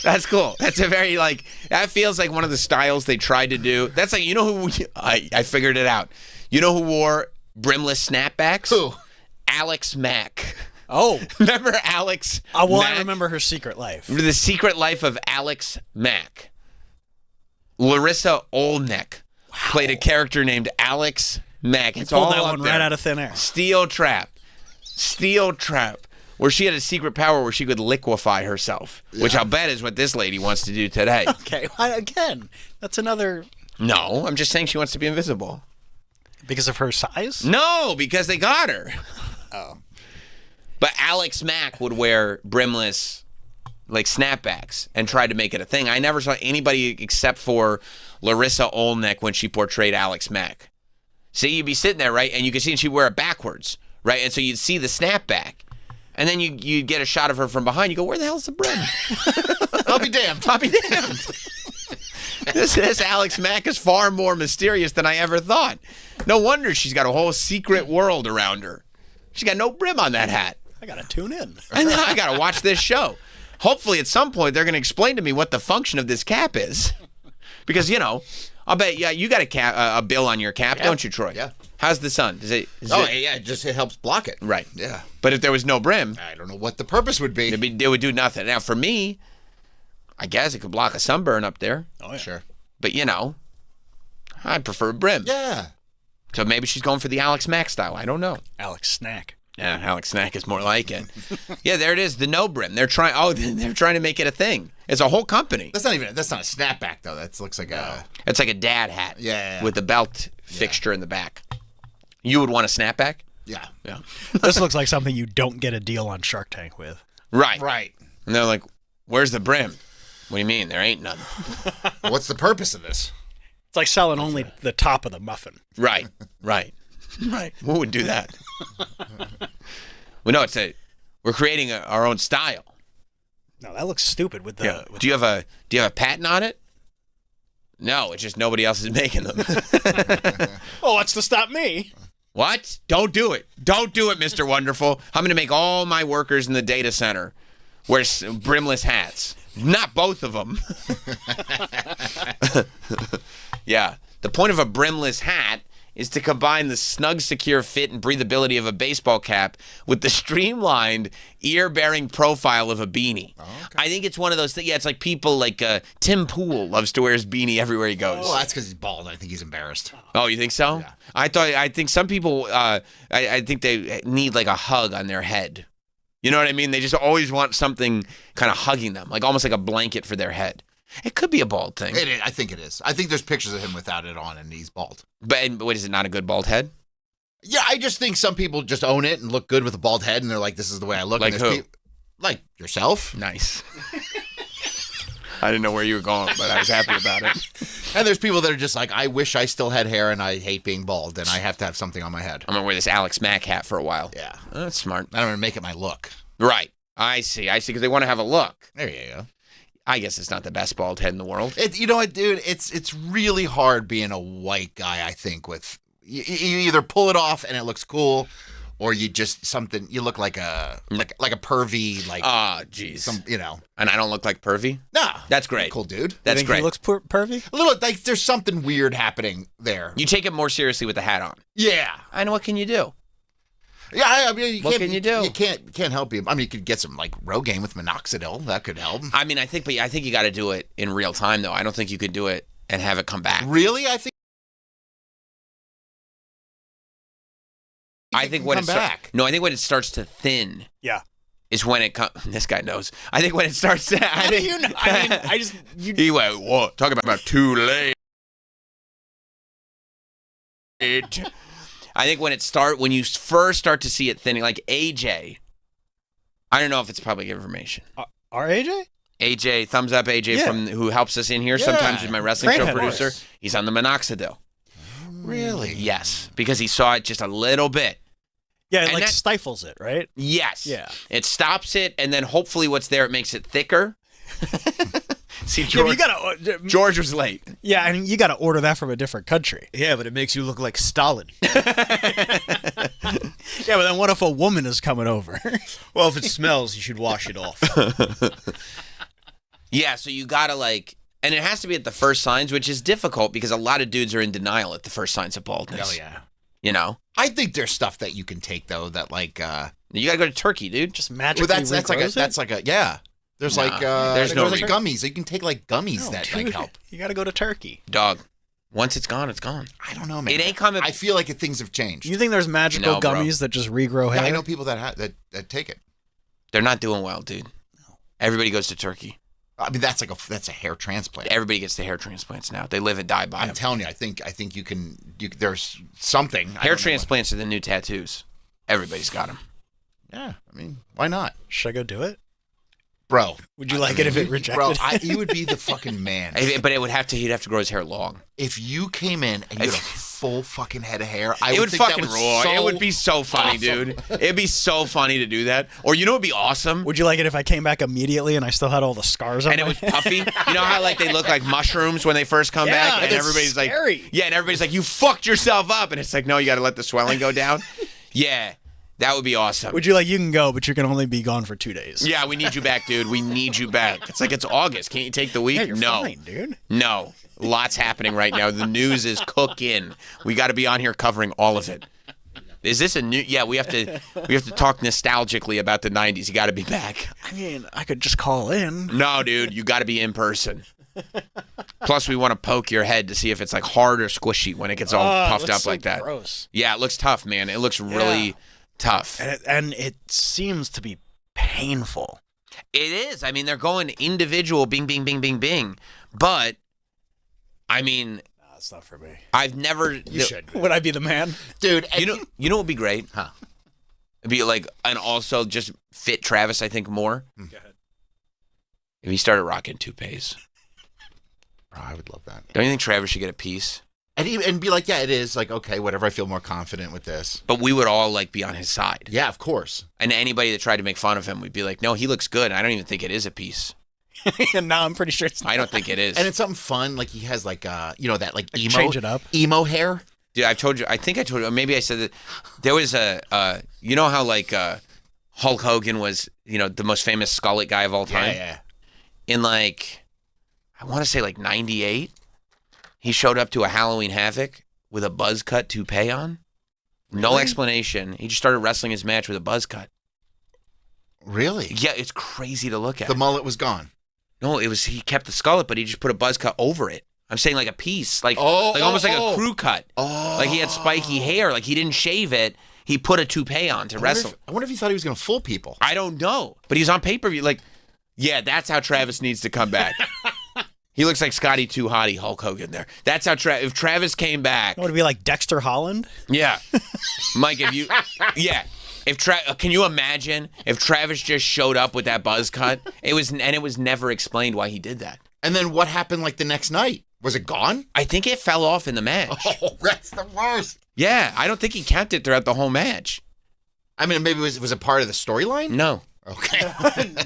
That's cool. That's a very, that feels like one of the styles they tried to do. That's like, who, I figured it out. You know who wore brimless snapbacks?
Who?
Alex Mack.
Oh.
Remember Alex Mack?
I remember her secret life.
The secret life of Alex Mack. Larissa Olnick played a character named Alex Mack. It's
pulled
all
that
up
one
there.
right out of thin air.
Steel Trap. Where she had a secret power where she could liquefy herself, which I'll bet is what this lady wants to do today.
Okay, again, that's another...
No, I'm just saying she wants to be invisible.
Because of her size?
No, because they got her.
Oh.
But Alex Mack would wear brimless, snapbacks and tried to make it a thing. I never saw anybody except for Larissa Olnick when she portrayed Alex Mack. See, you'd be sitting there, right, and you could see she'd wear it backwards, right? And so you'd see the snapback. And then you get a shot of her from behind. You go, where the hell's the brim?
I'll be damned.
This Alex Mack is far more mysterious than I ever thought. No wonder she's got a whole secret world around her. She's got no brim on that hat.
I got to tune in.
I got to watch this show. Hopefully at some point they're going to explain to me what the function of this cap is. Because, I'll bet, you got a bill on your cap, don't you, Troy?
Yeah.
How's the sun?
It helps block it.
Right.
Yeah.
But if there was no brim,
I don't know what the purpose would be.
It would do nothing. Now, for me, I guess it could block a sunburn up there.
Oh, yeah. Sure.
But, I prefer brim.
Yeah.
So maybe she's going for the Alex Mack style. I don't know.
Alex Snack.
Yeah, Alex Snack is more like it. Yeah, there it is. The no brim. They're trying to make it a thing. It's a whole company.
That's not a snapback though. That looks like
It's like a dad hat.
Yeah.
With the belt fixture in the back. You would want a snapback?
Yeah.
Yeah.
This looks like something you don't get a deal on Shark Tank with.
Right.
Right.
And they're like, "Where's the brim?" What do you mean? There ain't none.
What's the purpose of this?
It's like selling only the top of the muffin.
Right. Right. Who would do that? Well, no, we're creating our own style.
No, that looks stupid with the.
Yeah. Do you have a patent on it? No, it's just nobody else is making them.
Oh, what's to stop me?
What? Don't do it. Don't do it, Mr. Wonderful. I'm going to make all my workers in the data center wear brimless hats. Not both of them. Yeah. The point of a brimless hat is to combine the snug, secure fit and breathability of a baseball cap with the streamlined, ear-bearing profile of a beanie. Oh, okay. I think it's one of those things. Yeah, it's like people like Tim Pool loves to wear his beanie everywhere he goes.
Oh, that's because he's bald. I think he's embarrassed.
Oh, you think so? Yeah. I think some people, I think they need like a hug on their head. You know what I mean? They just always want something kind of hugging them, like almost like a blanket for their head. It could be a bald thing.
It is. I think it is. I think there's pictures of him without it on, and he's bald.
But what is it? Not a good bald head?
Yeah, I just think some people just own it and look good with a bald head, and they're like, "This is the way I look."
Like who?
Like yourself.
Nice. I didn't know where you were going, but I was happy about it.
And there's people that are just like, "I wish I still had hair, and I hate being bald, and I have to have something on my head."
I'm gonna wear this Alex Mack hat for a while.
Yeah,
that's smart.
I'm gonna make it my look.
Right. I see, because they want to have a look.
There you go.
I guess it's not the best bald head in the world.
You know what, dude? It's really hard being a white guy, I think, with you either pull it off and it looks cool, or you just you look like a pervy, like
jeez.
And
I don't look like pervy?
No.
That's great.
Cool, dude.
That's great.
He looks pervy?
A little like there's something weird happening there.
You take it more seriously with the hat on.
Yeah.
And what can you do?
Yeah, I mean,
what can you do?
You can't help you. I mean, you could get some like Rogaine with minoxidil. That could help.
I mean, I think you got to do it in real time, though. I don't think you could do it and have it come back.
Really? I think
when when it starts to thin.
Yeah.
Is when it comes. This guy knows. I think when it starts to.
How do you know? I mean, I just.
He went, what? Talking about too late. I think when you first start to see it thinning, like AJ, I don't know if it's public information.
Our AJ?
AJ, thumbs up AJ from who helps us in here sometimes with my wrestling show producer. He's on the minoxidil.
Really?
Yes, because he saw it just a little bit.
Yeah, it stifles it, right?
Yes.
Yeah.
It stops it, and then hopefully what's there, it makes it thicker. See, George was late.
Yeah, and you got to order that from a different country.
Yeah, but it makes you look like Stalin.
Yeah, but then what if a woman is coming over?
Well, if it smells, you should wash it off.
Yeah, so you got to and it has to be at the first signs, which is difficult because a lot of dudes are in denial at the first signs of baldness.
Oh, yeah.
You know?
I think there's stuff that you can take, though, that
you got to go to Turkey, dude.
Just magically
that's like a yeah. There's there's gummies. You can take gummies that help.
You got to go to Turkey.
Dog. Once it's gone, it's gone.
I don't know, man.
It ain't coming.
I feel like things have changed.
You think there's magical gummies that just regrow hair?
Yeah, I know people that take it.
They're not doing well, dude. Everybody goes to Turkey.
I mean, that's a hair transplant.
Everybody gets the hair transplants now. They live and die by them.
I'm telling you, I think you can. There's something.
Hair transplants are the new tattoos. Everybody's got them.
Yeah, I mean, why not?
Should I go do it?
Bro,
would you like it if it rejected?
Bro, you would be the fucking man.
But he'd have to grow his hair long.
If you came in and you had a full fucking head of hair,
it would fucking roar. It would be so funny, dude. It'd be so funny to do that. Or you know what'd be awesome?
Would you like it if I came back immediately and I still had all the scars on
and it was puffy? You know how they look like mushrooms when they first come back, and everybody's
scary.
and everybody's like, you fucked yourself up, and it's like, no, you got to let the swelling go down. Yeah. That would be awesome.
Would you you can go, but you can only be gone for 2 days.
Yeah, we need you back, dude. We need you back. It's it's August. Can't you take the week?
Yeah, you're fine, dude.
No. Lots happening right now. The news is cooking. We got to be on here covering all of it. Is this a new? Yeah, we have to talk nostalgically about the 90s. You got to be back.
I mean, I could just call in.
No, dude, you got to be in person. Plus, we want to poke your head to see if it's like hard or squishy when it gets all puffed up like that.
Gross.
Yeah, it looks tough, man. It looks really tough.
And it seems to be painful.
It is. I mean, they're going individual, bing, bing, bing, bing, bing. But, I mean...
That's not for me.
I've never...
You should. Would I be the man?
Dude,
you know what would be great?
Huh.
It'd be like, and also just fit Travis, I think, more.
Go ahead.
If he started rocking toupees.
Oh, I would love that.
Don't you think Travis should get a piece?
And be like, yeah, it is. Like, okay, whatever. I feel more confident with this.
But we would all like be on his side.
Yeah, of course.
And anybody that tried to make fun of him, we'd be like, no, he looks good. I don't even think it is a piece.
And now I'm pretty sure it's not.
I don't think it is.
And it's something fun. Like he has like, that like emo.
Change it up.
Emo hair.
Dude, I think I told you, maybe I said that there was you know how like Hulk Hogan was, the most famous skullet guy of all time?
Yeah.
In like, I want to say like 98, he showed up to a Halloween Havoc with a buzz cut toupee on. No explanation. He just started wrestling his match with a buzz cut.
Really?
Yeah, it's crazy to look at.
The mullet was gone.
No, he kept the skullet, but he just put a buzz cut over it. I'm saying like a piece, almost like a crew cut.
Oh.
Like he had spiky hair, like he didn't shave it. He put a toupee on to wrestle.
I wonder if he thought he was going to fool people.
I don't know, but he's on pay-per-view. Like, yeah, that's how Travis needs to come back. He looks like Scotty Too Hottie Hulk Hogan there. That's how if Travis came back.
Would it be like Dexter Holland?
Yeah. Mike, can you imagine if Travis just showed up with that buzz cut? It was never explained why he did that.
And then what happened like the next night? Was it gone?
I think it fell off in the match.
Oh, that's the worst.
Yeah, I don't think he kept it throughout the whole match.
I mean, maybe it was a part of the storyline?
No.
Okay.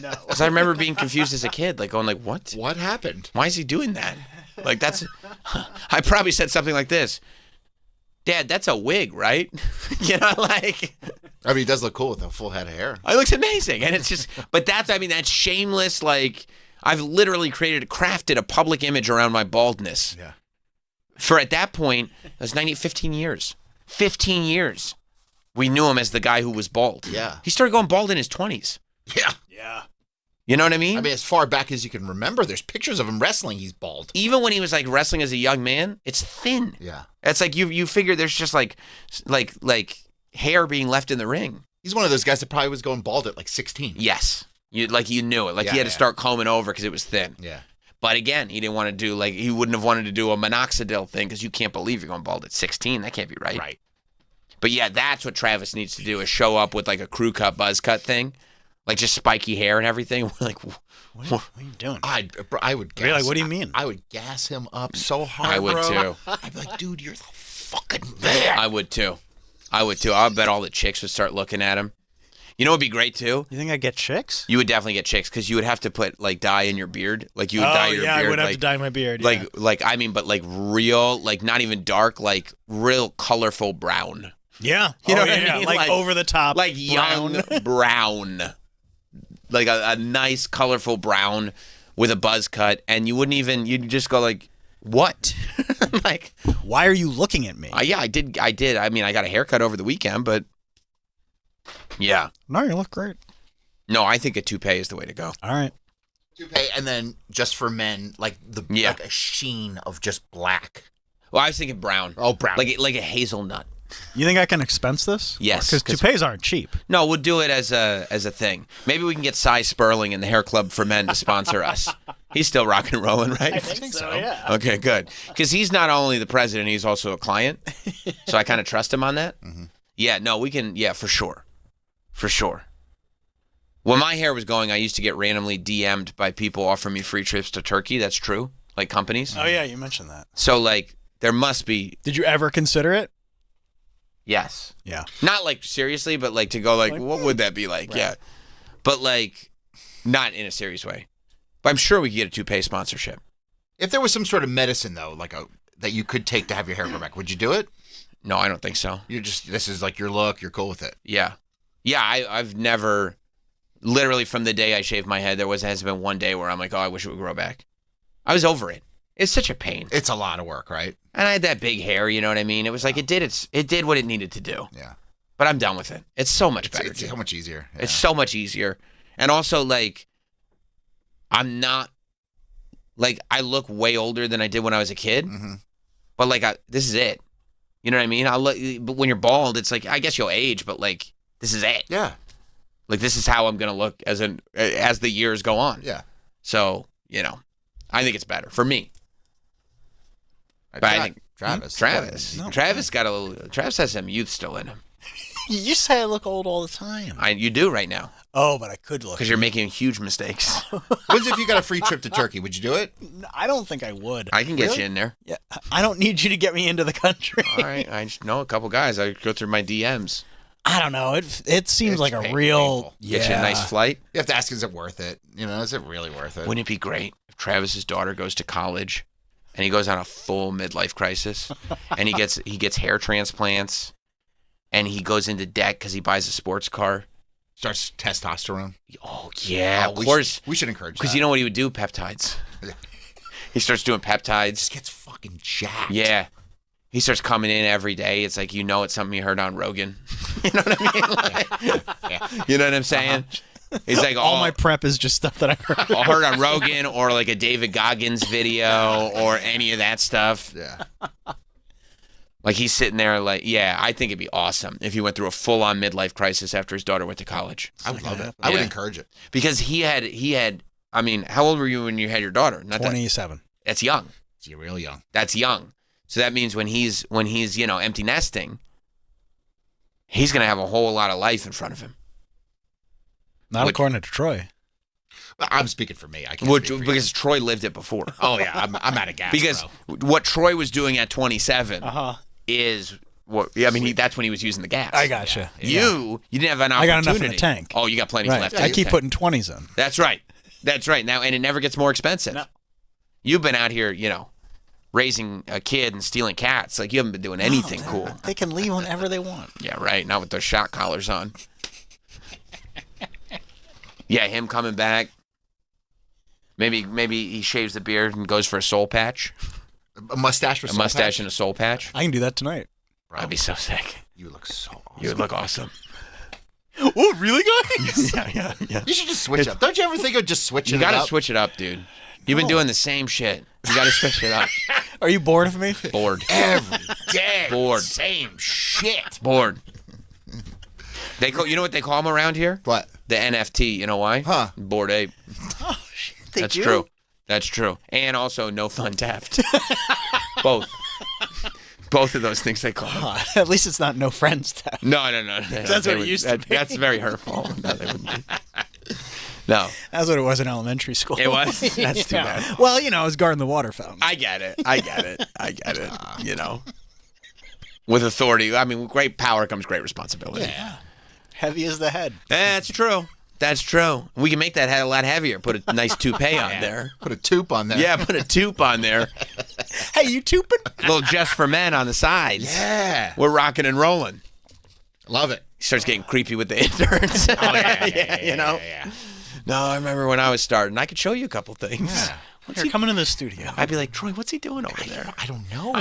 No.
Because I remember being confused as a kid, like going like, what?
What happened?
Why is he doing that? Like that's, I probably said something like this. Dad, that's a wig, right? Like.
I mean, he does look cool with a full head of hair.
It looks amazing. And it's just, but that's shameless, like, I've literally crafted a public image around my baldness.
Yeah.
For at that point, it was 15 years. 15 years. We knew him as the guy who was bald.
Yeah.
He started going bald in his 20s.
Yeah.
Yeah.
You know what I mean?
I mean, as far back as you can remember, there's pictures of him wrestling. He's bald.
Even when he was like wrestling as a young man, it's thin.
Yeah.
It's like you figure there's just like hair being left in the ring.
He's one of those guys that probably was going bald at like 16.
Yes. You knew it. Like he had to start combing over because it was thin.
Yeah.
But again, he didn't want to do he wouldn't have wanted to do a minoxidil thing because you can't believe you're going bald at 16. That can't be right.
Right.
But yeah, that's what Travis needs to do is show up with like a crew cut, buzz cut thing. Like just spiky hair and everything. We're like,
what are you doing?
I would gas.
You're like, what do you mean?
I would gas him up so hard.
I would too.
I'd be like, dude, you're the fucking man.
I would too. I bet all the chicks would start looking at him. You know what would be great too?
You think I'd get chicks?
You would definitely get chicks because you would have to put like dye in your beard. Like you would dye your beard.
I would have to dye my beard.
Like but like real, like not even dark, like real colorful brown.
Yeah.
You know what I mean?
Like over the top.
Like young brown. Like a nice colorful brown with a buzz cut, and you'd just go like, what? Like,
why are you looking at me?
Yeah, I did. I mean, I got a haircut over the weekend, but yeah.
No, you look great.
No, I think a toupee is the way to go.
All right.
Toupee, and then just for men, like like a sheen of just black.
Well, I was thinking brown.
Oh, brown.
Like a hazelnut.
You think I can expense this?
Yes.
Because toupees aren't cheap.
No, we'll do it as a thing. Maybe we can get Cy Sperling and the Hair Club for Men to sponsor us. He's still rocking and rolling, right?
I think so, yeah.
Okay, good. Because he's not only the president, he's also a client. So I kind of trust him on that.
Mm-hmm.
Yeah, no, we can. Yeah, for sure. For sure. When my hair was going, I used to get randomly DM'd by people offering me free trips to Turkey. That's true. Like companies.
Oh, yeah, you mentioned that.
So, like, there must be.
Did you ever consider it?
Yes.
Yeah.
Not like seriously, but like to go like what would that be like? Right. Yeah. But like not in a serious way. But I'm sure we could get a toupee sponsorship.
If there was some sort of medicine though, like that you could take to have your hair grow back, would you do it?
No, I don't think so.
This is like your look, you're cool with it.
Yeah. Yeah, I've never literally from the day I shaved my head, hasn't been one day where I'm like, oh, I wish it would grow back. I was over it. It's such a pain.
It's a lot of work, right?
And I had that big hair, you know what I mean? It was like it did what it needed to do.
Yeah.
But I'm done with it. It's so much better.
It's so much easier. Yeah.
It's so much easier. And also like I'm not Like, I look way older than I did when I was a kid.
Mm-hmm.
But, like, this is it. You know what I mean? But when you're bald, it's like, I guess you'll age, but, like, this is it.
Yeah.
Like, this is how I'm going to look as the years go on.
Yeah.
So, I think it's better for me. But I think
Travis.
Travis has some youth still in him.
You say I look old all the time.
You do right now.
Oh, but I could look.
Because you're making huge mistakes.
When's if you got a free trip to Turkey? Would you do it?
I don't think I would.
I can get you in there.
Yeah, I don't need you to get me into the country.
All right, I just know a couple guys. I go through my DMs.
I don't know. It seems like a real
Get you a nice flight.
You have to ask, is it worth it? Is it really worth it?
Wouldn't it be great if Travis's daughter goes to college and he goes on a full midlife crisis and he gets hair transplants and he goes into debt because he buys a sports car?
Starts testosterone.
Oh, yeah, of course.
We should encourage that.
Because you know what he would do? Peptides. He starts doing peptides.
Just gets fucking jacked.
Yeah. He starts coming in every day. It's like, it's something you heard on Rogan. You know what I mean? Like, You know what I'm saying? He's like,
all my prep is just stuff that I've heard.
I heard on Rogan or like a David Goggins video or any of that stuff.
Yeah.
Like he's sitting there like, yeah, I think it'd be awesome if he went through a full-on midlife crisis after his daughter went to college.
I would love it. I would encourage it.
Because he had, I mean, how old were you when you had your daughter? Not
27.
That's young.
You're real young.
That's young. So that means when he's empty nesting, he's going to have a whole lot of life in front of him.
Not according to Troy.
I'm speaking for me. I can't
because Troy lived it before.
Oh yeah, I'm out of gas.
Because what Troy was doing at 27 is what I mean. That's when he was using the gas.
I gotcha.
You didn't have an opportunity.
I got enough in the tank.
Oh, you got plenty left.
I keep putting 20s in.
That's right. Now, and it never gets more expensive. No. You've been out here, raising a kid and stealing cats. Like you haven't been doing anything cool.
They can leave whenever they want.
Yeah, right. Not with those shot collars on. Yeah, him coming back. Maybe he shaves the beard and goes for a soul patch.
A mustache with
a mustache and a soul patch.
I can do that tonight.
That'd be so sick.
You look so awesome.
You would look awesome.
Oh, really, guys?
Yeah.
You should just switch up. Don't you ever think of just switching it up?
You gotta switch it up, dude. You've been doing the same shit. You gotta switch it up.
Are you bored of me?
Bored.
Every day.
Bored.
Same shit.
Bored. You know what they call them around here?
What?
The NFT. You know why?
Huh?
Bored ape.
Oh, shit.
That's true. That's true. And also no fun tapped. Both. Both of those things they call them.
At least it's not no friends tapped.
No.
That's what it used to be.
That's very hurtful. No, they wouldn't be. No.
That's what it was in elementary school.
It was? That's too bad.
Well, it was guarding the water fountain.
I get it. With authority, I mean, with great power comes great responsibility.
Yeah. Heavy as the head.
That's true. That's true. We can make that head a lot heavier. Put a nice toupee on there.
Put a tube on there.
Yeah, put a tube on there.
Hey, you tuping?
A little just for men on the sides.
Yeah.
We're rocking and rolling.
Love it.
He starts getting creepy with the interns.
Yeah.
No, I remember when I was starting. I could show you a couple things.
Yeah.
They're coming in the studio.
I'd be like, Troy, what's he doing over there?
I don't know.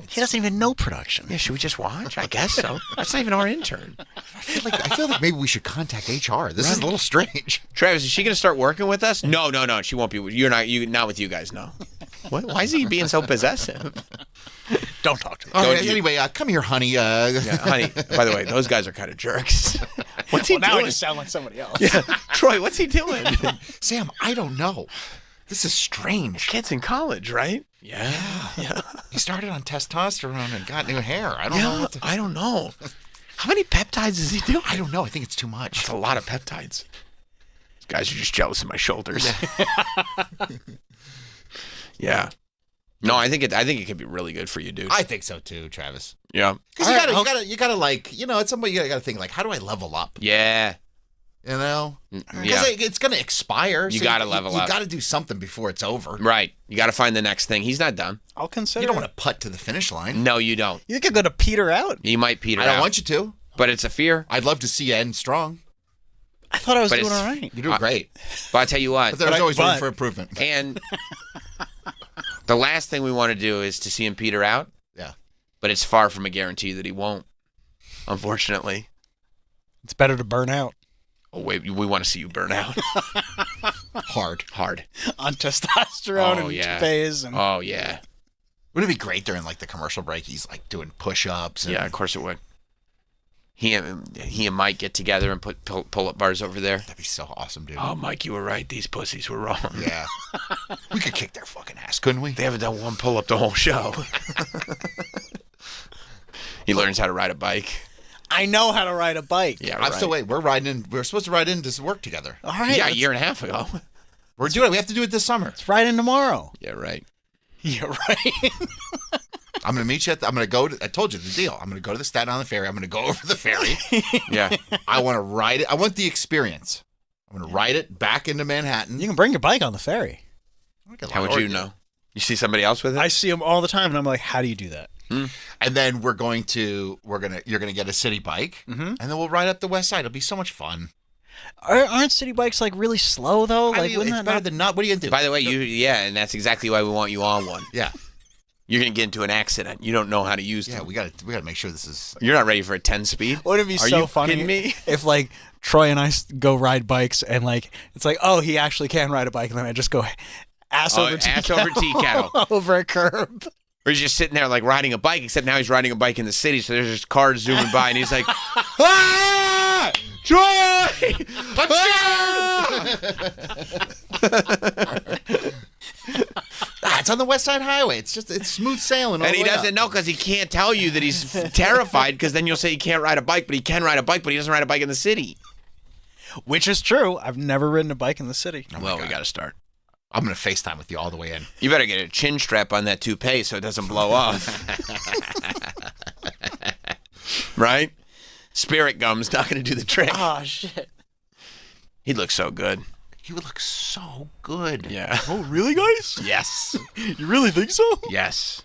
He doesn't even know production.
Yeah, should we just watch? I guess so. That's not even our intern.
I feel like maybe we should contact HR. This is a little strange.
Travis, is she going to start working with us? No. She won't be. Not with you guys. No. What? Why is he being so possessive?
Don't talk to me.
Anyway, come here, honey.
Honey. By the way, those guys are kind of jerks. What's he doing?
Now I just sound like somebody else.
Yeah. Troy, what's he doing?
Sam, I don't know. This is strange.
Kid's in college, right? Yeah.
He started on testosterone and got new hair. I don't know.
I don't know. How many peptides is he doing?
I don't know. I think it's too much.
It's a lot of peptides. These guys are just jealous of my shoulders. Yeah. No, I think it could be really good for you, dude.
I think so too, Travis.
Yeah.
Because you gotta like, at some point you gotta think like, how do I level up?
Yeah.
Because
Yeah.
it's gonna expire.
You
So
gotta level up.
You gotta do something before it's over.
Right. You got to find the next thing. He's not done.
I'll consider.
You don't want to putt to the finish line.
No, you don't.
You could go to peter out.
You might peter
I
out.
don't want you to.
But it's a fear.
I'd love to see you end strong.
I thought I was
But
doing
it's-
all right.
You're doing great.
But I tell you what.
But there's always room for improvement.
And the last thing we want to do is to see him peter out.
Yeah.
But it's far from a guarantee that he won't, unfortunately.
It's better to burn out.
Oh, wait, we want to see you burn out.
Hard.
On testosterone and toupees. And...
Oh, yeah.
Wouldn't it be great during like the commercial break? He's like doing push-ups. And...
Yeah, of course it would. He and Mike get together and put pull-up bars over there.
That'd be so awesome, dude.
Oh, Mike, you were right. These pussies were wrong.
Yeah. We could kick their fucking ass, couldn't we?
They haven't done one pull-up the whole show. He learns how to ride a bike.
I know how to ride a bike.
Yeah,
I'm
right.
still waiting. We're supposed to ride in to work together.
All right.
Yeah, a year and a half ago.
We're doing it. We have to do it this summer.
Let's ride in tomorrow.
Yeah, right.
Yeah, right.
I'm going to meet you I'm going to go I told you the deal. I'm going to go to the Staten Island ferry. I'm going to go over the ferry.
Yeah.
I want to ride it. I want the experience. I'm going to ride it back into Manhattan.
You can bring your bike on the ferry.
How would you know? You see somebody else with it?
I see them all the time, and I'm like, how do you do that?
And then you're going to get a city bike, and then we'll ride up the west side. It'll be so much fun.
Aren't city bikes like really slow though? Like,
It's better than not. What are you gonna do?
By the way, and that's exactly why we want you on one.
Yeah.
You're gonna get into an accident. You don't know how to use them.
Yeah, we gotta make sure this is.
You're not ready for a 10-speed.
Wouldn't it be so funny
kidding me?
if like Troy and I go ride bikes and like it's like, oh, he actually can ride a bike, and then I just go ass over tea kettle over a curb.
Or he's just sitting there like riding a bike, except now he's riding a bike in the city, so there's just cars zooming by, and he's like, ah! Troy!
It's on the West Side Highway. It's smooth sailing.
And he doesn't know because he can't tell you that he's terrified, because then you'll say he can't ride a bike, but he can ride a bike, but he doesn't ride a bike in the city.
Which is true. I've never ridden a bike in the city.
Well, we got to start.
I'm going to FaceTime with you all the way in.
You better get a chin strap on that toupee so it doesn't blow off. Right? Spirit gum's not going to do the trick.
Oh, shit.
He'd look so good.
He would look so good.
Yeah.
Oh, really, guys?
Yes.
You really think so?
Yes.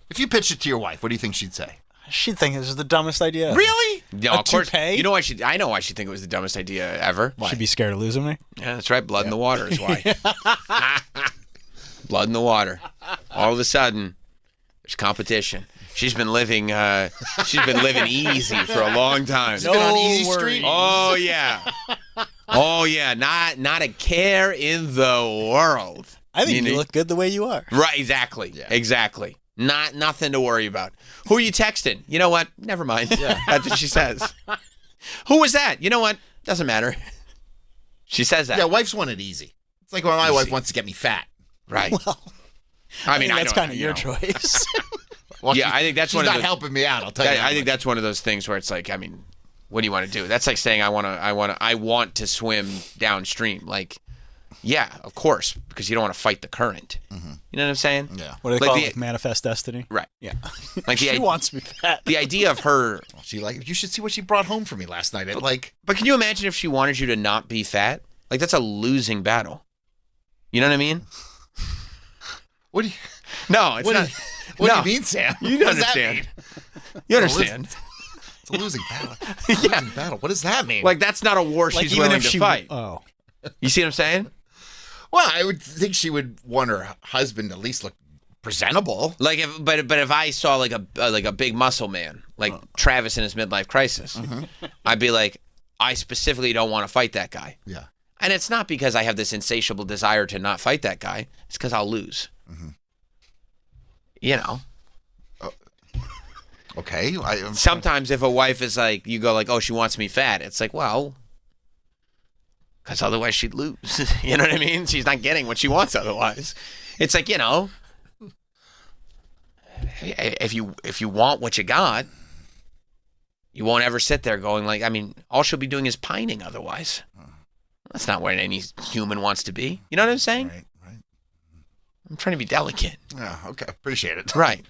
If you pitched it to your wife, what do you think she'd say?
She'd think this is the dumbest idea.
Really?
No, of course.
toupee?
You know why I know why she'd think it was the dumbest idea ever.
She'd be scared of losing me.
Yeah, that's right. Blood in the water is why. Blood in the water. All of a sudden, there's competition. She's been living easy for a long time.
Been on Easy Street?
Oh yeah. Oh yeah. Not a care in the world.
I think you look good the way you are.
Right, exactly. Yeah. Exactly. Nothing to worry about. Who are you texting? You know what? Never mind. Yeah. That's what she says. Who was that? You know what? Doesn't matter. She says that.
Yeah, wives want it easy. It's like when my wife wants to get me fat.
Right.
Well,
I mean,
that's kind of your choice.
Well,
yeah, I think that's
she's
one of
not
those,
helping me out. I'll tell you.
I think that's one of those things where it's like, I mean, what do you want to do? That's like saying I want to swim downstream. Like, yeah, of course, because you don't want to fight the current. Mm-hmm. You know what I'm saying?
Yeah.
What do they call it? Like manifest destiny.
Right.
Yeah.
Like
she wants me fat.
The idea of her.
You should see what she brought home for me last night.
But can you imagine if she wanted you to not be fat? Like, that's a losing battle. You know what I mean?
What do you?
No, it's not.
What do you mean, Sam?
You understand. You understand.
It's a losing battle. It's a losing battle. What does that mean?
Like, that's not a war she's willing to fight.
Oh.
You see what I'm saying?
Well, I would think she would want her husband to at least look presentable.
Like, if I saw like a big muscle man, like Travis in his midlife crisis, I'd be like, I specifically don't want to fight that guy.
Yeah.
And it's not because I have this insatiable desire to not fight that guy. It's because I'll lose. Mm-hmm. You know.
Okay.
Sometimes if a wife is like, you go like, oh, she wants me fat. It's like, well, because otherwise she'd lose. You know what I mean? She's not getting what she wants otherwise. It's like, you know, if you want what you got, you won't ever sit there going like, I mean, all she'll be doing is pining otherwise. That's not where any human wants to be. You know what I'm saying?
Right.
I'm trying to be delicate.
Yeah, okay. Appreciate it.
Right.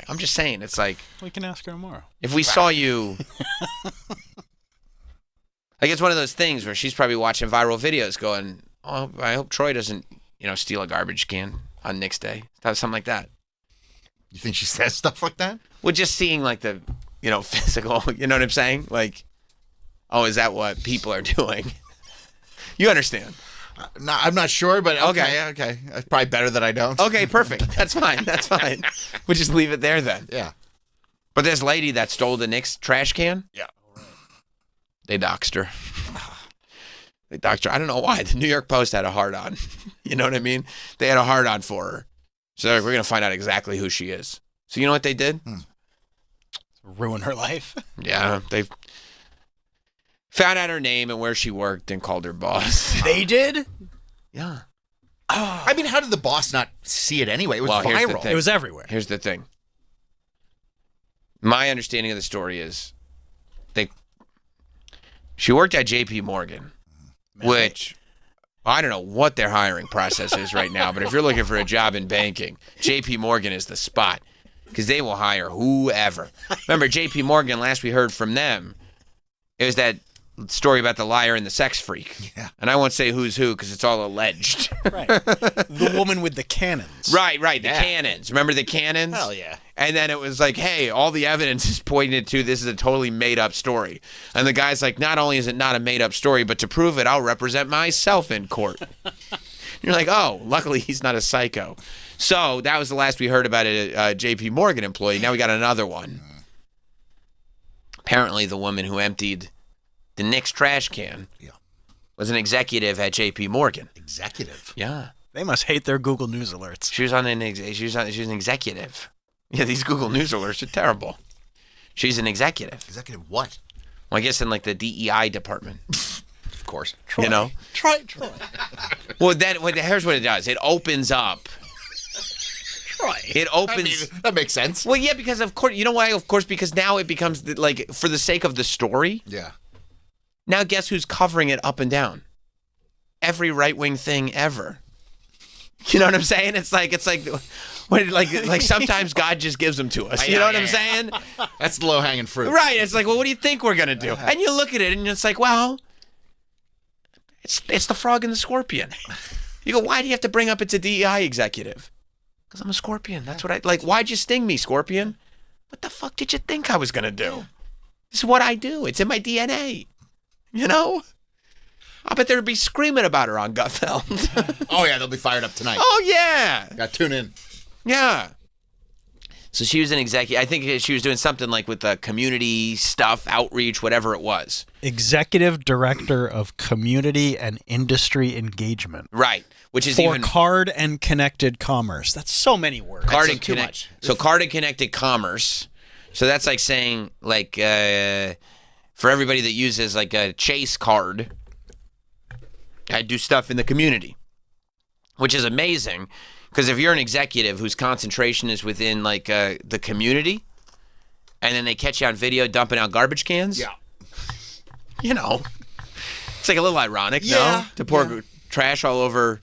I'm just saying, it's like...
We can ask her tomorrow.
If we saw you... Like, it's one of those things where she's probably watching viral videos going, oh, I hope Troy doesn't, steal a garbage can on Nick's Day. Something like that.
You think she says stuff like that?
Well, just seeing, like, the, physical, you know what I'm saying? Like, oh, is that what people are doing? You understand?
No, I'm not sure, but okay. It's probably better that I don't.
Okay, perfect. That's fine. We'll just leave it there then.
Yeah.
But this lady that stole the Nick's trash can?
Yeah.
They doxed her. Like, Doctor, I don't know why. The New York Post had a hard-on. You know what I mean? They had a hard-on for her. So they're like, we're going to find out exactly who she is. So you know what they did?
Ruin her life.
Yeah, they found out her name and where she worked and called her boss.
They did?
Yeah.
I mean, how did the boss not see it anyway? It was
Here's the
viral.
thing.
It was everywhere.
Here's the thing. My understanding of the story is she worked at J.P. Morgan, which I don't know what their hiring process is right now, but if you're looking for a job in banking, J.P. Morgan is the spot because they will hire whoever. Remember, J.P. Morgan, last we heard from them, it was that story about the liar and the sex freak.
Yeah.
And I won't say who's who because it's all alleged.
Right. The woman with the cannons.
Right. The cannons. Remember the cannons?
Hell yeah.
And then it was like, hey, all the evidence is pointing to this is a totally made-up story. And the guy's like, not only is it not a made-up story, but to prove it, I'll represent myself in court. You're like, oh, luckily he's not a psycho. So that was the last we heard about a J.P. Morgan employee. Now we got another one. Apparently the woman who emptied the Knicks trash can was an executive at J.P. Morgan.
Executive?
Yeah.
They must hate their Google News alerts.
She was an executive. Yeah, these Google News alerts are terrible. She's an executive.
Executive what?
Well, I guess in like the DEI department.
Of course.
You know?
Troy.
Well, here's what it does. It opens up.
Troy.
It opens.
That makes sense.
Well, yeah, because of course, you know why? Of course, because now it becomes like for the sake of the story.
Yeah.
Now guess who's covering it up and down? Every right-wing thing ever. You know what I'm saying? It's like sometimes God just gives them to us. You know what I'm saying?
That's the low-hanging fruit.
Right. It's like, well, what do you think we're going to do? And you look at it and it's like, well, it's the frog and the scorpion. You go, why do you have to bring up it's a DEI executive? Because I'm a scorpion. That's what I like. Why'd you sting me, scorpion? What the fuck did you think I was going to do? This is what I do. It's in my DNA. You know? I bet they'd be screaming about her on Gutfeld.
Oh, yeah, they'll be fired up tonight.
Oh, yeah.
Got to tune in.
Yeah. So she was an executive. I think she was doing something like with the community stuff, outreach, whatever it was.
Executive Director of Community and Industry Engagement.
Right. Which is
for
even
card and connected commerce. That's so many words.
Card
That's
and
too
connect.
much.
So card and connected commerce. So that's like saying like for everybody that uses like a Chase card, I do stuff in the community, which is amazing because if you're an executive whose concentration is within like the community, and then they catch you on video dumping out garbage cans, you know, it's like a little ironic, no, to pour trash all over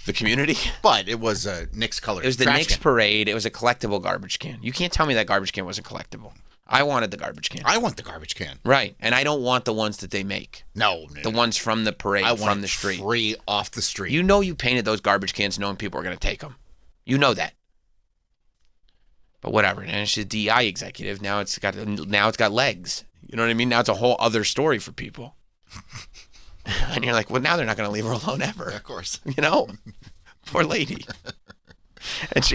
the community.
But it was a Knicks color.
It was the Knicks parade. It was a collectible garbage can. You can't tell me that garbage can wasn't collectible. I wanted the garbage can.
I want the garbage can.
Right. And I don't want the ones that they make.
No.
The ones from the parade,
I want
from the street.
Free off the street.
You know you painted those garbage cans knowing people are going to take them. You know that. But whatever. And it's a DI executive. Now it's got legs. You know what I mean? Now it's a whole other story for people. And you're like, well, now they're not going to leave her alone ever.
Yeah, of course.
You know? Poor lady. But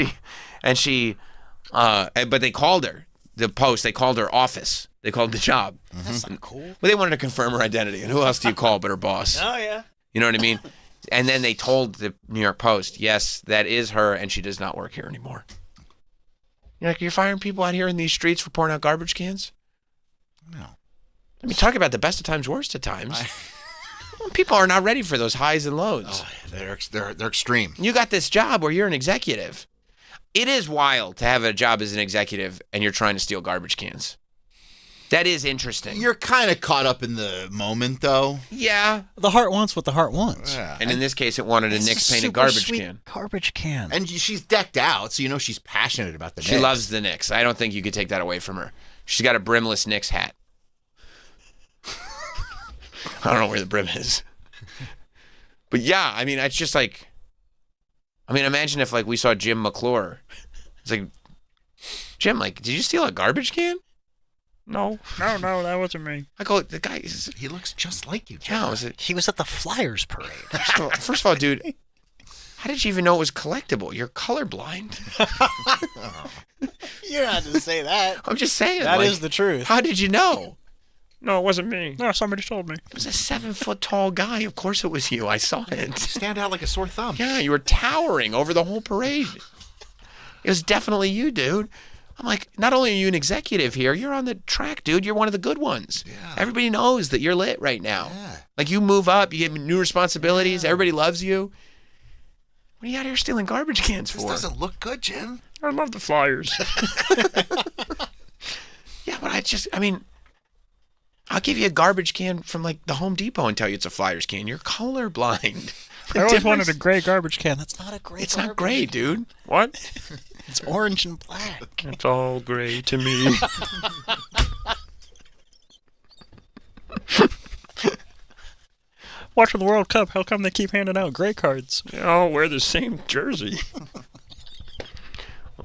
they called her. The Post, they called her office. They called the job.
That's not cool.
Well, they wanted to confirm her identity. And who else do you call but her boss?
Oh, yeah.
You know what I mean? And then they told the New York Post, yes, that is her, and she does not work here anymore. You're like, you're firing people out here in these streets for pouring out garbage cans?
No.
I mean, talk about the best of times, worst of times. People are not ready for those highs and lows.
Oh, they're extreme.
You got this job where you're an executive. It is wild to have a job as an executive and you're trying to steal garbage cans. That is interesting.
You're kind of caught up in the moment, though.
Yeah.
The heart wants what the heart wants.
Yeah.
And in this case, it wanted a Knicks painted garbage can.
Garbage can.
And she's decked out, so you know she's passionate about the Knicks.
She loves the Knicks. I don't think you could take that away from her. She's got a brimless Knicks hat. I don't know where the brim is. But yeah, I mean, it's just like, I mean, imagine if like we saw Jim McClure. It's like, Jim, like, did you steal a garbage can? No, that wasn't me. I go, the guy is...
He looks just like you, Jim.
Yeah, was it?
He was at the Flyers parade.
First of all, dude, how did you even know it was collectible? You're colorblind.
You don't have to say that.
I'm just saying.
That is the truth.
How did you know? No, it wasn't me.
No, somebody told me.
It was a 7-foot tall guy. Of course it was you. I saw it.
Stand out like a sore thumb.
Yeah, you were towering over the whole parade. It was definitely you, dude. I'm like, not only are you an executive here, you're on the track, dude. You're one of the good ones. Yeah. Everybody knows that you're lit right now. Yeah. Like, you move up, you get new responsibilities, everybody loves you. What are you out here stealing garbage cans for?
This doesn't look good, Jim.
I love the Flyers. Yeah, but I'll give you a garbage can from, like, the Home Depot and tell you it's a Flyers can. You're colorblind.
I always wanted a gray garbage can. That's not a gray
It's not gray, dude. What?
It's orange and black.
It's all gray to me.
Watching the World Cup, how come they keep handing out gray cards?
They all wear the same jersey.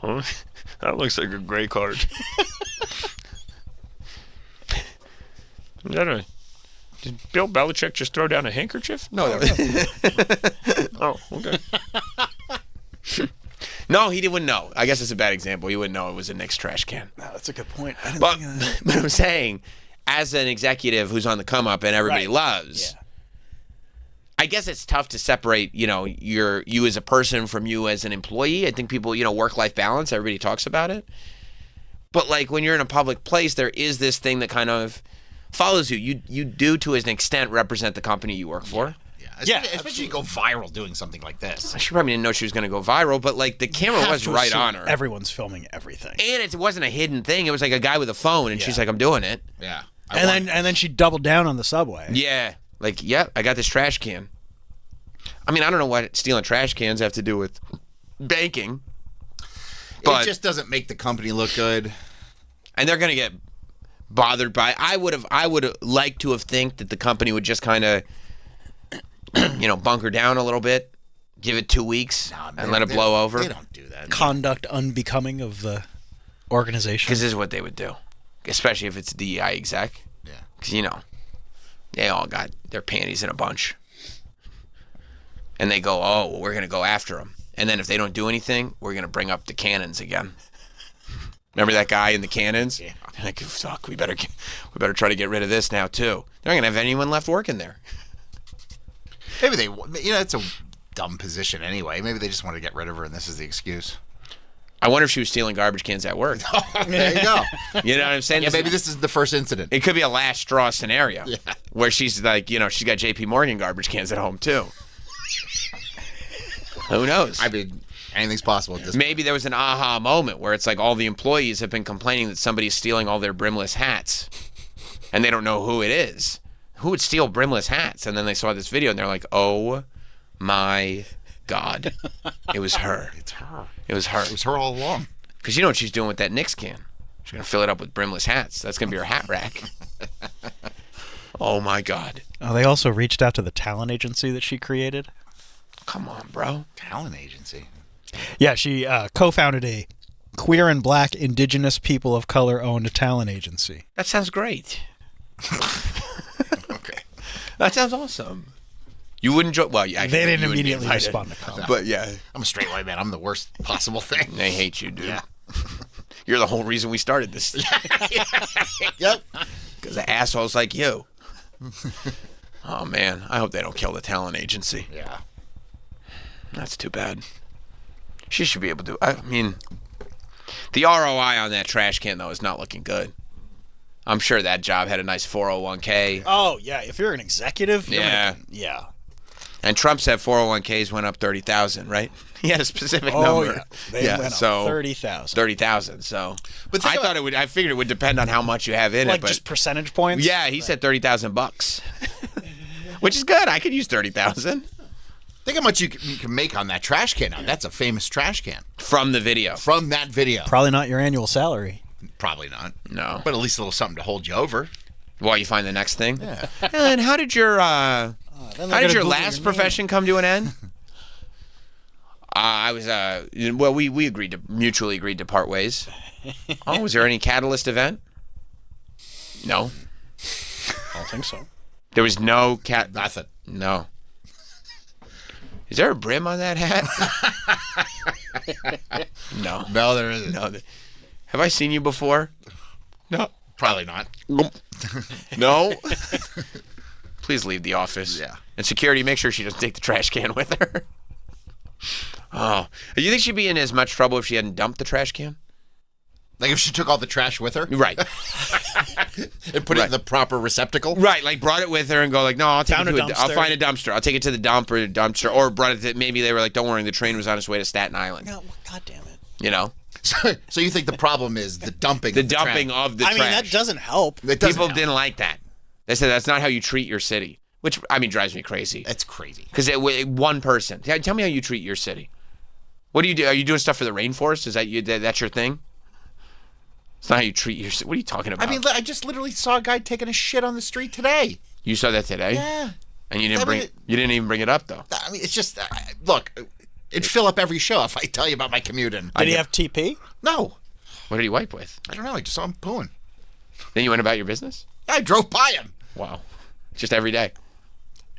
Oh, that looks like a gray card. Did Bill Belichick just throw down a handkerchief? No. Oh, okay. No, he wouldn't know. I guess it's a bad example. He wouldn't know it was a Knicks trash can.
No, that's a good point.
But I'm saying, as an executive who's on the come up and everybody loves, I guess it's tough to separate, you as a person from you as an employee. I think people, work-life balance, everybody talks about it. But, like, when you're in a public place, there is this thing that kind of follows you. You do, to an extent, represent the company you work for.
Yeah, especially you go viral doing something like this.
She probably didn't know she was going to go viral, but, like, the camera was right on her.
Everyone's filming everything.
And it wasn't a hidden thing. It was like a guy with a phone, and she's like, I'm doing it.
Yeah.
And then she doubled down on the subway.
Yeah. Like, I got this trash can. I mean, I don't know what stealing trash cans have to do with banking. But
it just doesn't make the company look good.
And they're going to get bothered by it. I would like to have think that the company would just kind of, bunker down a little bit, give it 2 weeks, and let it blow over.
They don't do that.
Conduct unbecoming of the organization.
Because this is what they would do, especially if it's DEI exec.
Yeah.
Because, they all got their panties in a bunch. And they go, oh, well, we're going to go after them. And then if they don't do anything, we're going to bring up the cannons again. Remember that guy in the cannons? Yeah. Like, fuck, we better try to get rid of this now, too. They're not going to have anyone left working there.
Maybe it's a dumb position anyway. Maybe they just want to get rid of her, and this is the excuse.
I wonder if she was stealing garbage cans at work.
There you go.
You know what I'm saying?
Yeah, maybe this is the first incident.
It could be a last straw scenario where she's like, she's got JP Morgan garbage cans at home, too. Who knows?
I mean, anything's possible at this point.
Maybe there was an aha moment where it's like all the employees have been complaining that somebody's stealing all their brimless hats, and they don't know who it is. Who would steal brimless hats? And then they saw this video, and they're like, oh, my God. It was her.
It's her.
It was her.
It was her all along.
Because you know what she's doing with that Knicks can? She's going to fill it up with brimless hats. That's going to be her hat rack. Oh, my God.
Oh, they also reached out to the talent agency that she created.
Come on, bro.
Talent agency.
Yeah, she co-founded a queer and black indigenous people of color owned talent agency.
That sounds great.
Okay.
That sounds awesome. You wouldn't join. Well, yeah,
they didn't immediately respond to comments.
But yeah,
I'm a straight white man. I'm the worst possible thing.
They hate you, dude.
Yeah.
You're the whole reason we started this.
Yep.
Because of assholes like you. Oh man, I hope they don't kill the talent agency.
Yeah.
That's too bad. She should be able to. I mean, the ROI on that trash can though is not looking good. I'm sure that job had a nice 401k.
Oh yeah, if you're an executive,
yeah.
Yeah.
And Trump said 401ks went up 30,000, right? He had a specific number.
Yeah. They went up 30,000.
30,000. So, but I thought it would. I figured it would depend on how much you have in it.
But just percentage points.
Yeah, he said $30,000, which is good. I could use 30,000.
Think how much you can make on that trash can. Now, that's a famous trash can
from the video.
From that video.
Probably not your annual salary.
Probably not.
No.
But at least a little something to hold you over.
While you find the next thing.
Yeah.
And how did your last profession come to an end? I was we mutually agreed to part ways. Oh, was there any catalyst event? No.
I don't think so.
There was no
Nothing.
No. Is there a brim on that hat? No.
No, there isn't.
No. Have I seen you before? No.
Probably not.
No? Please leave the office.
Yeah.
And security, make sure she doesn't take the trash can with her. Oh. Do you think she'd be in as much trouble if she hadn't dumped the trash can?
Like if she took all the trash with her?
Right.
And put it in the proper receptacle?
Right, like brought it with her and go like, no, I'll take
Found
it
a
to I'll
dumpster.
find a dumpster. I'll take it to the dumpster. Or brought it to, maybe they were like, don't worry, the train was on its way to Staten Island.
No, God damn it.
You know?
So you think the problem is the dumping
The
of
dumping
trash.
of the
I
trash.
mean, that doesn't help.
People didn't like that. They said that's not how you treat your city. Which, I mean, drives me crazy.
That's crazy.
Because one person. Tell me how you treat your city. What do you do? Are you doing stuff for the rainforest? Is that's your thing? It's not how you treat your city. What are you talking about?
I mean, I just literally saw a guy taking a shit on the street today.
You saw that today?
Yeah.
And you didn't even bring it up, though.
I mean, it's just, look, it'd fill up every show if I tell you about my commuting.
Did he have TP?
No.
What did he wipe with?
I don't know. I just saw him pooing.
Then you went about your business?
I drove by him.
Wow. Just every day.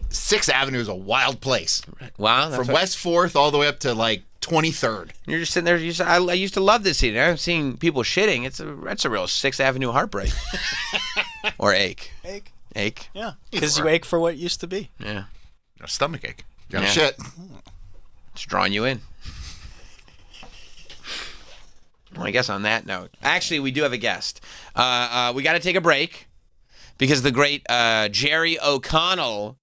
6th Avenue is a wild place.
Wow.
From West 4th all the way up to like 23rd.
You're just sitting there. I used to love this city. I'm seeing people shitting. That's a real 6th Avenue heartbreak. Or ache. Ache.
Yeah. Because you ache for what used to be.
Yeah.
A stomach ache. You got
Yeah.
shit.
It's drawing you in. Well, I guess on that note, actually, we do have a guest. We got to take a break because the great Jerry O'Connell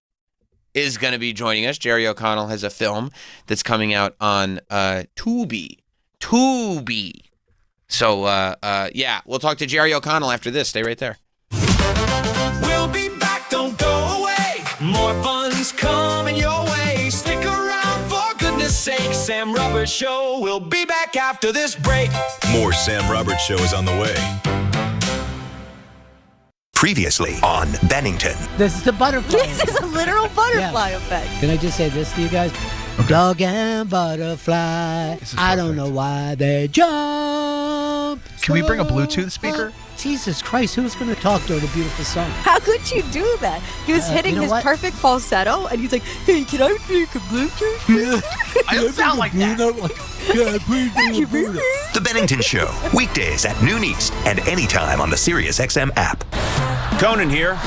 is going to be joining us. Jerry O'Connell has a film that's coming out on Tubi. So, yeah, we'll talk to Jerry O'Connell after this. Stay right there.
We'll be back, don't go away. More fun's coming your way. Stick around for goodness sake. Sam Roberts Show. We'll be back after this break.
More Sam Roberts Show is on the way.
Previously on Bennington.
This is the butterfly.
This is a literal butterfly effect.
Can I just say this to you guys? Dog and butterfly. I don't know why they jump.
Can we bring a Bluetooth speaker?
Jesus Christ, who's going to talk during a beautiful song?
How could you do that? He was hitting
you know
his
what?
perfect falsetto, and he's like, "Hey, can I make a Bluetooth?"
I don't sound like that.
The Bennington Show. Weekdays at noon East and anytime on the SiriusXM app.
Conan here.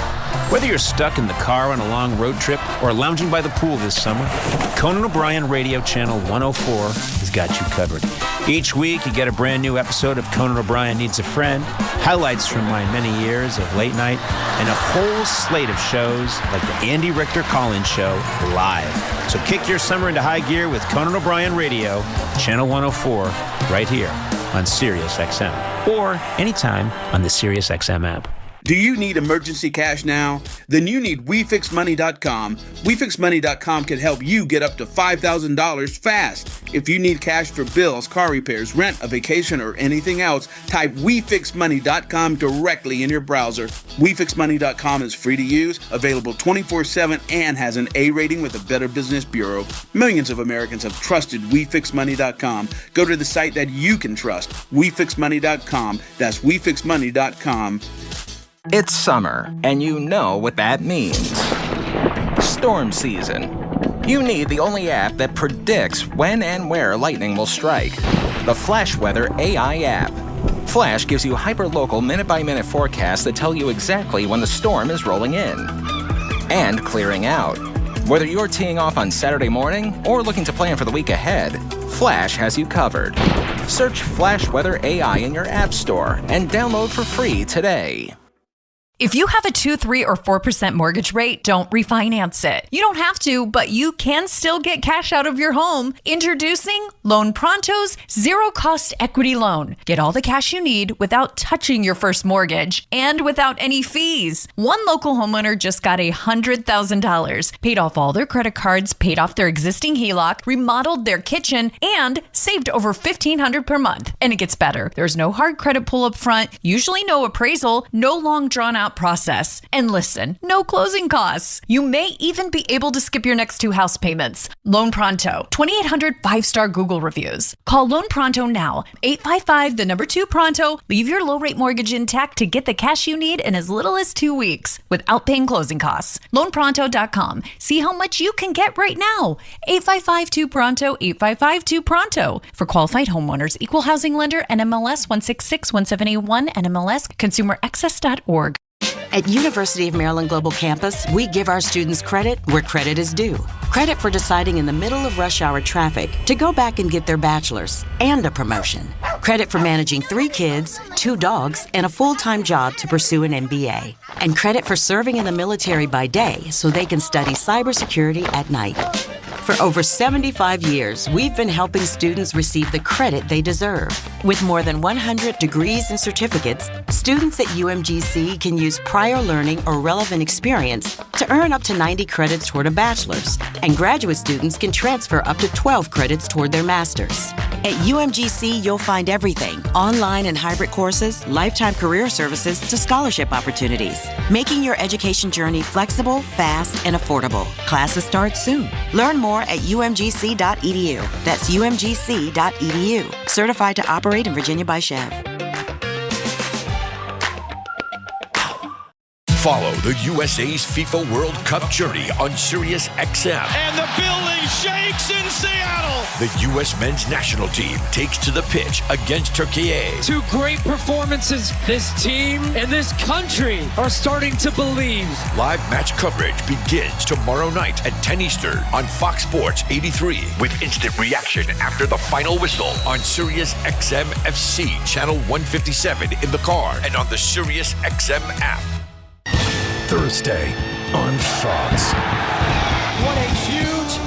Whether you're stuck in the car on a long road trip or lounging by the pool this summer, Conan O'Brien Radio Channel 104 has got you covered. Each week, you get a brand new episode of Conan O'Brien Needs a Friend, highlights from my many years of late night, and a whole slate of shows like the Andy Richter Call-In Show live. So kick your summer into high gear with Conan O'Brien Radio, Channel 104, right here on SiriusXM, or anytime on the SiriusXM app.
Do you need emergency cash now? Then you need WeFixMoney.com. WeFixMoney.com can help you get up to $5,000 fast. If you need cash for bills, car repairs, rent, a vacation, or anything else, type WeFixMoney.com directly in your browser. WeFixMoney.com is free to use, available 24/7, and has an A rating with the Better Business Bureau. Millions of Americans have trusted WeFixMoney.com. Go to the site that you can trust. WeFixMoney.com. That's WeFixMoney.com.
It's summer, and you know what that means. Storm season. You need the only app that predicts when and where lightning will strike. The Flash Weather AI app. Flash gives you hyper-local minute-by-minute forecasts that tell you exactly when the storm is rolling in and clearing out. Whether you're teeing off on Saturday morning or looking to plan for the week ahead, Flash has you covered. Search Flash Weather AI in your app store and download for free today.
If you have a 2, 3, or 4% mortgage rate, don't refinance it. You don't have to, but you can still get cash out of your home. Introducing Loan Pronto's zero-cost equity loan. Get all the cash you need without touching your first mortgage and without any fees. One local homeowner just got $100,000, paid off all their credit cards, paid off their existing HELOC, remodeled their kitchen, and saved over $1,500 per month. And it gets better. There's no hard credit pull up front, usually no appraisal, no long drawn-out process. And listen, no closing costs. You may even be able to skip your next 2 house payments. Loan Pronto, 2,800 5-star Google reviews. Call Loan Pronto now, 855-2 Leave your low-rate mortgage intact to get the cash you need in as little as 2 weeks without paying closing costs. LoanPronto.com. See how much you can get right now. 855-2-PRONTO, 855-2-PRONTO. For qualified homeowners, Equal Housing Lender, NMLS 1661781, NMLS ConsumerAccess.org.
At University of Maryland Global Campus, we give our students credit where credit is due. Credit for deciding in the middle of rush hour traffic to go back and get their bachelor's and a promotion. Credit for managing 3 kids, 2 dogs, and a full-time job to pursue an MBA. And credit for serving in the military by day so they can study cybersecurity at night. For over 75 years, we've been helping students receive the credit they deserve. With more than 100 degrees and certificates, students at UMGC can use prior learning or relevant experience to earn up to 90 credits toward a bachelor's, and graduate students can transfer up to 12 credits toward their master's. At UMGC, you'll find everything: online and hybrid courses, lifetime career services to scholarship opportunities, making your education journey flexible, fast, and affordable. Classes start soon. Learn more at umgc.edu. That's umgc.edu. Certified to operate in Virginia by Chev.
Follow the USA's FIFA World Cup journey on SiriusXM.
And the building shakes in Seattle.
The U.S. men's national team takes to the pitch against Turkey.
2 great performances. This team and this country are starting to believe.
Live match coverage begins tomorrow night at 10 Eastern on Fox Sports 83 with instant reaction after the final whistle on SiriusXM FC channel 157 in the car and on the SiriusXM app.
Thursday on Fox.
What a huge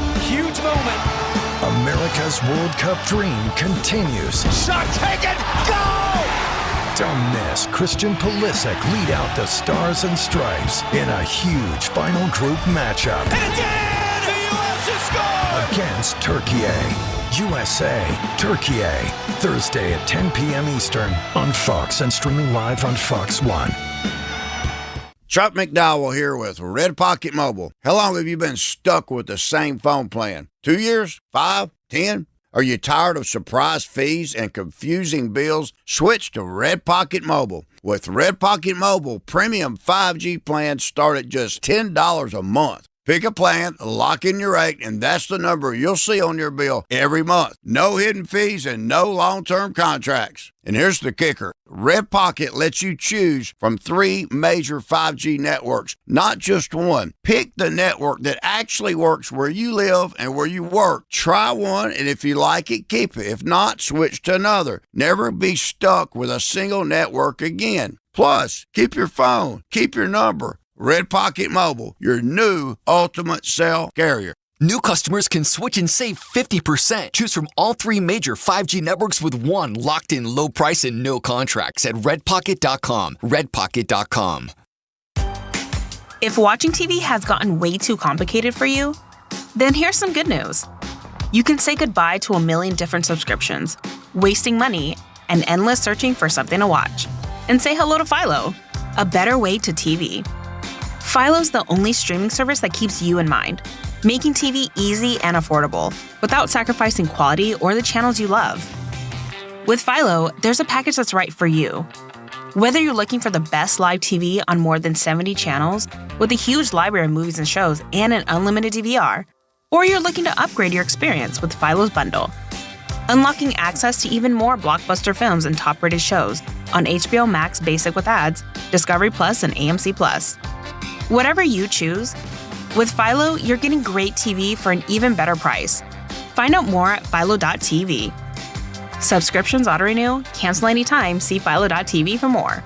moment.
America's World Cup dream continues.
Shot taken, go!
Don't miss Christian Pulisic lead out the Stars and Stripes in a huge final group matchup.
And it did! The U.S. has scored!
Against Turkey. USA, Turkey. Thursday at 10 p.m. Eastern on Fox and streaming live on Fox One.
Chuck McDowell here with Red Pocket Mobile. How long have you been stuck with the same phone plan? 2 years? 5? 10? Are you tired of surprise fees and confusing bills? Switch to Red Pocket Mobile. With Red Pocket Mobile, premium 5G plans start at just $10 a month. Pick a plan, lock in your rate, and that's the number you'll see on your bill every month. No hidden fees and no long-term contracts. And here's the kicker. Red Pocket lets you choose from 3 major 5G networks, not just one. Pick the network that actually works where you live and where you work. Try one, and if you like it, keep it. If not, switch to another. Never be stuck with a single network again. Plus, keep your phone, keep your number. Red Pocket Mobile, your new ultimate cell carrier.
New customers can switch and save 50%. Choose from all 3 major 5G networks with one locked-in low price and no contracts at redpocket.com. Redpocket.com.
If watching TV has gotten way too complicated for you, then here's some good news. You can say goodbye to a million different subscriptions, wasting money, and endless searching for something to watch. And say hello to Philo, a better way to TV. Philo's the only streaming service that keeps you in mind, making TV easy and affordable without sacrificing quality or the channels you love. With Philo, there's a package that's right for you. Whether you're looking for the best live TV on more than 70 channels with a huge library of movies and shows and an unlimited DVR, or you're looking to upgrade your experience with Philo's bundle, unlocking access to even more blockbuster films and top-rated shows on HBO Max Basic with ads, Discovery Plus, and AMC Plus. Whatever you choose, with Philo, you're getting great TV for an even better price. Find out more at philo.tv. Subscriptions auto-renew, cancel anytime, see philo.tv for more.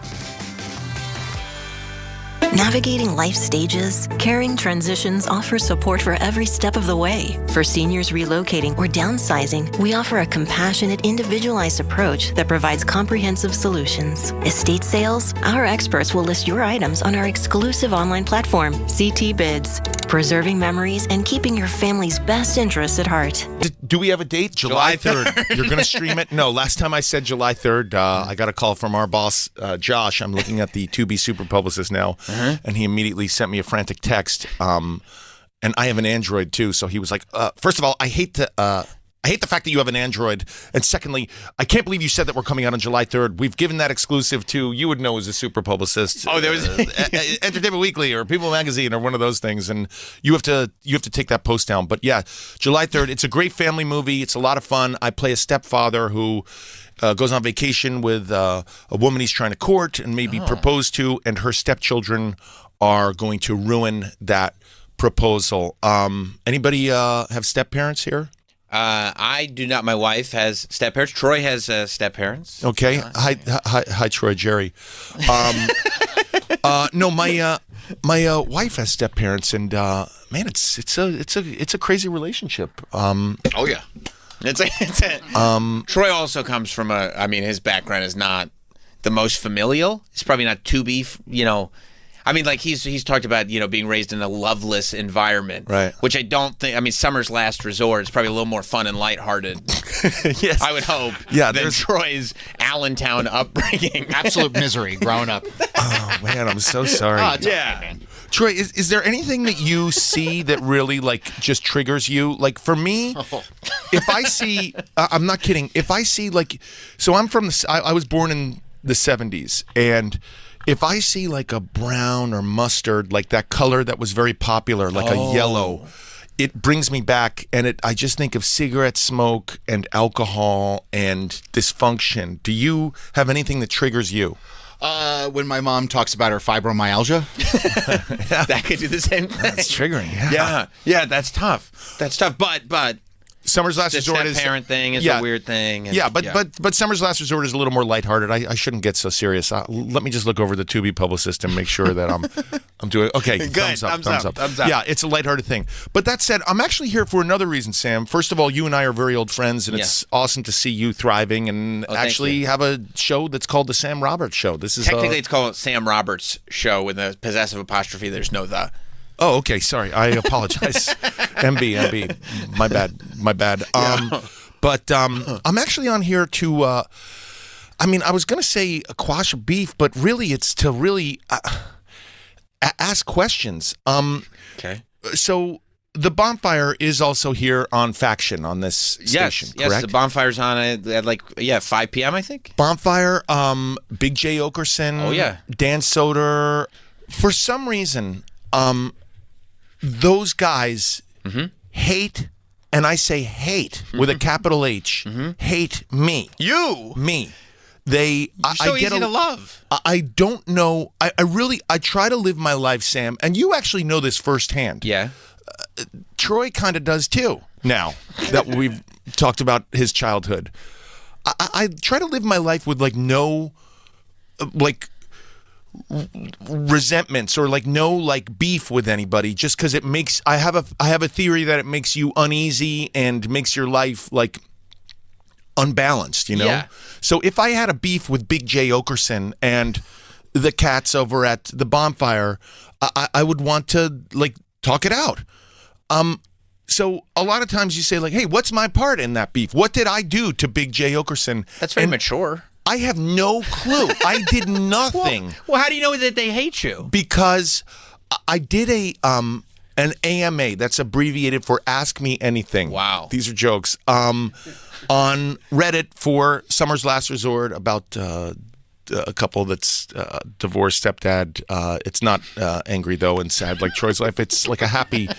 Navigating life stages, Caring Transitions offers support for every step of the way. For seniors relocating or downsizing, we offer a compassionate, individualized approach that provides comprehensive solutions. Estate sales, our experts will list your items on our exclusive online platform, CT Bids, preserving memories and keeping your family's best interests at heart.
Do we have a date? July 3rd. You're going to stream it? No, last time I said July 3rd, I got a call from our boss, Josh. I'm looking at the 2B Super Publicist now, and he immediately sent me a frantic text. And I have an Android, too, so he was like, first of all, I hate to I hate the fact that you have an Android. And secondly, I can't believe you said that we're coming out on July 3rd. We've given that exclusive to, you would know as a super publicist.
Oh, there was
Entertainment Weekly or People Magazine or one of those things. And you have to take that post down. But yeah, July 3rd, it's a great family movie. It's a lot of fun. I play a stepfather who goes on vacation with a woman he's trying to court and maybe propose to, and her stepchildren are going to ruin that proposal. Anybody have step parents here?
I do not. My wife has step parents. Troy has step parents.
Okay. Hi, Troy. Jerry. No, my wife has step parents, and man, it's a crazy relationship.
Oh yeah, Troy also comes from his background is not the most familial. It's probably not to be, I mean, like he's talked about, being raised in a loveless environment,
right?
Which I don't think. I mean, summer's last resort is probably a little more fun and lighthearted.
Yes,
I would hope.
Yeah,
than Troy's Allentown upbringing.
Absolute misery growing up.
Oh man, I'm so sorry.
Yeah. Okay, man.
Troy, is there anything that you see that really just triggers you? Like for me, if I see, I'm not kidding. If I see so I'm from I was born in the 70s, and if I see a brown or mustard, like that color that was very popular, like a yellow, it brings me back, and I just think of cigarette smoke and alcohol and dysfunction. Do you have anything that triggers you?
When my mom talks about her fibromyalgia.
That could do the same thing.
That's triggering.
Yeah, that's tough. But
Summer's Last
the
Resort is
parent thing is a weird thing. And,
but Summer's Last Resort is a little more lighthearted. I shouldn't get so serious. Let me just look over the Tubi publicist and make sure that I'm doing okay.
Good.
Thumbs up.
Thumbs up.
Yeah, it's a lighthearted thing. But that said, I'm actually here for another reason, Sam. First of all, you and I are very old friends, and it's awesome to see you thriving and actually have a show that's called the Sam Roberts Show. This is
technically it's called Sam Roberts Show with a possessive apostrophe. There's no the.
Oh, okay. Sorry. I apologize. MB. My bad. But I'm actually on here to, I was going to say quash beef, but really it's to really ask questions.
Okay.
So the Bonfire is also here on Faction on this station, correct?
Yes, the Bonfire's on at 5 p.m., I think.
Bonfire, Big J. Okerson.
Oh, yeah.
Dan Soder. For some reason, those guys hate, and I say hate with a capital H, hate me.
You?
Me. I get
easy to love.
I don't know. I try to live my life, Sam, and you actually know this firsthand.
Yeah.
Troy kind of does too, now that we've talked about his childhood. I try to live my life with no resentments or no beef with anybody, just because it makes I have a theory that it makes you uneasy and makes your life unbalanced,
Yeah.
So if I had a beef with Big J. Okerson and the cats over at the Bonfire, I would want to talk it out. So a lot of times you say hey, what's my part in that beef? What did I do to Big J. Okerson?
That's very mature.
I have no clue. I did nothing.
Well, how do you know that they hate you?
Because I did an AMA. That's abbreviated for Ask Me Anything.
Wow.
These are jokes. On Reddit for Summer's Last Resort about a couple that's divorced stepdad. It's not angry though and sad like Troy's life. It's like a happy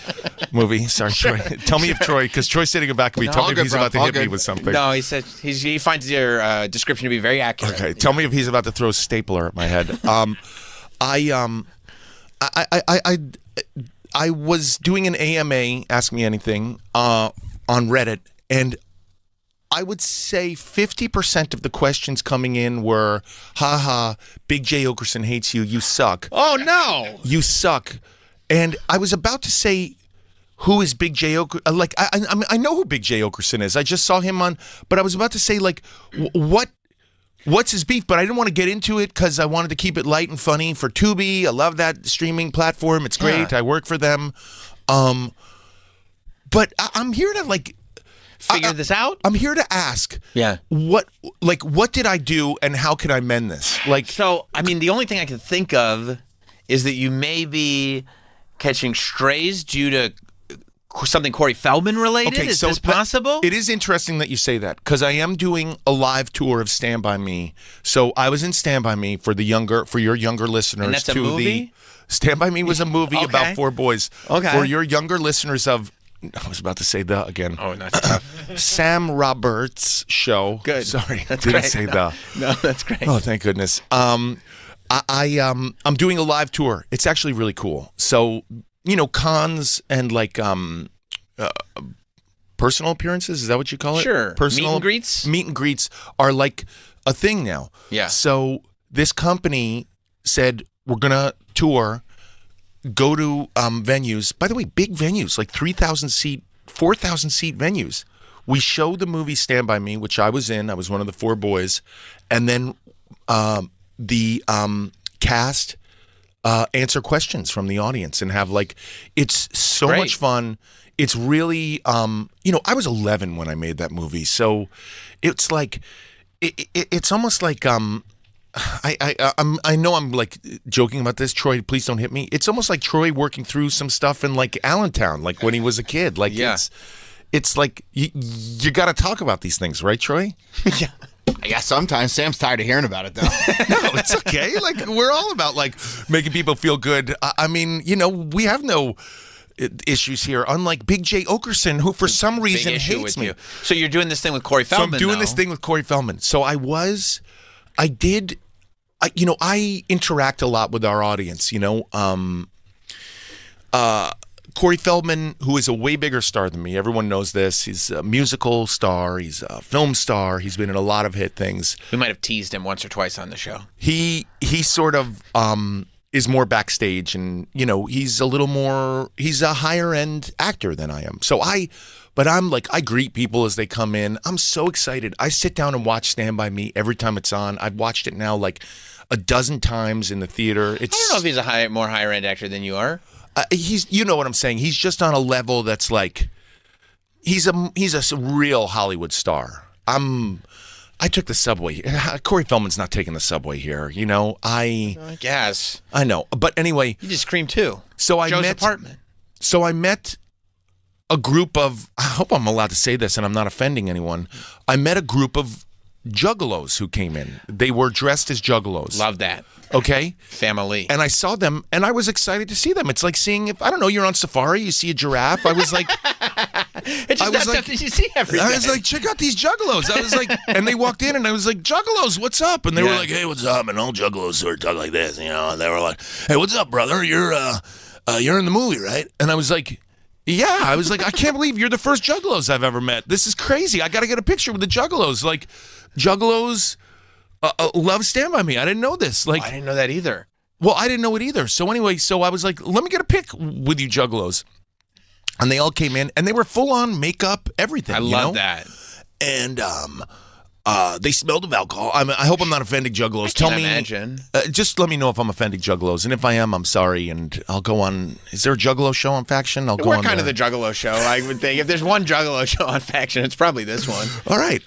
movie. Sorry, Troy. Tell me if Troy, because Troy's sitting in back of me. Tell me if he's about to hit me with something.
No, he said he finds your description to be very accurate.
Okay, tell me if he's about to throw a stapler at my head. I was doing an AMA, Ask Me Anything, on Reddit, and I would say 50% of the questions coming in were, haha, Big J. Okerson hates you, you suck.
Oh, no.
You suck. And I was about to say, who is Big J. Okerson? I know who Big J. Okerson is. I just saw him on, but I was about to say, what's his beef? But I didn't want to get into it because I wanted to keep it light and funny for Tubi. I love that streaming platform. It's great. I work for them. But I'm here to
figure this out.
I'm here to ask.
Yeah.
What did I do and how can I mend this?
So, the only thing I can think of is that you may be catching strays due to something Corey Feldman related?
Okay,
Is
so
this possible?
It is interesting that you say that because I am doing a live tour of Stand By Me. So I was in Stand By Me for your younger listeners.
And that's a movie?
Stand By Me was a movie about 4 boys.
Okay.
For your younger listeners of, I was about to say the again.
Oh, that's tough.
Sam Roberts show.
Good.
Sorry,
That's
didn't
great.
say the.
No, that's great.
Oh, thank goodness. I'm doing a live tour. It's actually really cool. So, cons and like personal appearances, is that what you call it?
Sure.
Personal
Meet and greets?
Meet and greets are like a thing now.
Yeah.
So this company said we're gonna tour, go to venues. By the way, big venues, like 3,000 seat, 4,000 seat venues. We showed the movie Stand By Me, which I was in. I was one of the 4 boys. And then the cast answer questions from the audience and have it's so
Great.
much fun. It's really, I was 11 when I made that movie. So it's like, it's almost like, I know I'm like joking about this. Troy, please don't hit me. It's almost like Troy working through some stuff in like Allentown, like when he was a kid. Like,
yeah.
It's like you got to talk about these things, right, Troy?
Yeah, sometimes Sam's tired of hearing about it, though.
No, it's okay. Like, we're all about like making people feel good. I mean, we have no issues here, unlike Big J. Okerson, who for some reason hates me.
You. So you're doing this thing with Corey Feldman.
So I'm doing
though.
this thing with Corey Feldman. So I interact a lot with our audience. Corey Feldman, who is a way bigger star than me, everyone knows this. He's a musical star. He's a film star. He's been in a lot of hit things.
We might have teased him once or twice on the show.
He sort of is more backstage, and he's a higher end actor than I am. But I'm like, I greet people as they come in. I'm so excited. I sit down and watch Stand By Me every time it's on. I've watched it now like a dozen times in the theater.
I don't know if he's a more higher end actor than you are.
He's, you know what I'm saying. He's just on a level that's like, he's a real Hollywood star. I took the subway. Corey Feldman's not taking the subway here.
I guess.
I know, but anyway,
you just screamed too.
So
Joe's apartment.
So I met a group of. I hope I'm allowed to say this, and I'm not offending anyone. I met a group of juggalos who came in. They were dressed as juggalos.
Love that.
Okay.
Family.
And I saw them, and I was excited to see them. It's like seeing, if I don't know, you're on safari, you see a giraffe. I was like,
it's just not something you see every day.
I was like, check out these juggalos. I was like, and they walked in, and I was like, juggalos, what's up? And they were like, hey, what's up? And all juggalos sort of talk like this, And they were like, hey, what's up, brother? You're in the movie, right? And I was like, yeah. I was like, I can't believe you're the first juggalos I've ever met. This is crazy. I got to get a picture with the juggalos. Like, juggalos love Stand By Me. I didn't know this. Like,
I didn't know that either.
Well, I didn't know it either. So anyway, I was like, let me get a pic with you juggalos. And they all came in, and they were full on makeup, everything.
I love that.
And they smelled of alcohol. I hope I'm not offending juggalos. Tell me.
Imagine.
Just let me know if I'm offending juggalos, and if I am, I'm sorry. And I'll go on. Is there a juggalo show on Faction? I'll go on.
We're kind of the juggalo show, I would think. If there's one juggalo show on Faction, it's probably this one.
All right.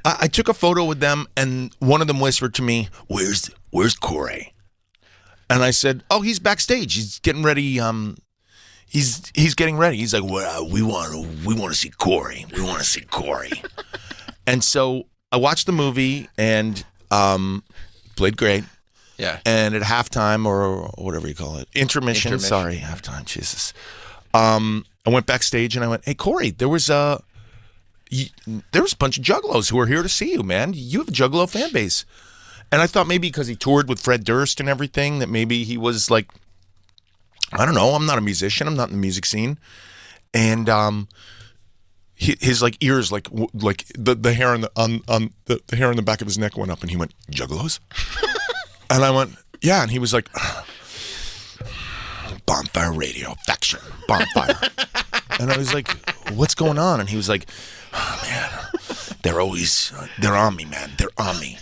I took a photo with them, and one of them whispered to me, "Where's Corey?" And I said, "Oh, he's backstage. He's getting ready. He's getting ready." He's like, "Well, we want to see Corey. We want to see Corey." And so I watched the movie and played great.
Yeah.
And at halftime, or whatever you call it, intermission. Sorry, halftime. Jesus. I went backstage and I went, "Hey, Corey, there was a bunch of juggalos who are here to see you, man. You have a juggalo fan base." And I thought maybe because he toured with Fred Durst and everything, that maybe he was like, I don't know. I'm not a musician. I'm not in the music scene. And his like ears, like the hair on the hair on the back of his neck went up, and he went, "Juggalos?" And I went, "Yeah." And he was like, "Bonfire Radio, Faction, Bonfire." And I was like, "What's going on?" And he was like, "Oh, man, they're on me, man. They're on me."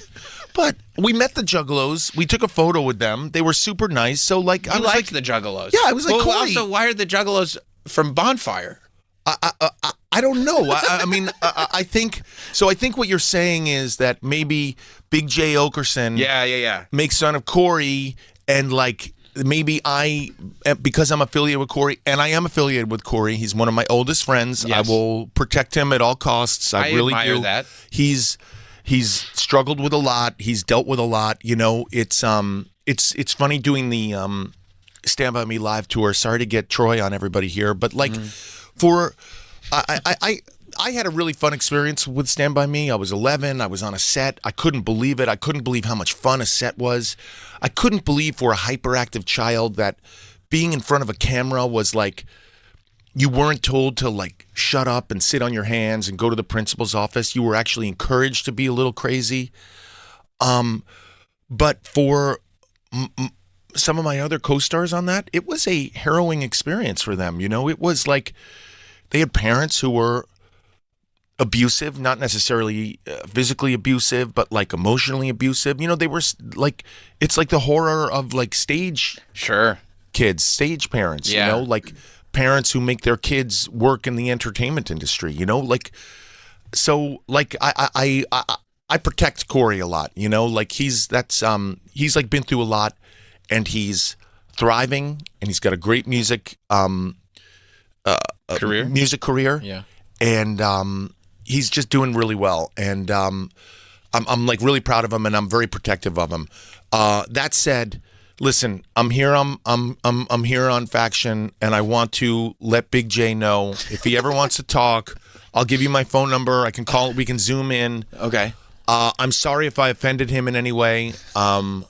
But we met the Juggalos. We took a photo with them. They were super nice. So, like, I was
liked
like
the Juggalos.
Yeah, I was like,
well,
Corey.
also, why are the Juggalos from Bonfire?
I don't know. I mean, I think so. I think what you're saying is that maybe Big J. Okerson,
yeah,
makes fun of Corey, and like maybe because I'm affiliated with Corey, and I am affiliated with Corey. He's one of my oldest friends.
Yes.
I will protect him at all costs. I really
admire
do.
that.
He's struggled with a lot. He's dealt with a lot. You know, it's funny doing the Stand By Me live tour. Sorry to get Troy on everybody here, but like I had a really fun experience with Stand By Me. I was 11. I was on a set. I couldn't believe it. I couldn't believe how much fun a set was. I couldn't believe for a hyperactive child that being in front of a camera was like, you weren't told to like shut up and sit on your hands and go to the principal's office. You were actually encouraged to be a little crazy. But for some of my other co-stars on that, it was a harrowing experience for them. You know, it was like they had parents who were abusive, not necessarily physically abusive, but like emotionally abusive. You know, they were like, it's like the horror of like stage kids, stage parents, you know, like parents who make their kids work in the entertainment industry, you know, like, so like I protect Corey a lot, you know, like he's like been through a lot and he's thriving and he's got a great music career.
Yeah.
And he's just doing really well, and I'm like really proud of him, and I'm very protective of him. That said, listen, I'm here on Faction, and I want to let Big J know if he ever wants to talk. I'll give you my phone number. I can call. We can Zoom in.
Okay.
I'm sorry if I offended him in any way. I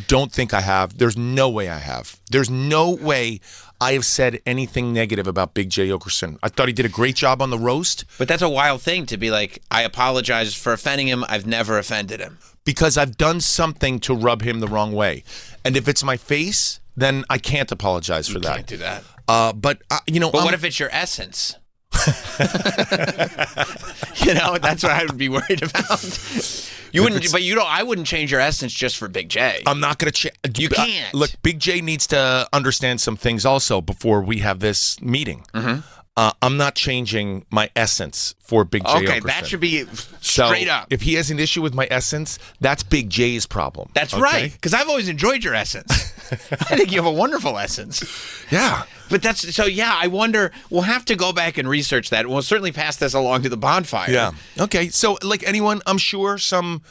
don't think I have. There's no way I have. There's no way I have said anything negative about Big J Okerson. I thought he did a great job on the roast.
But that's a wild thing to be like, I apologize for offending him. I've never offended him.
Because I've done something to rub him the wrong way. And if it's my face, then I can't apologize for that.
Can't do that.
But you know.
But what if it's your essence? You know, that's what I would be worried about. You wouldn't, but you don't. I wouldn't change your essence just for Big J.
I'm not going to change.
You can't.
Look, Big J needs to understand some things also before we have this meeting.
Mm-hmm.
I'm not changing my essence for Big J.
Okay,
Okerson.
that should be straight
so
up.
If he has an issue with my essence, that's Big J's problem.
That's right, because I've always enjoyed your essence. I think you have a wonderful essence.
Yeah.
But that's so. Yeah, I wonder. We'll have to go back and research that. We'll certainly pass this along to the Bonfire.
Yeah. Okay. So, like anyone, I'm sure some.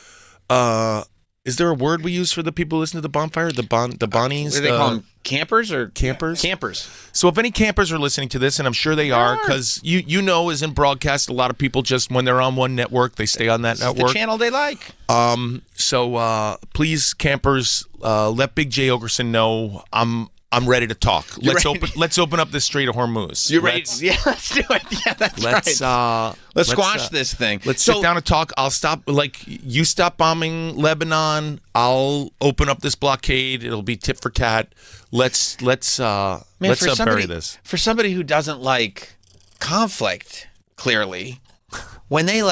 Is there a word we use for the people who listen to the Bonfire? The Bonnies.
What do they call them? Campers or
campers?
Campers.
So if any campers are listening to this, and I'm sure they are, because you know, as in broadcast, a lot of people just when they're on one network, they stay on that network.
The channel they like.
So please, campers, let Big J Okerson know I'm ready to talk. Let's open up this Strait of Hormuz.
You're ready? Yeah, let's do it. Yeah, that's right. Let's squash this thing.
Let's sit down and talk. I'll stop. Like you stop bombing Lebanon. I'll open up this blockade. It'll be tit for tat. Let's bury this.
For somebody who doesn't like conflict, clearly, when they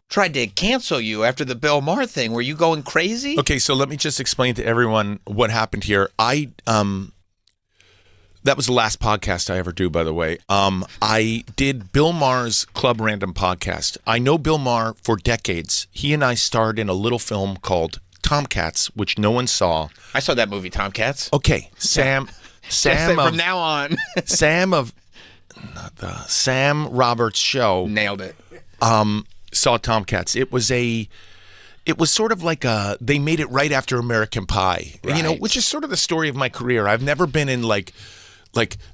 tried to cancel you after the Bill Maher thing, were you going crazy?
Okay, so let me just explain to everyone what happened here. That was the last podcast I ever do, by the way. I did Bill Maher's Club Random podcast. I know Bill Maher for decades. He and I starred in a little film called Tomcats, which no one saw.
I saw that movie, Tomcats.
Okay, Sam
from now on.
Sam Roberts show.
Nailed it.
Saw Tomcats. It was sort of like they made it right after American Pie,
right.
You know, which is sort of the story of my career. I've never been in like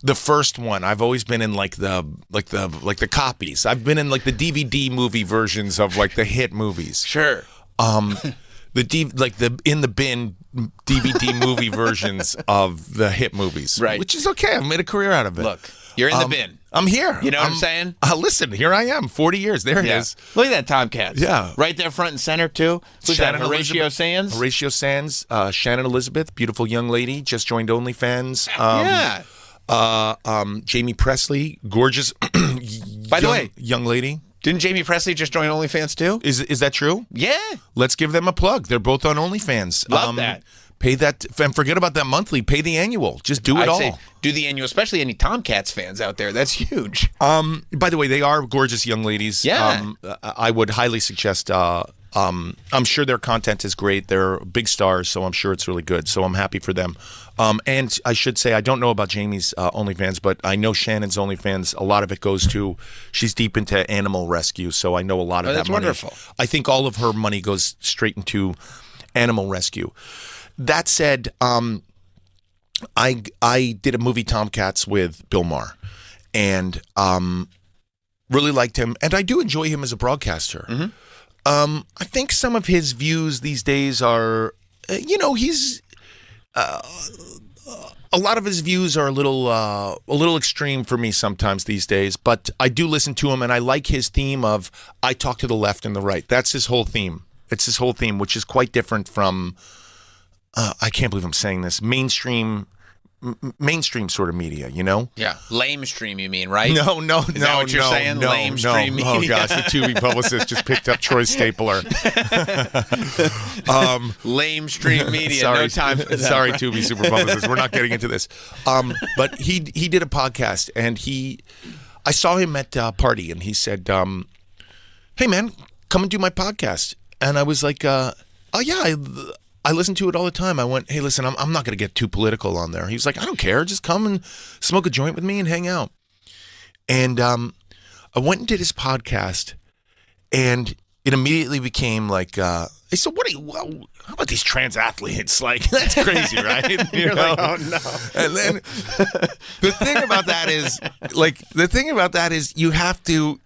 the first one. I've always been in like the copies. I've been in like the DVD movie versions of like the hit movies.
Sure.
The in the bin DVD movie versions of the hit movies.
Right.
Which is okay. I've made a career out of it.
Look, you're in the bin.
I'm here.
You know what I'm saying?
Listen, here I am. 40 years. There it is.
Look at that Tomcats.
Yeah.
Right there front and center, too. Who's that, Horatio Sands?
Horatio Sands. Shannon Elizabeth, beautiful young lady, just joined OnlyFans. Jamie Presley, gorgeous
By the way,
young lady.
Didn't Jamie Presley just join OnlyFans, too?
Is that true?
Yeah.
Let's give them a plug. They're both on OnlyFans.
Love that.
Pay that, and forget about that monthly. Pay the annual. Just do it all.
Say, do the annual, especially any Tomcats fans out there. That's huge.
By the way, they are gorgeous young ladies.
Yeah.
I would highly suggest I'm sure their content is great. They're big stars, so I'm sure it's really good. So I'm happy for them. And I should say, I don't know about Jamie's OnlyFans, but I know Shannon's OnlyFans. A lot of it goes to, she's deep into animal rescue, so I know a lot of that
that's
money.
wonderful.
I think all of her money goes straight into animal rescue. That said, I did a movie Tomcats with Bill Maher, and really liked him, and I do enjoy him as a broadcaster. I think some of his views these days are, he's a lot of his views are a little extreme for me sometimes these days. But I do listen to him, and I like his theme of I talk to the left and the right. That's his whole theme. It's his whole theme, which is quite different from. I can't believe I'm saying this. Mainstream sort of media,
Yeah, lame stream, you mean, right?
No,
Is that what you're saying? Lame stream media.
Oh gosh, the Tubi publicist just picked up Troy's stapler.
Lame stream media.
Sorry,
no time for that.
Sorry, Tubi super publicist. We're not getting into this. But he did a podcast, and I saw him at a party, and he said, "Hey man, come and do my podcast." And I was like, "Oh yeah." I listen to it all the time. I went, hey, listen, I'm not going to get too political on there. He was like, I don't care. Just come and smoke a joint with me and hang out. And I went and did his podcast, and it immediately became like, I said, how about these trans athletes? Like, that's crazy, right?
You're like, oh no.
And then the thing about that is you have to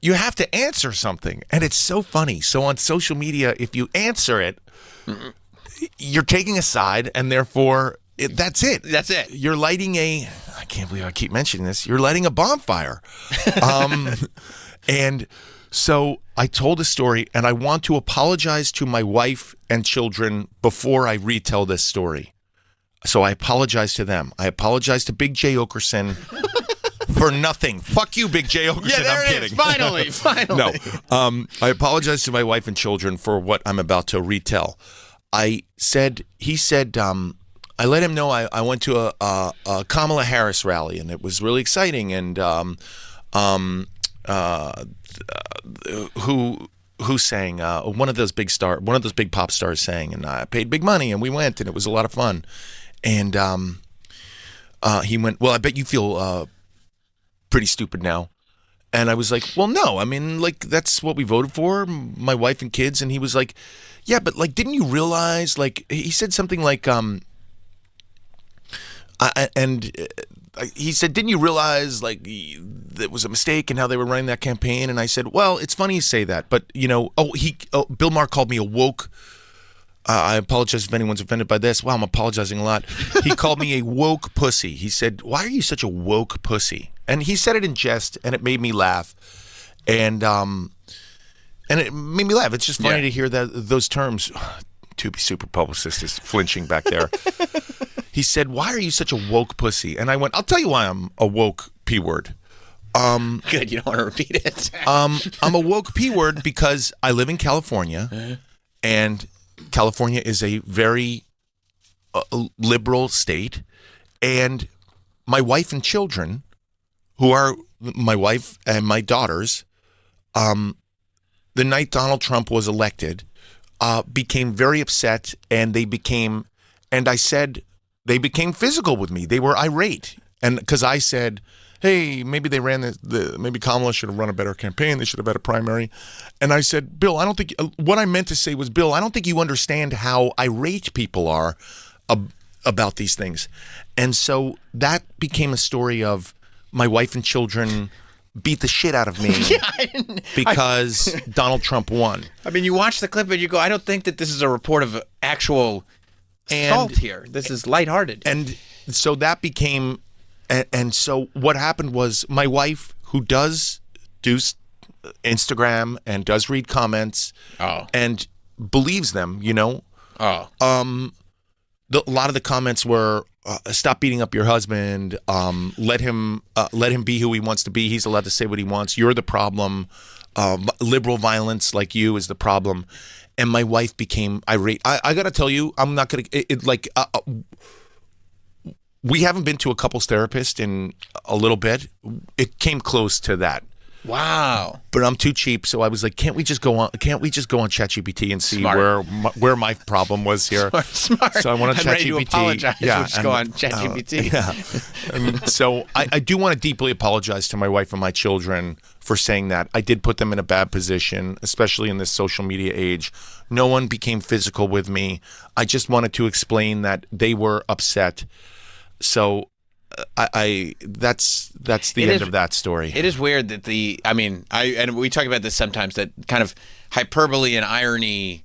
answer something. And it's so funny. So on social media, if you answer it, you're taking a side, and therefore that's it.
That's it.
You're lighting I can't believe I keep mentioning this. You're lighting a bonfire. And so I told a story, and I want to apologize to my wife and children before I retell this story. So I apologize to them. I apologize to Big J. Okerson for nothing. Fuck you, Big J. Okerson.
Yeah, there
I'm
it
kidding.
is. Finally.
No. I apologize to my wife and children for what I'm about to retell. He said, I let him know I went to a Kamala Harris rally, and it was really exciting. And who sang? One of those big pop stars sang, and I paid big money, and we went, and it was a lot of fun. And he went, well, I bet you feel pretty stupid now. And I was like, well, no, I mean, like, that's what we voted for, my wife and kids. And he was like, yeah, but like, didn't you realize, like, he said something like, he said, didn't you realize, like, it was a mistake in how they were running that campaign? And I said, well, it's funny you say that, but, Bill Maher called me a woke. I apologize if anyone's offended by this. Wow, I'm apologizing a lot. He called me a woke pussy. He said, why are you such a woke pussy? And he said it in jest, and it made me laugh. And it made me laugh. It's just funny to hear those terms. Tubi super publicist is flinching back there. He said, why are you such a woke pussy? And I went, I'll tell you why I'm a woke P-word.
Good, you don't want to repeat it.
I'm a woke P-word because I live in California, and California is a very liberal state, and my wife and children, who are my wife and my daughters, the night Donald Trump was elected, became very upset, and they became physical with me. They were irate, and because I said, hey, maybe they ran maybe Kamala should have run a better campaign. They should have had a primary. And I said, Bill, I don't think, what I meant to say was, Bill, I don't think you understand how irate people are about these things. And so that became a story of my wife and children beat the shit out of me because Donald Trump won.
I mean, you watch the clip and you go, I don't think that this is a report of actual assault here. This is lighthearted.
And so that became... And so what happened was my wife, who does do Instagram and does read comments and believes them, a lot of the comments were, stop beating up your husband, let him be who he wants to be. He's allowed to say what he wants. You're the problem. Liberal violence like you is the problem. And my wife became irate. I got to tell you, I'm not going to... we haven't been to a couples therapist in a little bit. It came close to that.
Wow.
But I'm too cheap, so I was like, can't we just go on ChatGPT and see
Smart.
where my problem was here?
Smart.
So I want
I'm
ChatGPT.
ready to apologize.
Yeah,
We'll just go on ChatGPT.
And so I do want to deeply apologize to my wife and my children for saying that. I did put them in a bad position, especially in this social media age. No one became physical with me. I just wanted to explain that they were upset. So that's the end of that story.
It is weird that and we talk about this sometimes, that kind of hyperbole and irony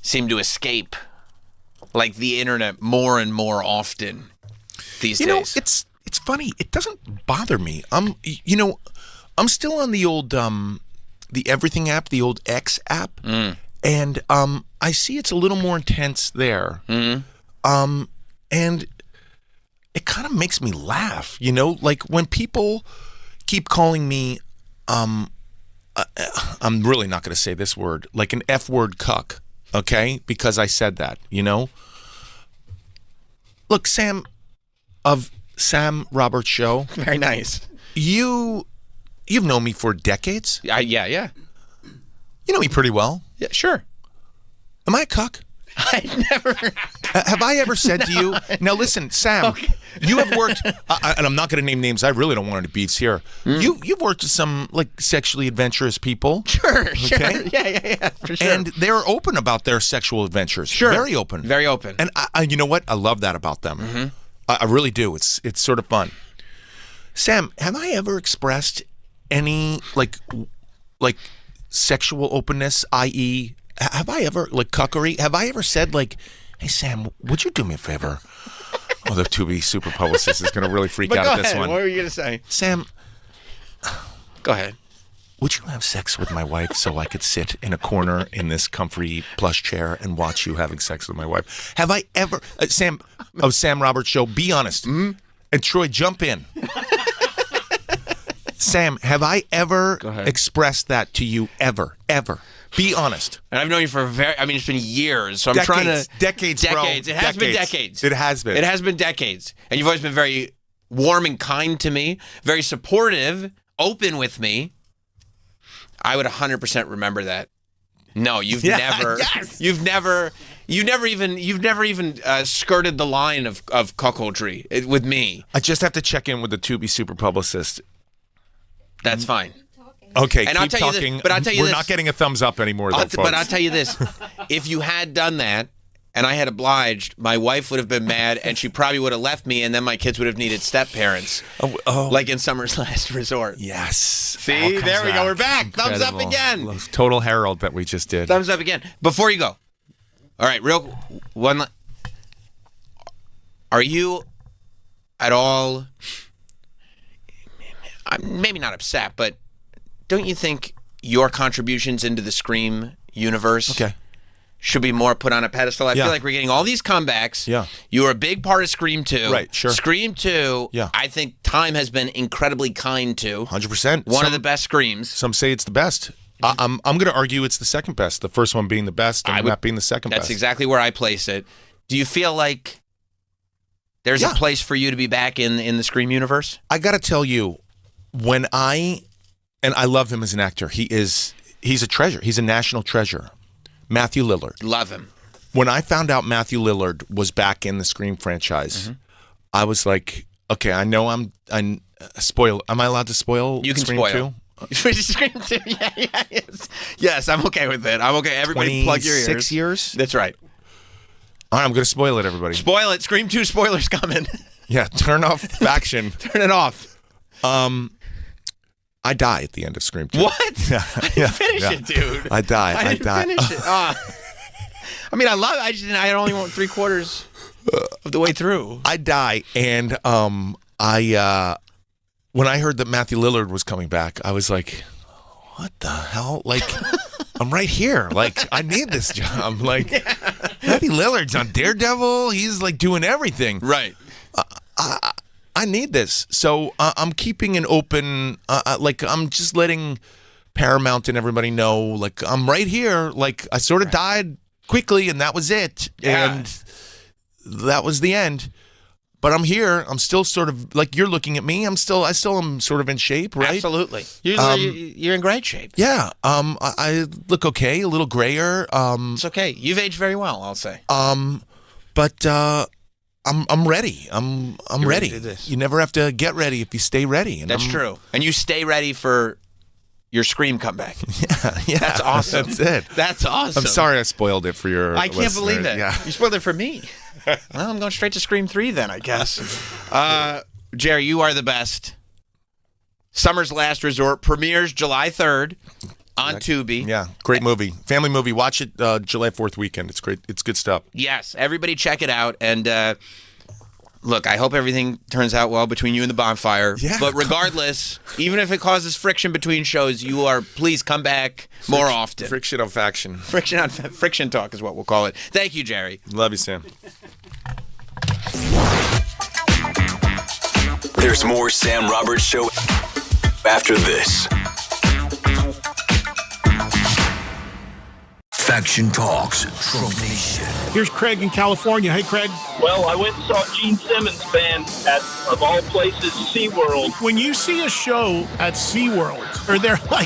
seem to escape like the internet more and more often these days.
You know, it's funny. It doesn't bother me. I'm still on the old the Everything app, the old X app, and I see it's a little more intense there. And it kind of makes me laugh, like when people keep calling me, I'm really not going to say this word, like an F-word cuck, okay? Because I said that, Look, Sam, of Sam Roberts Show.
Very nice.
You've known me for decades.
Yeah.
You know me pretty well.
Yeah, sure.
Am I a cuck?
I never.
Have I ever said to you? Now listen, Sam. Okay. You have worked, and I'm not going to name names. I really don't want any beefs here. You've worked with some like sexually adventurous people.
Sure. Yeah, for sure.
And they're open about their sexual adventures.
Sure.
Very open.
Very open.
And I you know what? I love that about them. I really do. It's sort of fun. Sam, have I ever expressed any like sexual openness, i.e., have I ever, like, cuckery? Have I ever said, like, hey, Sam, would you do me a favor? Oh, the to-be super publicist is going to really freak out at this one.
What were you going to say?
Sam.
Go ahead.
Would you have sex with my wife so I could sit in a corner in this comfy plush chair and watch you having sex with my wife? Have I ever, Sam Roberts Show, be honest. And Troy, jump in. Sam, have I ever expressed that to you ever? Be honest.
And I've known you for it's been years, so I'm trying to...
Decades, bro.
It has been decades.
It has been.
It has been decades. And you've always been very warm and kind to me, very supportive, open with me. I would 100% remember that. No, you've never...
Yes.
You've never even skirted the line of cuckoldry with me.
I just have to check in with the to-be super publicist.
That's fine.
Okay,
and
keep talking.
But I'll tell you
we're
this.
not getting a thumbs up anymore, though, folks.
But I'll tell you this. If you had done that and I had obliged, my wife would have been mad and she probably would have left me, and then my kids would have needed step-parents.
Oh.
Like in Summer's Last Resort.
Yes.
See? There we go. We're back.
Incredible.
Thumbs up again.
Total Herald that we just did.
Thumbs up again. Before you go. All right, are you at all... I'm maybe not upset, but don't you think your contributions into the Scream universe should be more put on a pedestal? I feel like we're getting all these comebacks.
Yeah.
You were a big part of Scream 2.
Right, sure.
Scream 2, I think time has been incredibly kind to.
100%.
One of the best Screams.
Some say it's the best. I'm going to argue it's the second best. The first one being the best and that being the second best.
That's exactly where I place it. Do you feel like there's a place for you to be back in the Scream universe?
I got to tell you, and I love him as an actor. He's a treasure. He's a national treasure. Matthew Lillard.
Love him.
When I found out Matthew Lillard was back in the Scream franchise, I was like, okay, I know I'm spoil. Am I allowed to spoil?
You can
Scream
spoil. 2? Scream 2. Yes, I'm okay with it. I'm okay. Everybody plug your ears.
26 years?
That's right.
All right, I'm going to spoil it, everybody.
Spoil it. Scream 2 spoilers coming.
Yeah, turn off action.
Turn it off.
I die at the end of Scream 2.
What? I didn't finish it, dude.
I die.
I didn't finish it. I mean, I love it. I only went 3/4 of the way through.
I die, and when I heard that Matthew Lillard was coming back, I was like, what the hell? Like, I'm right here. Like, I need this job. Like, Matthew Lillard's on Daredevil. He's, like, doing everything.
Right.
I need this. So I'm keeping an open, like, I'm just letting Paramount and everybody know, like, I'm right here. Like, I sort of died quickly, and that was it.
Yeah.
And that was the end. but I'm here. I'm still sort of like you're looking at me. I still am sort of in shape, right?
Absolutely. You're in great shape.
Yeah. I look okay, a little grayer.
It's okay. You've aged very well, I'll say.
But I'm ready. I'm
You're
ready.
ready to do this.
You never have to get ready if you stay ready. And
That's true. And you stay ready for your Scream comeback.
Yeah,
That's awesome.
That's it.
That's awesome.
I'm sorry I spoiled it for your
I can't believe it.
Yeah.
You spoiled it for me. Well, I'm going straight to Scream 3 then, I guess. Jerry, you are the best. Summer's Last Resort premieres July 3rd on Tubi.
Yeah, great movie. Family movie. Watch it July 4th weekend. It's great. It's good stuff.
Yes, everybody check it out. And look, I hope everything turns out well between you and the Bonfire. Yeah. But regardless, even if it causes friction between shows, please come back more often.
Friction on faction.
Friction talk is what we'll call it. Thank you, Jerry.
Love you, Sam.
There's more Sam Roberts Show after this. Faction Talks, Trump Nation.
Here's Craig in California. Hey, Craig.
Well, I went and saw Gene Simmons band at, of all places, SeaWorld.
When you see a show at SeaWorld, are there like